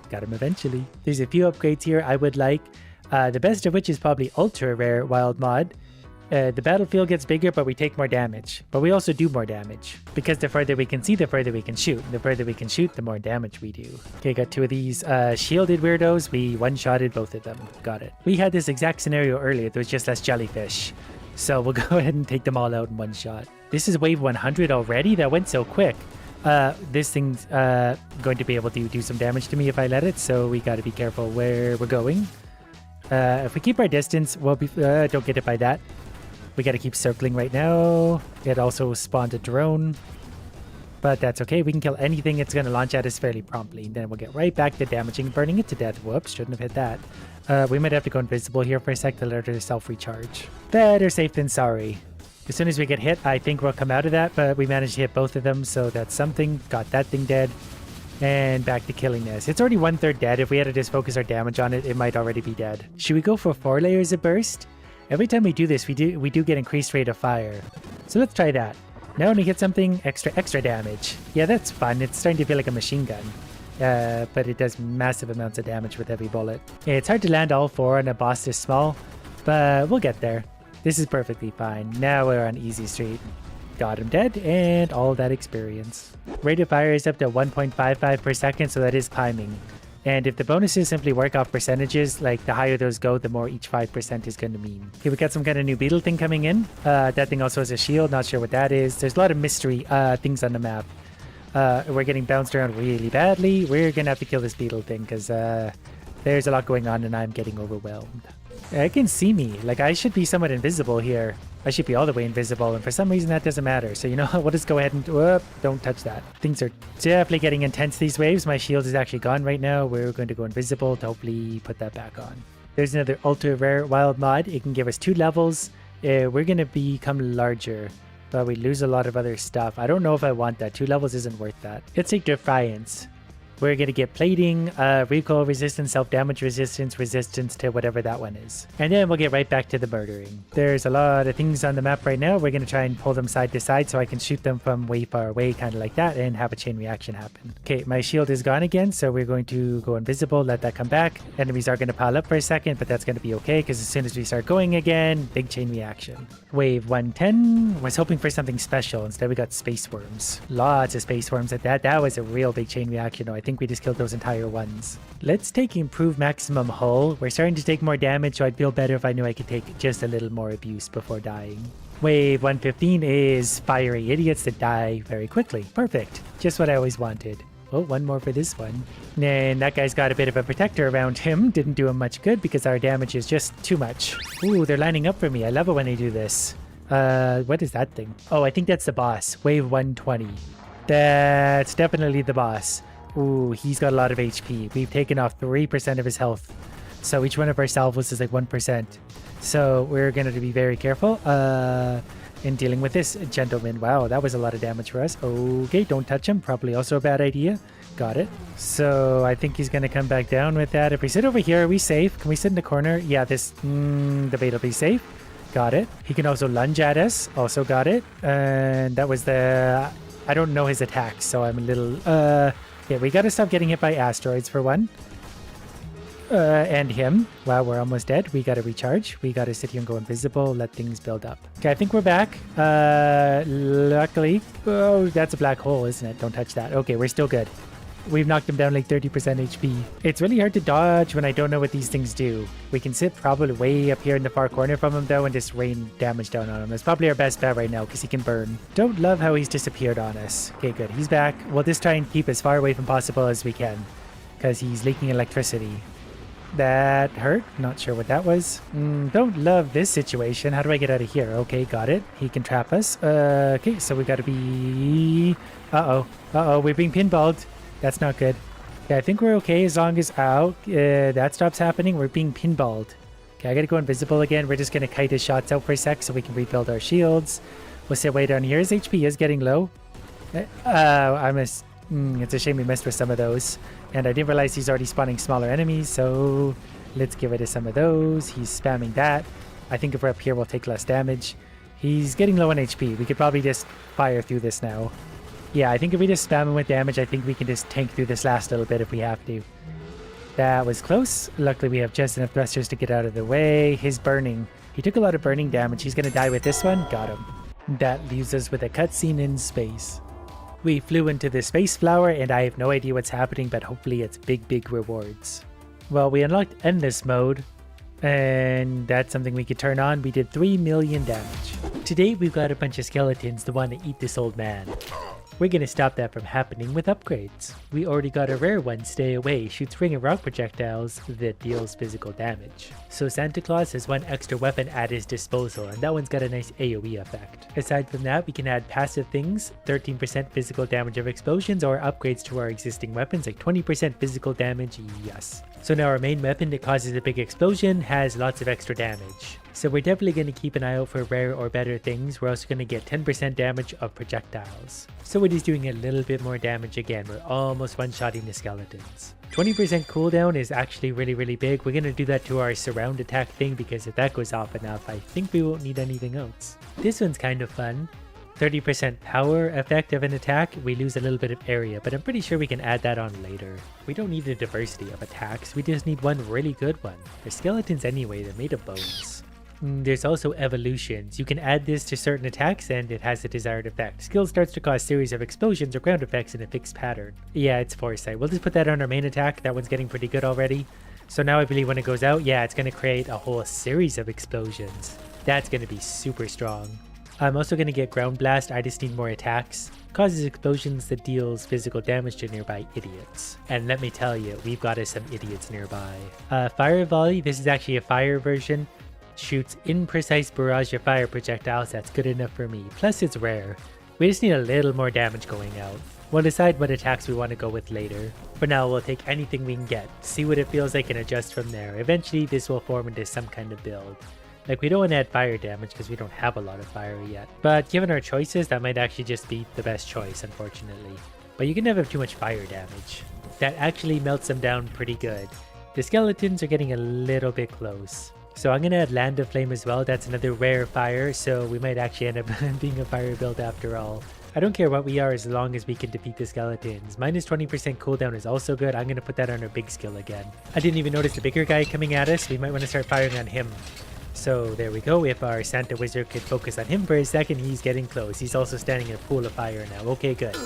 Got him eventually. There's a few upgrades here I would like. The best of which is probably ultra rare wild mod. The battlefield gets bigger, but we take more damage. But we also do more damage. Because the further we can see, the further we can shoot. The further we can shoot, the more damage we do. Okay, got 2 of these shielded weirdos. We one-shotted both of them. Got it. We had this exact scenario earlier. There was just less jellyfish. So we'll go ahead and take them all out in one shot. This is wave 100 already? That went so quick. This thing's going to be able to do some damage to me if I let it, so we got to be careful where we're going. If we keep our distance, we'll be... don't get hit by that. We got to keep circling right now. It also spawned a drone. But that's okay. We can kill anything it's going to launch at us fairly promptly. Then we'll get right back to damaging, burning it to death. Whoops, shouldn't have hit that. We might have to go invisible here for a sec to let herself recharge. Better safe than sorry. As soon as we get hit, I think we'll come out of that, but we managed to hit both of them, so that's something. Got that thing dead. And back to killing this. It's already 1/3 dead. If we had to just focus our damage on it, it might already be dead. Should we go for 4 layers of burst? Every time we do this, we do get increased rate of fire. So let's try that. Now when we hit something, extra damage. Yeah, that's fun. It's starting to feel like a machine gun. But it does massive amounts of damage with every bullet. It's hard to land all 4 on a boss this small, but we'll get there. This is perfectly fine. Now we're on easy street. Got him dead, and all that experience. Rate of fire is up to 1.55 per second, so that is climbing. And if the bonuses simply work off percentages, like the higher those go, the more each 5% is going to mean. Okay, we got some kind of new beetle thing coming in. That thing also has a shield, not sure what that is. There's a lot of mystery things on the map. We're getting bounced around really badly. We're going to have to kill this beetle thing because there's a lot going on and I'm getting overwhelmed. It can see me. Like, I should be somewhat invisible here. I should be all the way invisible, and for some reason that doesn't matter. So, you know, we'll just go ahead and... Whoop, don't touch that. Things are definitely getting intense, these waves. My shield is actually gone right now. We're going to go invisible to hopefully put that back on. There's another ultra rare wild mod. It can give us 2 levels. We're going to become larger, but we lose a lot of other stuff. I don't know if I want that. 2 levels isn't worth that. Let's take Defiance. We're going to get plating, recoil resistance, self-damage resistance, resistance to whatever that one is. And then we'll get right back to the murdering. There's a lot of things on the map right now. We're going to try and pull them side to side so I can shoot them from way far away, kind of like that, and have a chain reaction happen. Okay, my shield is gone again, so we're going to go invisible, let that come back. Enemies are going to pile up for a second, but that's going to be okay, because as soon as we start going again, big chain reaction. Wave 110, was hoping for something special. Instead, we got space worms. Lots of space worms at that. That was a real big chain reaction, though. I think we just killed those entire ones. Let's take Improve Maximum Hull. We're starting to take more damage, so I'd feel better if I knew I could take just a little more abuse before dying. Wave 115 is Fiery Idiots that die very quickly. Perfect. Just what I always wanted. Oh, one more for this one. And that guy's got a bit of a protector around him. Didn't do him much good because our damage is just too much. Ooh, they're lining up for me. I love it when they do this. What is that thing? Oh, I think that's the boss. Wave 120. That's definitely the boss. Ooh, he's got a lot of HP. We've taken off 3% of his health. So each one of our salvos is like 1%. So we're going to be very careful in dealing with this gentleman. Wow, that was a lot of damage for us. Okay, don't touch him. Probably also a bad idea. Got it. So I think he's going to come back down with that. If we sit over here, are we safe? Can we sit in the corner? Yeah, this debate will be safe. Got it. He can also lunge at us. Also got it. And that was the... I don't know his attacks, so I'm a little... Yeah, we gotta stop getting hit by asteroids for one. And him. Wow, we're almost dead. We gotta recharge. We gotta sit here and go invisible, let things build up. Okay, I think we're back. Luckily... Oh, that's a black hole, isn't it? Don't touch that. Okay, we're still good. We've knocked him down like 30% HP. It's really hard to dodge when I don't know what these things do. We can sit probably way up here in the far corner from him though and just rain damage down on him. That's probably our best bet right now because he can burn. Don't love how he's disappeared on us. Okay, good. He's back. We'll just try and keep as far away from possible as we can because he's leaking electricity. That hurt. Not sure what that was. Don't love this situation. How do I get out of here? Okay, got it. He can trap us. Okay, so we gotta be... Uh-oh, we're being pinballed. That's not good. Okay, I think we're okay as long as... that stops happening. We're being pinballed. Okay, I gotta go invisible again. We're just gonna kite his shots out for a sec so we can rebuild our shields. We'll sit way down here. His HP is getting low. It's a shame we missed with some of those. And I didn't realize he's already spawning smaller enemies, so let's get rid of some of those. He's spamming that. I think if we're up here, we'll take less damage. He's getting low on HP. We could probably just fire through this now. Yeah, I think if we just spam him with damage, I think we can just tank through this last little bit if we have to. That was close. Luckily, we have just enough thrusters to get out of the way. His burning. He took a lot of burning damage. He's going to die with this one. Got him. That leaves us with a cutscene in space. We flew into the space flower, and I have no idea what's happening, but hopefully it's big rewards. Well, we unlocked Endless Mode, and that's something we could turn on. We did 3 million damage. Today, we've got a bunch of skeletons that want to eat this old man. We're gonna stop that from happening with upgrades. We already got a rare one, Stay Away, shoots ring and rock projectiles that deals physical damage. So Santa Claus has one extra weapon at his disposal, and that one's got a nice AoE effect. Aside from that, we can add passive things, 13% physical damage of explosions, or upgrades to our existing weapons like 20% physical damage, yes. So now our main weapon that causes a big explosion has lots of extra damage. So we're definitely going to keep an eye out for rare or better things. We're also going to get 10% damage of projectiles. So it is doing a little bit more damage again. We're almost one-shotting the skeletons. 20% cooldown is actually really big. We're going to do that to our surround attack thing because if that goes off enough, I think we won't need anything else. This one's kind of fun. 30% power effect of an attack, we lose a little bit of area, but I'm pretty sure we can add that on later. We don't need a diversity of attacks, we just need one really good one. They're skeletons anyway, they're made of bones. There's also evolutions. You can add this to certain attacks and it has the desired effect. Skill starts to cause series of explosions or ground effects in a fixed pattern. Yeah, it's foresight. We'll just put that on our main attack. That one's getting pretty good already. So now I believe when it goes out, yeah, it's going to create a whole series of explosions. That's going to be super strong. I'm also going to get Ground Blast. I just need more attacks. Causes explosions that deals physical damage to nearby idiots. And let me tell you, we've got us some idiots nearby. Fire Volley. This is actually a fire version. Shoots imprecise barrage of fire projectiles. That's good enough for me. Plus it's rare. We just need a little more damage going out. We'll decide what attacks we want to go with later. For now, we'll take anything we can get, see what it feels like and adjust from there. Eventually, this will form into some kind of build. Like, we don't want to add fire damage because we don't have a lot of fire yet. But given our choices, that might actually just be the best choice, unfortunately. But you can never have too much fire damage. That actually melts them down pretty good. The skeletons are getting a little bit close. So I'm going to add Land of Flame as well. That's another rare fire, so we might actually end up being a fire build after all. I don't care what we are as long as we can defeat the skeletons. Minus 20% cooldown is also good. I'm going to put that on our big skill again. I didn't even notice the bigger guy coming at us. We might want to start firing on him. So there we go. If our Santa Wizard could focus on him for a second, he's getting close. He's also standing in a pool of fire now. Okay, good.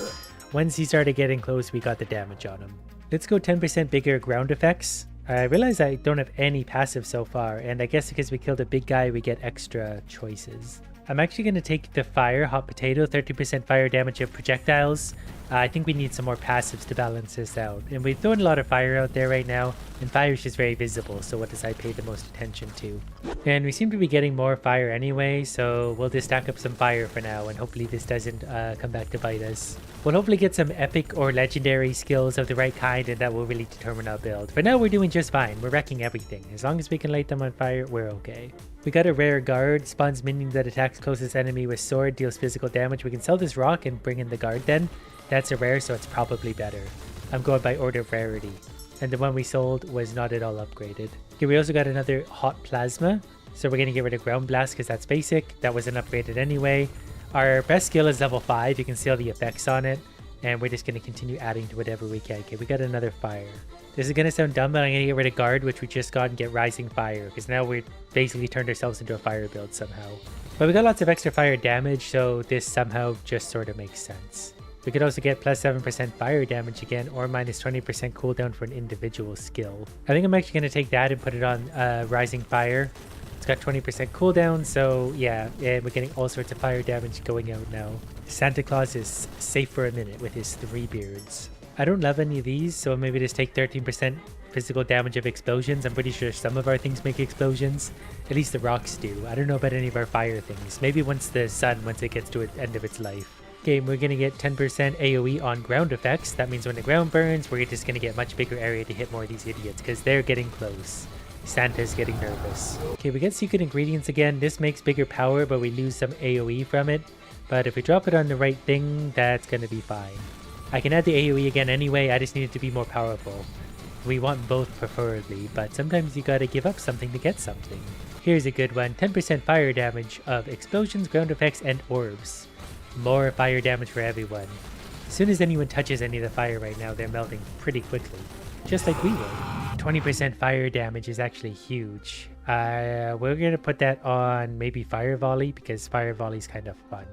Once he started getting close, we got the damage on him. Let's go 10% bigger ground effects. I realize I don't have any passive so far, and I guess because we killed a big guy, we get extra choices. I'm actually going to take the fire, hot potato, 30% fire damage of projectiles. I think we need some more passives to balance this out. And we're throwing a lot of fire out there right now, and fire is just very visible, so what does I pay the most attention to? And we seem to be getting more fire anyway, so we'll just stack up some fire for now, and hopefully this doesn't come back to bite us. We'll hopefully get some epic or legendary skills of the right kind, and that will really determine our build. For now, we're doing just fine. We're wrecking everything. As long as we can light them on fire, we're okay. We got a rare guard, spawns minion that attacks closest enemy with sword, deals physical damage. We can sell this rock and bring in the guard then. That's a rare, so it's probably better. I'm going by order of rarity. And the one we sold was not at all upgraded. Okay, we also got another hot plasma. So we're going to get rid of ground blast because that's basic. That wasn't upgraded anyway. Our best skill is level 5. You can see all the effects on it. And we're just going to continue adding to whatever we can. Okay, we got another fire. This is going to sound dumb, but I'm going to get rid of guard, which we just got, and get rising fire. Because now we've basically turned ourselves into a fire build somehow. But we got lots of extra fire damage, so this somehow just sort of makes sense. We could also get plus 7% fire damage again, or minus 20% cooldown for an individual skill. I think I'm actually going to take that and put it on rising fire. It's got 20% cooldown, so yeah, and we're getting all sorts of fire damage going out now. Santa Claus is safe for a minute with his 3 beards. I don't love any of these, so maybe just take 13% physical damage of explosions. I'm pretty sure some of our things make explosions. At least the rocks do. I don't know about any of our fire things. Maybe once the sun, once it gets to the end of its life. Okay, we're going to get 10% AoE on ground effects. That means when the ground burns, we're just going to get much bigger area to hit more of these idiots because they're getting close. Santa's getting nervous. Okay, we get secret ingredients again. This makes bigger power, but we lose some AoE from it. But if we drop it on the right thing, that's going to be fine. I can add the AoE again anyway, I just need it to be more powerful. We want both preferably, but sometimes you gotta give up something to get something. Here's a good one, 10% fire damage of explosions, ground effects, and orbs. More fire damage for everyone. As soon as anyone touches any of the fire right now, they're melting pretty quickly. Just like we would. 20% fire damage is actually huge. We're gonna put that on maybe Fire Volley, because Fire Volley's kind of fun.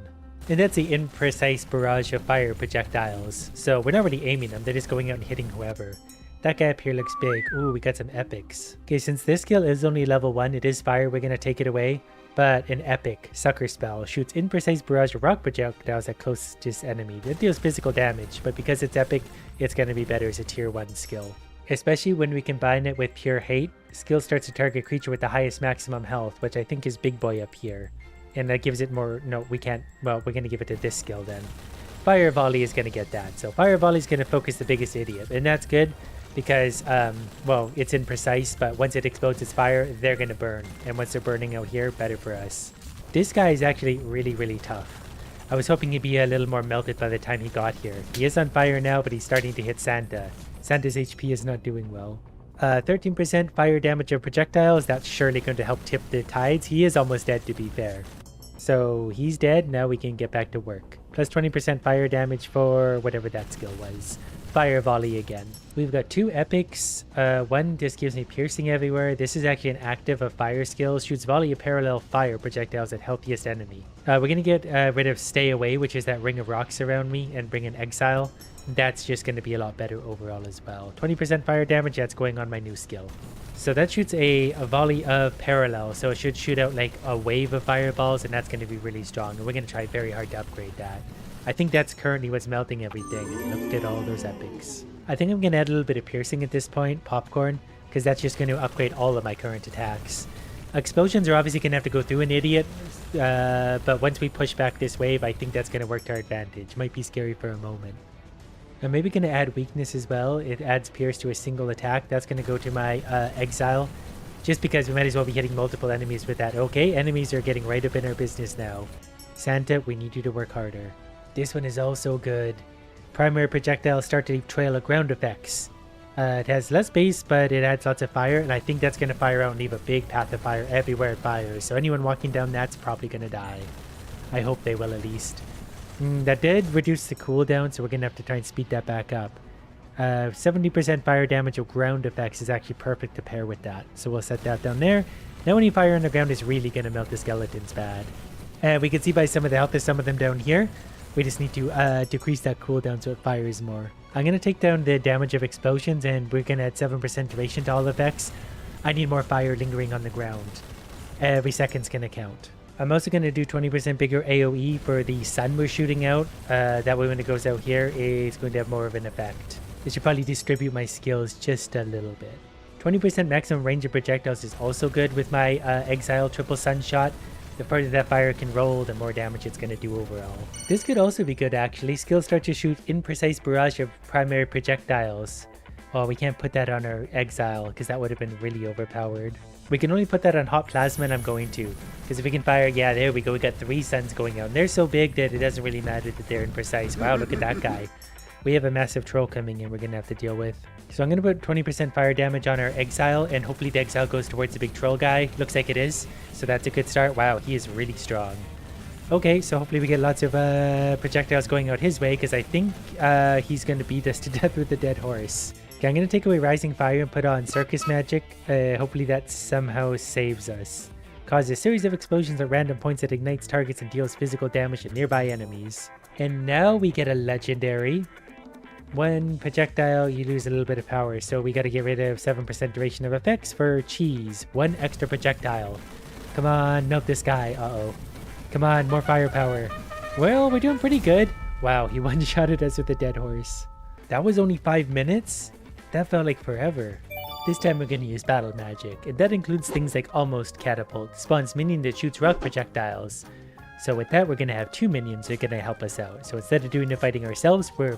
And that's the imprecise barrage of fire projectiles. So we're not really aiming them, they're just going out and hitting whoever. That guy up here looks big. Ooh, we got some epics. Okay, since this skill is only level 1, it is fire, we're gonna take it away. but an epic sucker spell shoots imprecise barrage of rock projectiles at closest enemy. That deals physical damage, but because it's epic, it's going to be better as a tier 1 skill. Especially when we combine it with pure hate, skill starts to target creature with the highest maximum health, which I think is Big Boy up here. And that gives it more, no, we can't, well, we're going to give it to this skill then. Fire Volley is going to get that. So Fire Volley is going to focus the biggest idiot, and that's good because, well, it's imprecise, but once it explodes its fire, they're going to burn. And once they're burning out here, better for us. This guy is actually really, really tough. I was hoping he'd be a little more melted by the time he got here. He is on fire now, but he's starting to hit Santa. Santa's HP is not doing well. 13% fire damage of projectiles, that's surely going to help tip the tides. He is almost dead, to be fair. So he's dead, now we can get back to work. Plus 20% fire damage for whatever that skill was. Fire Volley again. We've got 2 epics. One just gives me piercing everywhere. This is actually an active of fire skills. Shoots volley of parallel fire projectiles at healthiest enemy. We're going to get rid of Stay Away, which is that ring of rocks around me, and bring in Exile. That's just going to be a lot better overall as well. 20% fire damage, that's going on my new skill. So that shoots a volley of parallel, so it should shoot out like a wave of fireballs, and that's going to be really strong. And we're going to try very hard to upgrade that. I think that's currently what's melting everything. Look at all those epics. I think I'm going to add a little bit of piercing at this point, popcorn, because that's just going to upgrade all of my current attacks. Explosions are obviously going to have to go through an idiot, but once we push back this wave, I think that's going to work to our advantage. Might be scary for a moment. I'm maybe going to add weakness as well. It adds pierce to a single attack. That's going to go to my Exile, just because we might as well be hitting multiple enemies with that. Okay, enemies are getting right up in our business now. Santa, we need you to work harder. This one is also good. Primary projectiles start to leave trail of ground effects. It has less base, but it adds lots of fire, and I think that's going to fire out and leave a big path of fire everywhere it fires. So anyone walking down that's probably going to die. I hope they will at least. That did reduce the cooldown, so we're going to have to try and speed that back up. 70% fire damage of ground effects is actually perfect to pair with that. So we'll set that down there. Now any fire on the ground is really going to melt the skeletons bad. We can see by some of the health of some of them down here. We just need to decrease that cooldown so it fires more. I'm going to take down the damage of explosions, and we're going to add 7% duration to all effects. I need more fire lingering on the ground. Every second's going to count. I'm also going to do 20% bigger AoE for the sun we're shooting out. That way when it goes out here, it's going to have more of an effect. I should probably distribute my skills just a little bit. 20% maximum range of projectiles is also good with my Exile triple sun shot. The further that fire can roll, the more damage it's going to do overall. This could also be good actually. Skills start to shoot imprecise barrage of primary projectiles. Oh, we can't put that on our Exile because that would have been really overpowered. We can only put that on Hot Plasma, and I'm going to. Because if we can fire, yeah, there we go. We got 3 suns going out. And they're so big that it doesn't really matter that they're imprecise. Wow, look at that guy. We have a massive troll coming in we're going to have to deal with. So I'm going to put 20% fire damage on our Exile, and hopefully the Exile goes towards the big troll guy. Looks like it is. So that's a good start. Wow, he is really strong. Okay, so hopefully we get lots of projectiles going out his way, because I think he's going to beat us to death with the dead horse. Okay, I'm going to take away Rising Fire and put on Circus Magic. Hopefully that somehow saves us. Causes a series of explosions at random points that ignites targets and deals physical damage to nearby enemies. And now we get a legendary. One projectile, you lose a little bit of power, so we got to get rid of 7% duration of effects for cheese. 1 extra projectile. Come on, melt this guy. Uh-oh. Come on, more firepower. Well, we're doing pretty good. Wow, he one-shotted us with a dead horse. That was only 5 minutes? That felt like forever. This time we're going to use battle magic, and that includes things like Almost Catapult. Spawns minion that shoots rock projectiles. So with that, we're going to have 2 minions that are going to help us out. So instead of doing the fighting ourselves, we're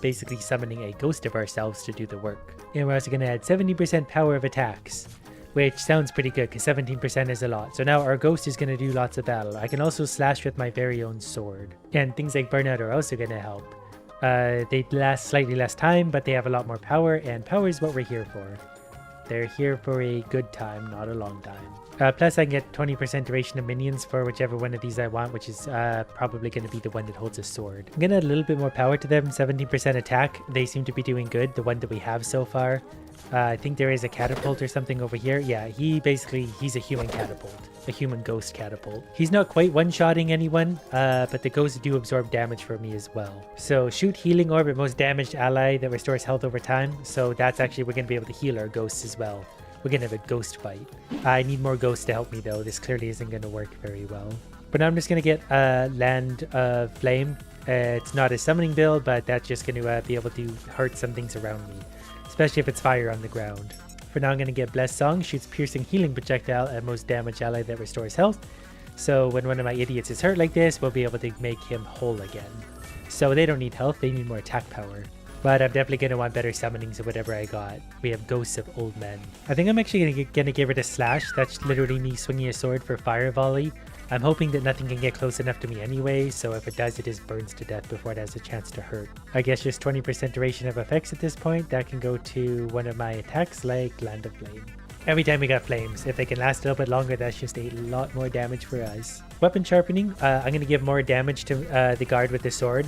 basically summoning a ghost of ourselves to do the work. And we're also going to add 70% power of attacks, which sounds pretty good because 17% is a lot. So now our ghost is going to do lots of battle. I can also slash with my very own sword. And things like burnout are also going to help. They last slightly less time, but they have a lot more power, and power is what we're here for. They're here for a good time, not a long time. Plus I can get 20% duration of minions for whichever one of these I want, which is probably going to be the one that holds a sword. I'm going to add a little bit more power to them, 17% attack. They seem to be doing good, the one that we have so far. I think there is a catapult or something over here. Yeah, he's a human catapult. A human ghost catapult. He's not quite one-shotting anyone, but the ghosts do absorb damage for me as well. So shoot healing orb at most damaged ally that restores health over time. So that's actually, we're going to be able to heal our ghosts as well. We're gonna have a ghost fight. I need more ghosts to help me though. This clearly isn't gonna work very well. But now I'm just gonna get a Land of Flame. It's not a summoning build, but that's just gonna be able to hurt some things around me, especially if it's fire on the ground. For now I'm gonna get Blessed Song, shoots piercing healing projectile at most damage ally that restores health. So when one of my idiots is hurt like this, we'll be able to make him whole again. So they don't need health, they need more attack power. But I'm definitely going to want better summonings of whatever I got. We have Ghosts of Old Men. I think I'm actually going to give it a Slash. That's literally me swinging a sword for Fire Volley. I'm hoping that nothing can get close enough to me anyway, so if it does, it just burns to death before it has a chance to hurt. I guess just 20% duration of effects at this point. That can go to one of my attacks like Land of Flame. Every time we got flames, if they can last a little bit longer, that's just a lot more damage for us. Weapon sharpening, I'm going to give more damage to the guard with the sword.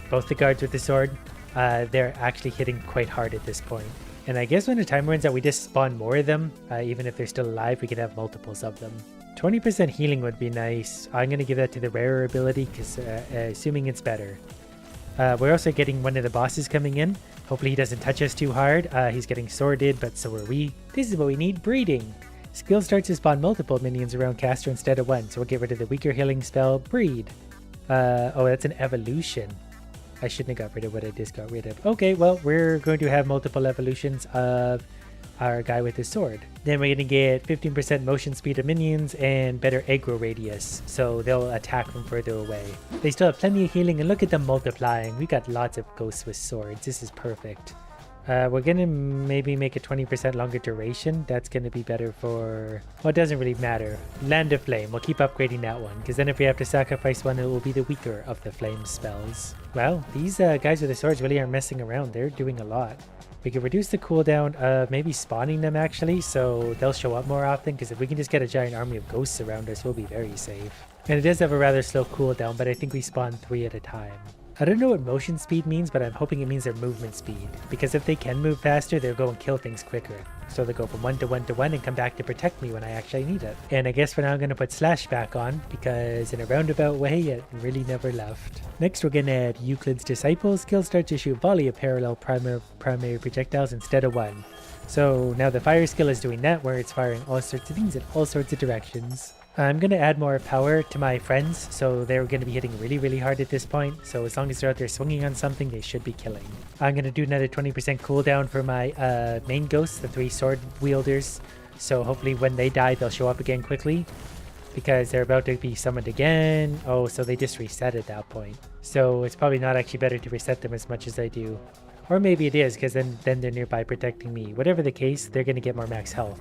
Both the guards with the sword. They're actually hitting quite hard at this point. And I guess when the time runs out, we just spawn more of them. Even if they're still alive, we can have multiples of them. 20% healing would be nice. I'm going to give that to the rarer ability, because assuming it's better. We're also getting one of the bosses coming in. Hopefully he doesn't touch us too hard. He's getting sworded, but so are we. This is what we need, breeding. Skill starts to spawn multiple minions around caster instead of one, so we'll get rid of the weaker healing spell, breed. Oh, that's an evolution. I shouldn't have got rid of what I just got rid of. Okay, well, we're going to have multiple evolutions of our guy with his sword. Then we're going to get 15% motion speed of minions and better aggro radius, so they'll attack from further away. They still have plenty of healing, and look at them multiplying. We got lots of ghosts with swords. This is perfect. We're going to maybe make a 20% longer duration. That's going to be better for... Well, it doesn't really matter. Land of Flame. We'll keep upgrading that one, because then if we have to sacrifice one, it will be the weaker of the flame spells. Well, these guys with the swords really aren't messing around. They're doing a lot. We can reduce the cooldown of maybe spawning them actually, so they'll show up more often, because if we can just get a giant army of ghosts around us, we'll be very safe. And it does have a rather slow cooldown, but I think we spawn 3 at a time. I don't know what motion speed means, but I'm hoping it means their movement speed, because if they can move faster, they'll go and kill things quicker. So they'll go from 1 to 1 to 1 and come back to protect me when I actually need it. And I guess for now I'm going to put Slash back on, because in a roundabout way, it really never left. Next we're going to add Euclid's Disciple. Skill starts to shoot volley of parallel primary projectiles instead of one. So now the fire skill is doing that, where it's firing all sorts of things in all sorts of directions. I'm going to add more power to my friends, so they're going to be hitting really, really hard at this point. So as long as they're out there swinging on something, they should be killing. I'm going to do another 20% cooldown for my main ghosts, the 3 sword wielders. So hopefully when they die, they'll show up again quickly, because they're about to be summoned again. Oh, so they just reset at that point. So it's probably not actually better to reset them as much as I do. Or maybe it is, because then they're nearby protecting me. Whatever the case, they're going to get more max health.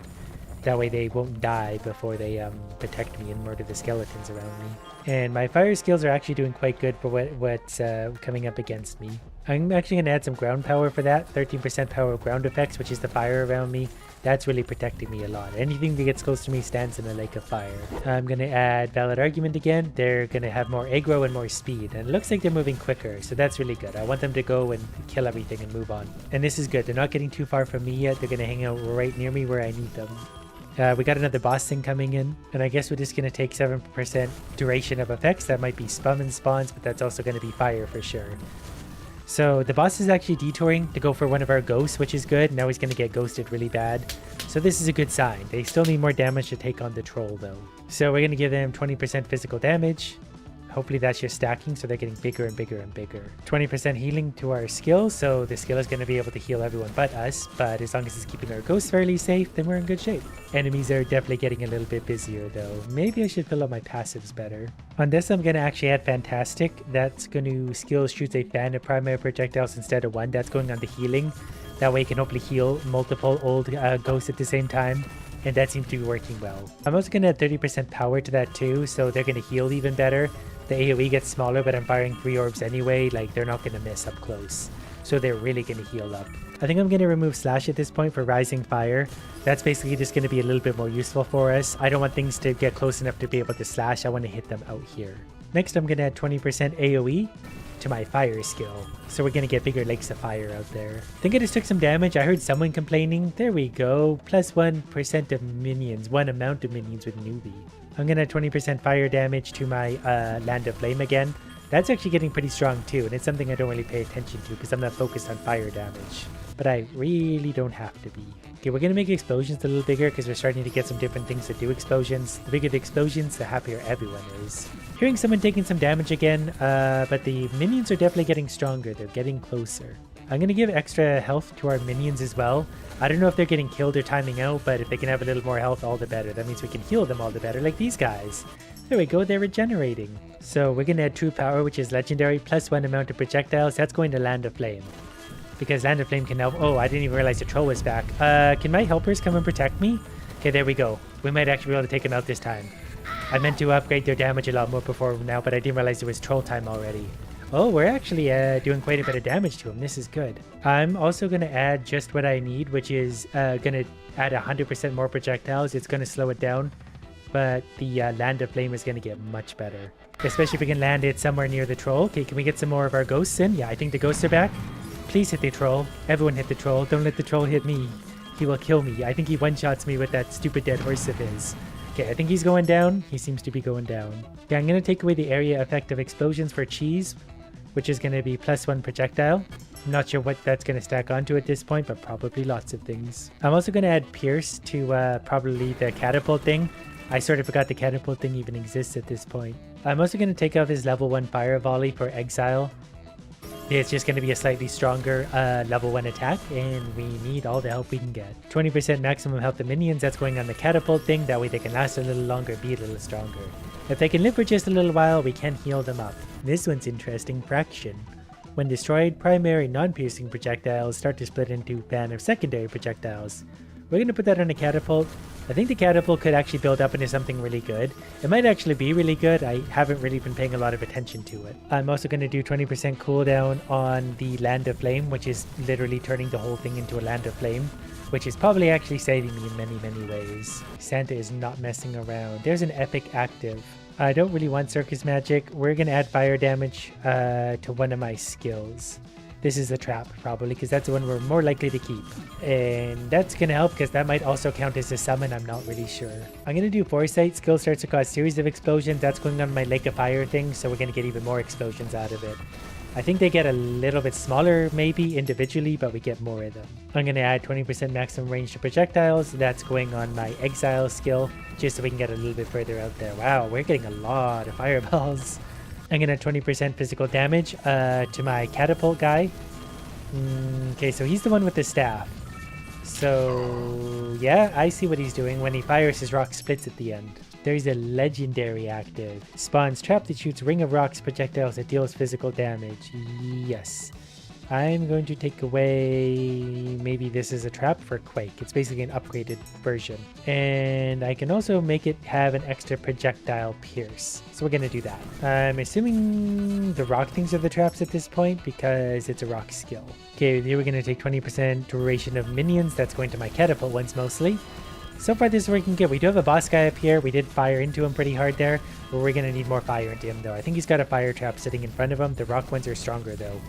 That way they won't die before they protect me and murder the skeletons around me. And my fire skills are actually doing quite good for what's coming up against me. I'm actually going to add some ground power for that. 13% power of ground effects, which is the fire around me. That's really protecting me a lot. Anything that gets close to me stands in a lake of fire. I'm going to add Valid Argument again. They're going to have more aggro and more speed. And it looks like they're moving quicker, so that's really good. I want them to go and kill everything and move on. And this is good. They're not getting too far from me yet. They're going to hang out right near me where I need them. We got another boss thing coming in, and I guess we're just going to take 7% duration of effects. That might be spam and spawns, but that's also going to be fire for sure. So the boss is actually detouring to go for one of our ghosts, which is good. Now he's going to get ghosted really bad. So this is a good sign. They still need more damage to take on the troll though. So we're going to give them 20% physical damage. Hopefully that's just stacking, so they're getting bigger and bigger and bigger. 20% healing to our skill, so the skill is going to be able to heal everyone but us, but as long as it's keeping our ghosts fairly safe, then we're in good shape. Enemies are definitely getting a little bit busier though. Maybe I should fill up my passives better. On this I'm going to actually add Fantastic. That's going to skill shoots a fan of primary projectiles instead of one. That's going on the healing. That way you can hopefully heal multiple old ghosts at the same time. And that seems to be working well. I'm also going to add 30% power to that too, so they're going to heal even better. The AoE gets smaller, but I'm firing 3 orbs anyway, like they're not going to miss up close. So they're really going to heal up. I think I'm going to remove Slash at this point for Rising Fire. That's basically just going to be a little bit more useful for us. I don't want things to get close enough to be able to slash. I want to hit them out here. Next, I'm going to add 20% AoE to my fire skill. So we're going to get bigger lakes of fire out there. I think I just took some damage. I heard someone complaining. There we go. Plus 1% of minions. 1 amount of minions with newbie. I'm going to add 20% fire damage to my Land of Flame again. That's actually getting pretty strong too, and it's something I don't really pay attention to because I'm not focused on fire damage. but I really don't have to be. Okay, we're gonna make explosions a little bigger because we're starting to get some different things that do explosions. The bigger the explosions, the happier everyone is. Hearing someone taking some damage again, but the minions are definitely getting stronger. They're getting closer. I'm gonna give extra health to our minions as well. I don't know if they're getting killed or timing out, but if they can have a little more health, all the better. That means we can heal them all the better, like these guys. There we go, they're regenerating. So we're gonna add true power, which is legendary, +1 amount of projectiles. That's going to Land of Flame. Because Land of Flame can help. Oh, I didn't even realize the troll was back. Can my helpers come and protect me? Okay, there we go. We might actually be able to take them out this time. I meant to upgrade their damage a lot more before now, but I didn't realize it was troll time already. Oh, we're actually doing quite a bit of damage to him. This is good. I'm also going to add just what I need, which is going to add 100% more projectiles. It's going to slow it down, but the Land of Flame is going to get much better. Especially if we can land it somewhere near the troll. Okay, can we get some more of our ghosts in? Yeah, I think the ghosts are back. Please hit the troll. Everyone hit the troll. Don't let the troll hit me. He will kill me. I think he one-shots me with that stupid dead horse of his. Okay, I think he's going down. He seems to be going down. Okay, I'm going to take away the area effect of explosions for cheese, which is going to be +1 projectile. I'm not sure what that's going to stack onto at this point, but probably lots of things. I'm also going to add Pierce to probably the catapult thing. I sort of forgot the catapult thing even exists at this point. I'm also going to take off his level 1 fire volley for exile. It's just going to be a slightly stronger level 1 attack, and we need all the help we can get. 20% maximum health of minions, that's going on the catapult thing. That way they can last a little longer, be a little stronger. If they can live for just a little while, we can heal them up. This one's interesting. Fraction. When destroyed, primary non-piercing projectiles start to split into a band of secondary projectiles. We're going to put that on a catapult. I think the catapult could actually build up into something really good. It might actually be really good. I haven't really been paying a lot of attention to it. I'm also going to do 20% cooldown on the Land of Flame, which is literally turning the whole thing into a Land of Flame, which is probably actually saving me in many, many ways. Santa is not messing around. There's an epic active. I don't really want circus magic. We're going to add fire damage to one of my skills. This is a trap, probably, because that's the one we're more likely to keep. And that's going to help, because that might also count as a summon. I'm not really sure. I'm going to do Foresight. Skill starts to cause series of explosions. That's going on my Lake of Fire thing, so we're going to get even more explosions out of it. I think they get a little bit smaller, maybe, individually, but we get more of them. I'm going to add 20% maximum range to projectiles. That's going on my Exile skill, just so we can get a little bit further out there. Wow, we're getting a lot of fireballs. I'm going to 20% physical damage to my catapult guy. Okay, so he's the one with the staff. So, yeah, I see what he's doing. When he fires, his rock splits at the end. There's a legendary active. Spawns trap that shoots ring of rocks projectiles that deals physical damage. Yes. I'm going to take away, maybe this is a trap for Quake. It's basically an upgraded version. And I can also make it have an extra projectile pierce. So we're going to do that. I'm assuming the rock things are the traps at this point because it's a rock skill. Okay, here we're going to take 20% duration of minions. That's going to my catapult ones mostly. So far this is working good. We do have a boss guy up here. We did fire into him pretty hard there. But we're going to need more fire into him though. I think he's got a fire trap sitting in front of him. The rock ones are stronger though.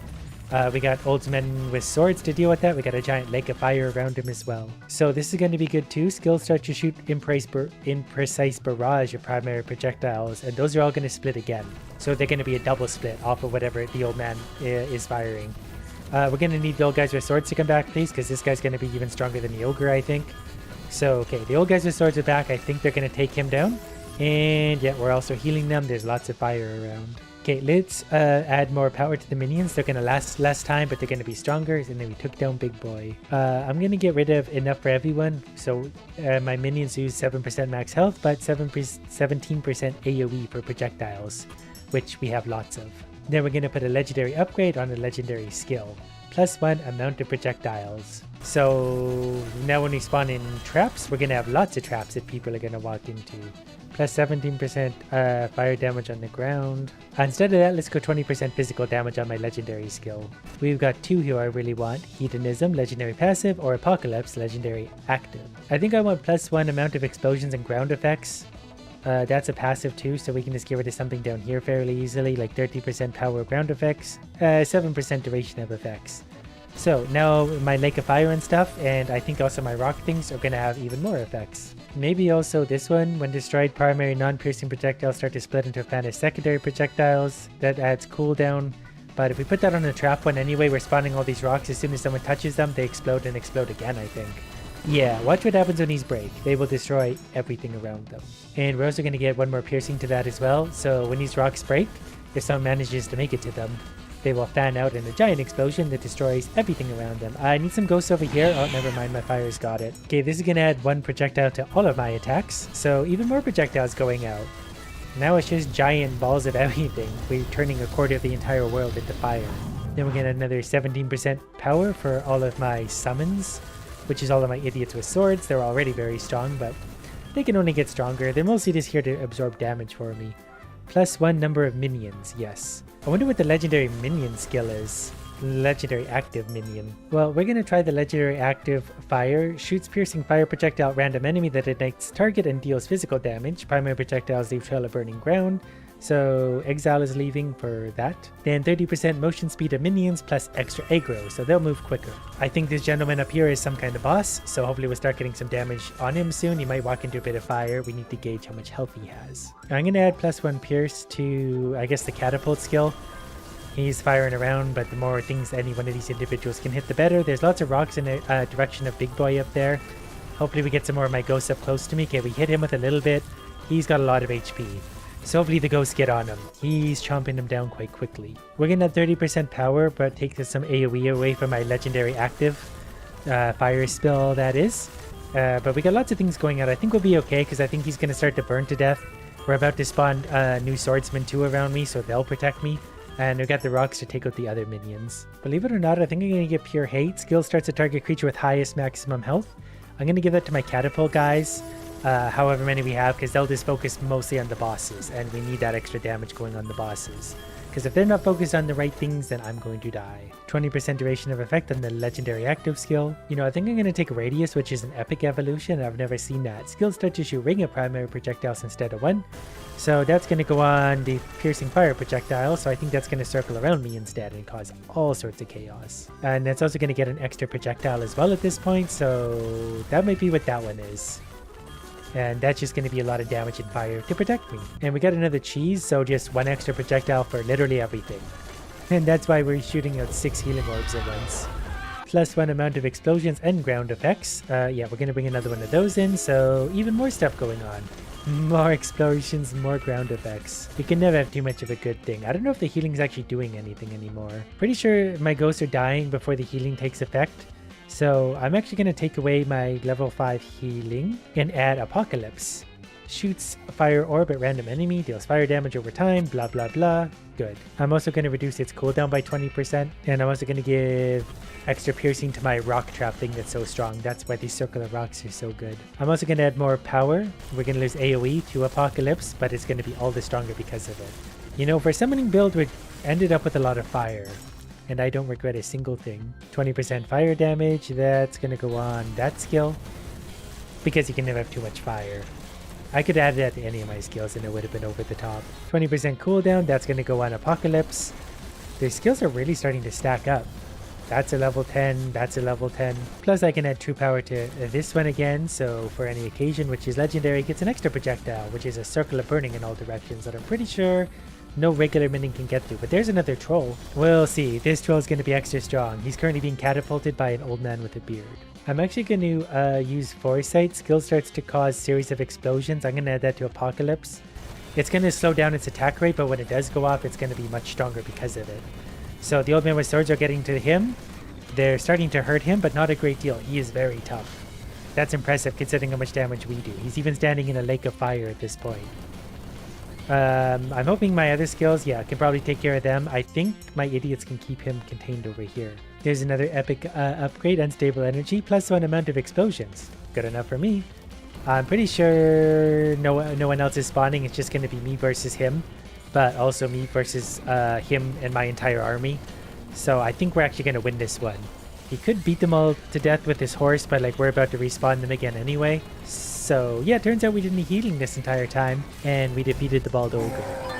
We got old men with swords to deal with that. We got a giant lake of fire around him as well. So this is going to be good too. Skills start to shoot imprecise barrage of primary projectiles, and those are all going to split again. So they're going to be a double split off of whatever the old man is firing. We're going to need the old guys with swords to come back, please, because this guy's going to be even stronger than the ogre, I think. So, okay, the old guys with swords are back. I think they're going to take him down. And yeah, we're also healing them. There's lots of fire around. Okay, let's add more power to the minions. They're going to last less time, but they're going to be stronger. And then we took down Big Boy. I'm going to get rid of enough for everyone. So my minions use 7% max health, but 17% AoE for projectiles, which we have lots of. Then we're going to put a legendary upgrade on a legendary skill. +1 amount of projectiles. So now when we spawn in traps, we're going to have lots of traps that people are going to walk into. Plus 17% fire damage on the ground. Instead of that, let's go 20% physical damage on my legendary skill. We've got two here I really want. Hedonism, legendary passive, or Apocalypse, legendary active. I think I want +1 amount of explosions and ground effects. That's a passive too, so we can just get rid of something down here fairly easily, like 30% power ground effects, 7% duration of effects. So now my Lake of Fire and stuff, and I think also my rock things are going to have even more effects. Maybe also this one, when destroyed, primary non-piercing projectiles start to split into a band of secondary projectiles. That adds cooldown. But if we put that on the trap one anyway, we're spawning all these rocks. As soon as someone touches them, they explode and explode again, I think. Yeah, watch what happens when these break. They will destroy everything around them. And we're also going to get one more piercing to that as well. So when these rocks break, if someone manages to make it to them, they will fan out in a giant explosion that destroys everything around them. I need some ghosts over here. Oh, never mind. My fire's got it. Okay, this is going to add one projectile to all of my attacks. So even more projectiles going out. Now it's just giant balls of everything. We're turning a quarter of the entire world into fire. Then we get another 17% power for all of my summons, which is all of my idiots with swords. They're already very strong, but they can only get stronger. They're mostly just here to absorb damage for me. +1 number of minions, yes. I wonder what the legendary minion skill is. Legendary active minion. Well, we're going to try the legendary active fire. Shoots piercing fire projectile at random enemy that ignites target and deals physical damage. Primary projectiles leave trail of burning ground. So exile is leaving for that. Then 30% motion speed of minions plus extra aggro, so they'll move quicker. I think this gentleman up here is some kind of boss, so hopefully we'll start getting some damage on him soon. He might walk into a bit of fire. We need to gauge how much health he has. I'm going to add +1 pierce to, I guess, the catapult skill. He's firing around, but the more things any one of these individuals can hit, the better. There's lots of rocks in the direction of Big Boy up there. Hopefully we get some more of my ghosts up close to me. Okay, we hit him with a little bit. He's got a lot of HP. So hopefully the ghosts get on him. He's chomping him down quite quickly. We're going to have 30% power, but take some AoE away from my legendary active fire spell, that is. But we got lots of things going on. I think we'll be okay, because I think he's going to start to burn to death. We're about to spawn new swordsmen too around me, so they'll protect me. And we got the rocks to take out the other minions. Believe it or not, I think I'm going to get Pure Hate. Skill starts to target creature with highest maximum health. I'm going to give that to my catapult guys. However many we have, because they'll just focus mostly on the bosses, and we need that extra damage going on the bosses. Because if they're not focused on the right things, then I'm going to die. 20% duration of effect on the legendary active skill. You know, I think I'm going to take Radius, which is an epic evolution. I've never seen that. Skills start to shoot ring of primary projectiles instead of one. So that's going to go on the piercing fire projectile, so I think that's going to circle around me instead and cause all sorts of chaos. And that's also going to get an extra projectile as well at this point, so that might be what that one is. And that's just going to be a lot of damage and fire to protect me. And we got another cheese, so just one extra projectile for literally everything. And that's why we're shooting out 6 healing orbs at once. +1 amount of explosions and ground effects. Yeah, we're going to bring another one of those in, so even more stuff going on. More explosions, more ground effects. We can never have too much of a good thing. I don't know if the healing's actually doing anything anymore. Pretty sure my ghosts are dying before the healing takes effect. So I'm actually going to take away my level 5 healing and add Apocalypse. Shoots a fire orb at random enemy, deals fire damage over time, blah blah blah. Good. I'm also going to reduce its cooldown by 20%, and I'm also going to give extra piercing to my rock trap thing that's so strong. That's why these circular rocks are so good. I'm also going to add more power. We're going to lose AoE to Apocalypse, but it's going to be all the stronger because of it. You know, for summoning build, we ended up with a lot of fire, and I don't regret a single thing. 20% fire damage, that's going to go on that skill, because you can never have too much fire. I could add that to any of my skills and it would have been over the top. 20% cooldown, that's going to go on Apocalypse. Their skills are really starting to stack up. That's a level 10, that's a level 10. Plus I can add true power to this one again, so for any occasion, which is legendary, gets an extra projectile, which is a circle of burning in all directions that I'm pretty sure no regular minion can get through. But there's another troll. We'll see. This troll is going to be extra strong. He's currently being catapulted by an old man with a beard. I'm actually going to use Foresight. Skill starts to cause series of explosions. I'm going to add that to Apocalypse. It's going to slow down its attack rate, but when it does go off, it's going to be much stronger because of it. So the old man with swords are getting to him. They're starting to hurt him, but not a great deal. He is very tough. That's impressive considering how much damage we do. He's even standing in a lake of fire at this point. I'm hoping my other skills, yeah, can probably take care of them. I think my idiots can keep him contained over here. There's another epic upgrade, Unstable Energy, +1 amount of explosions. Good enough for me. I'm pretty sure no one else is spawning. It's just going to be me versus him, but also me versus him and my entire army. So I think we're actually going to win this one. He could beat them all to death with his horse, but like we're about to respawn them again anyway. So yeah, turns out we didn't need healing this entire time, and we defeated the bald ogre.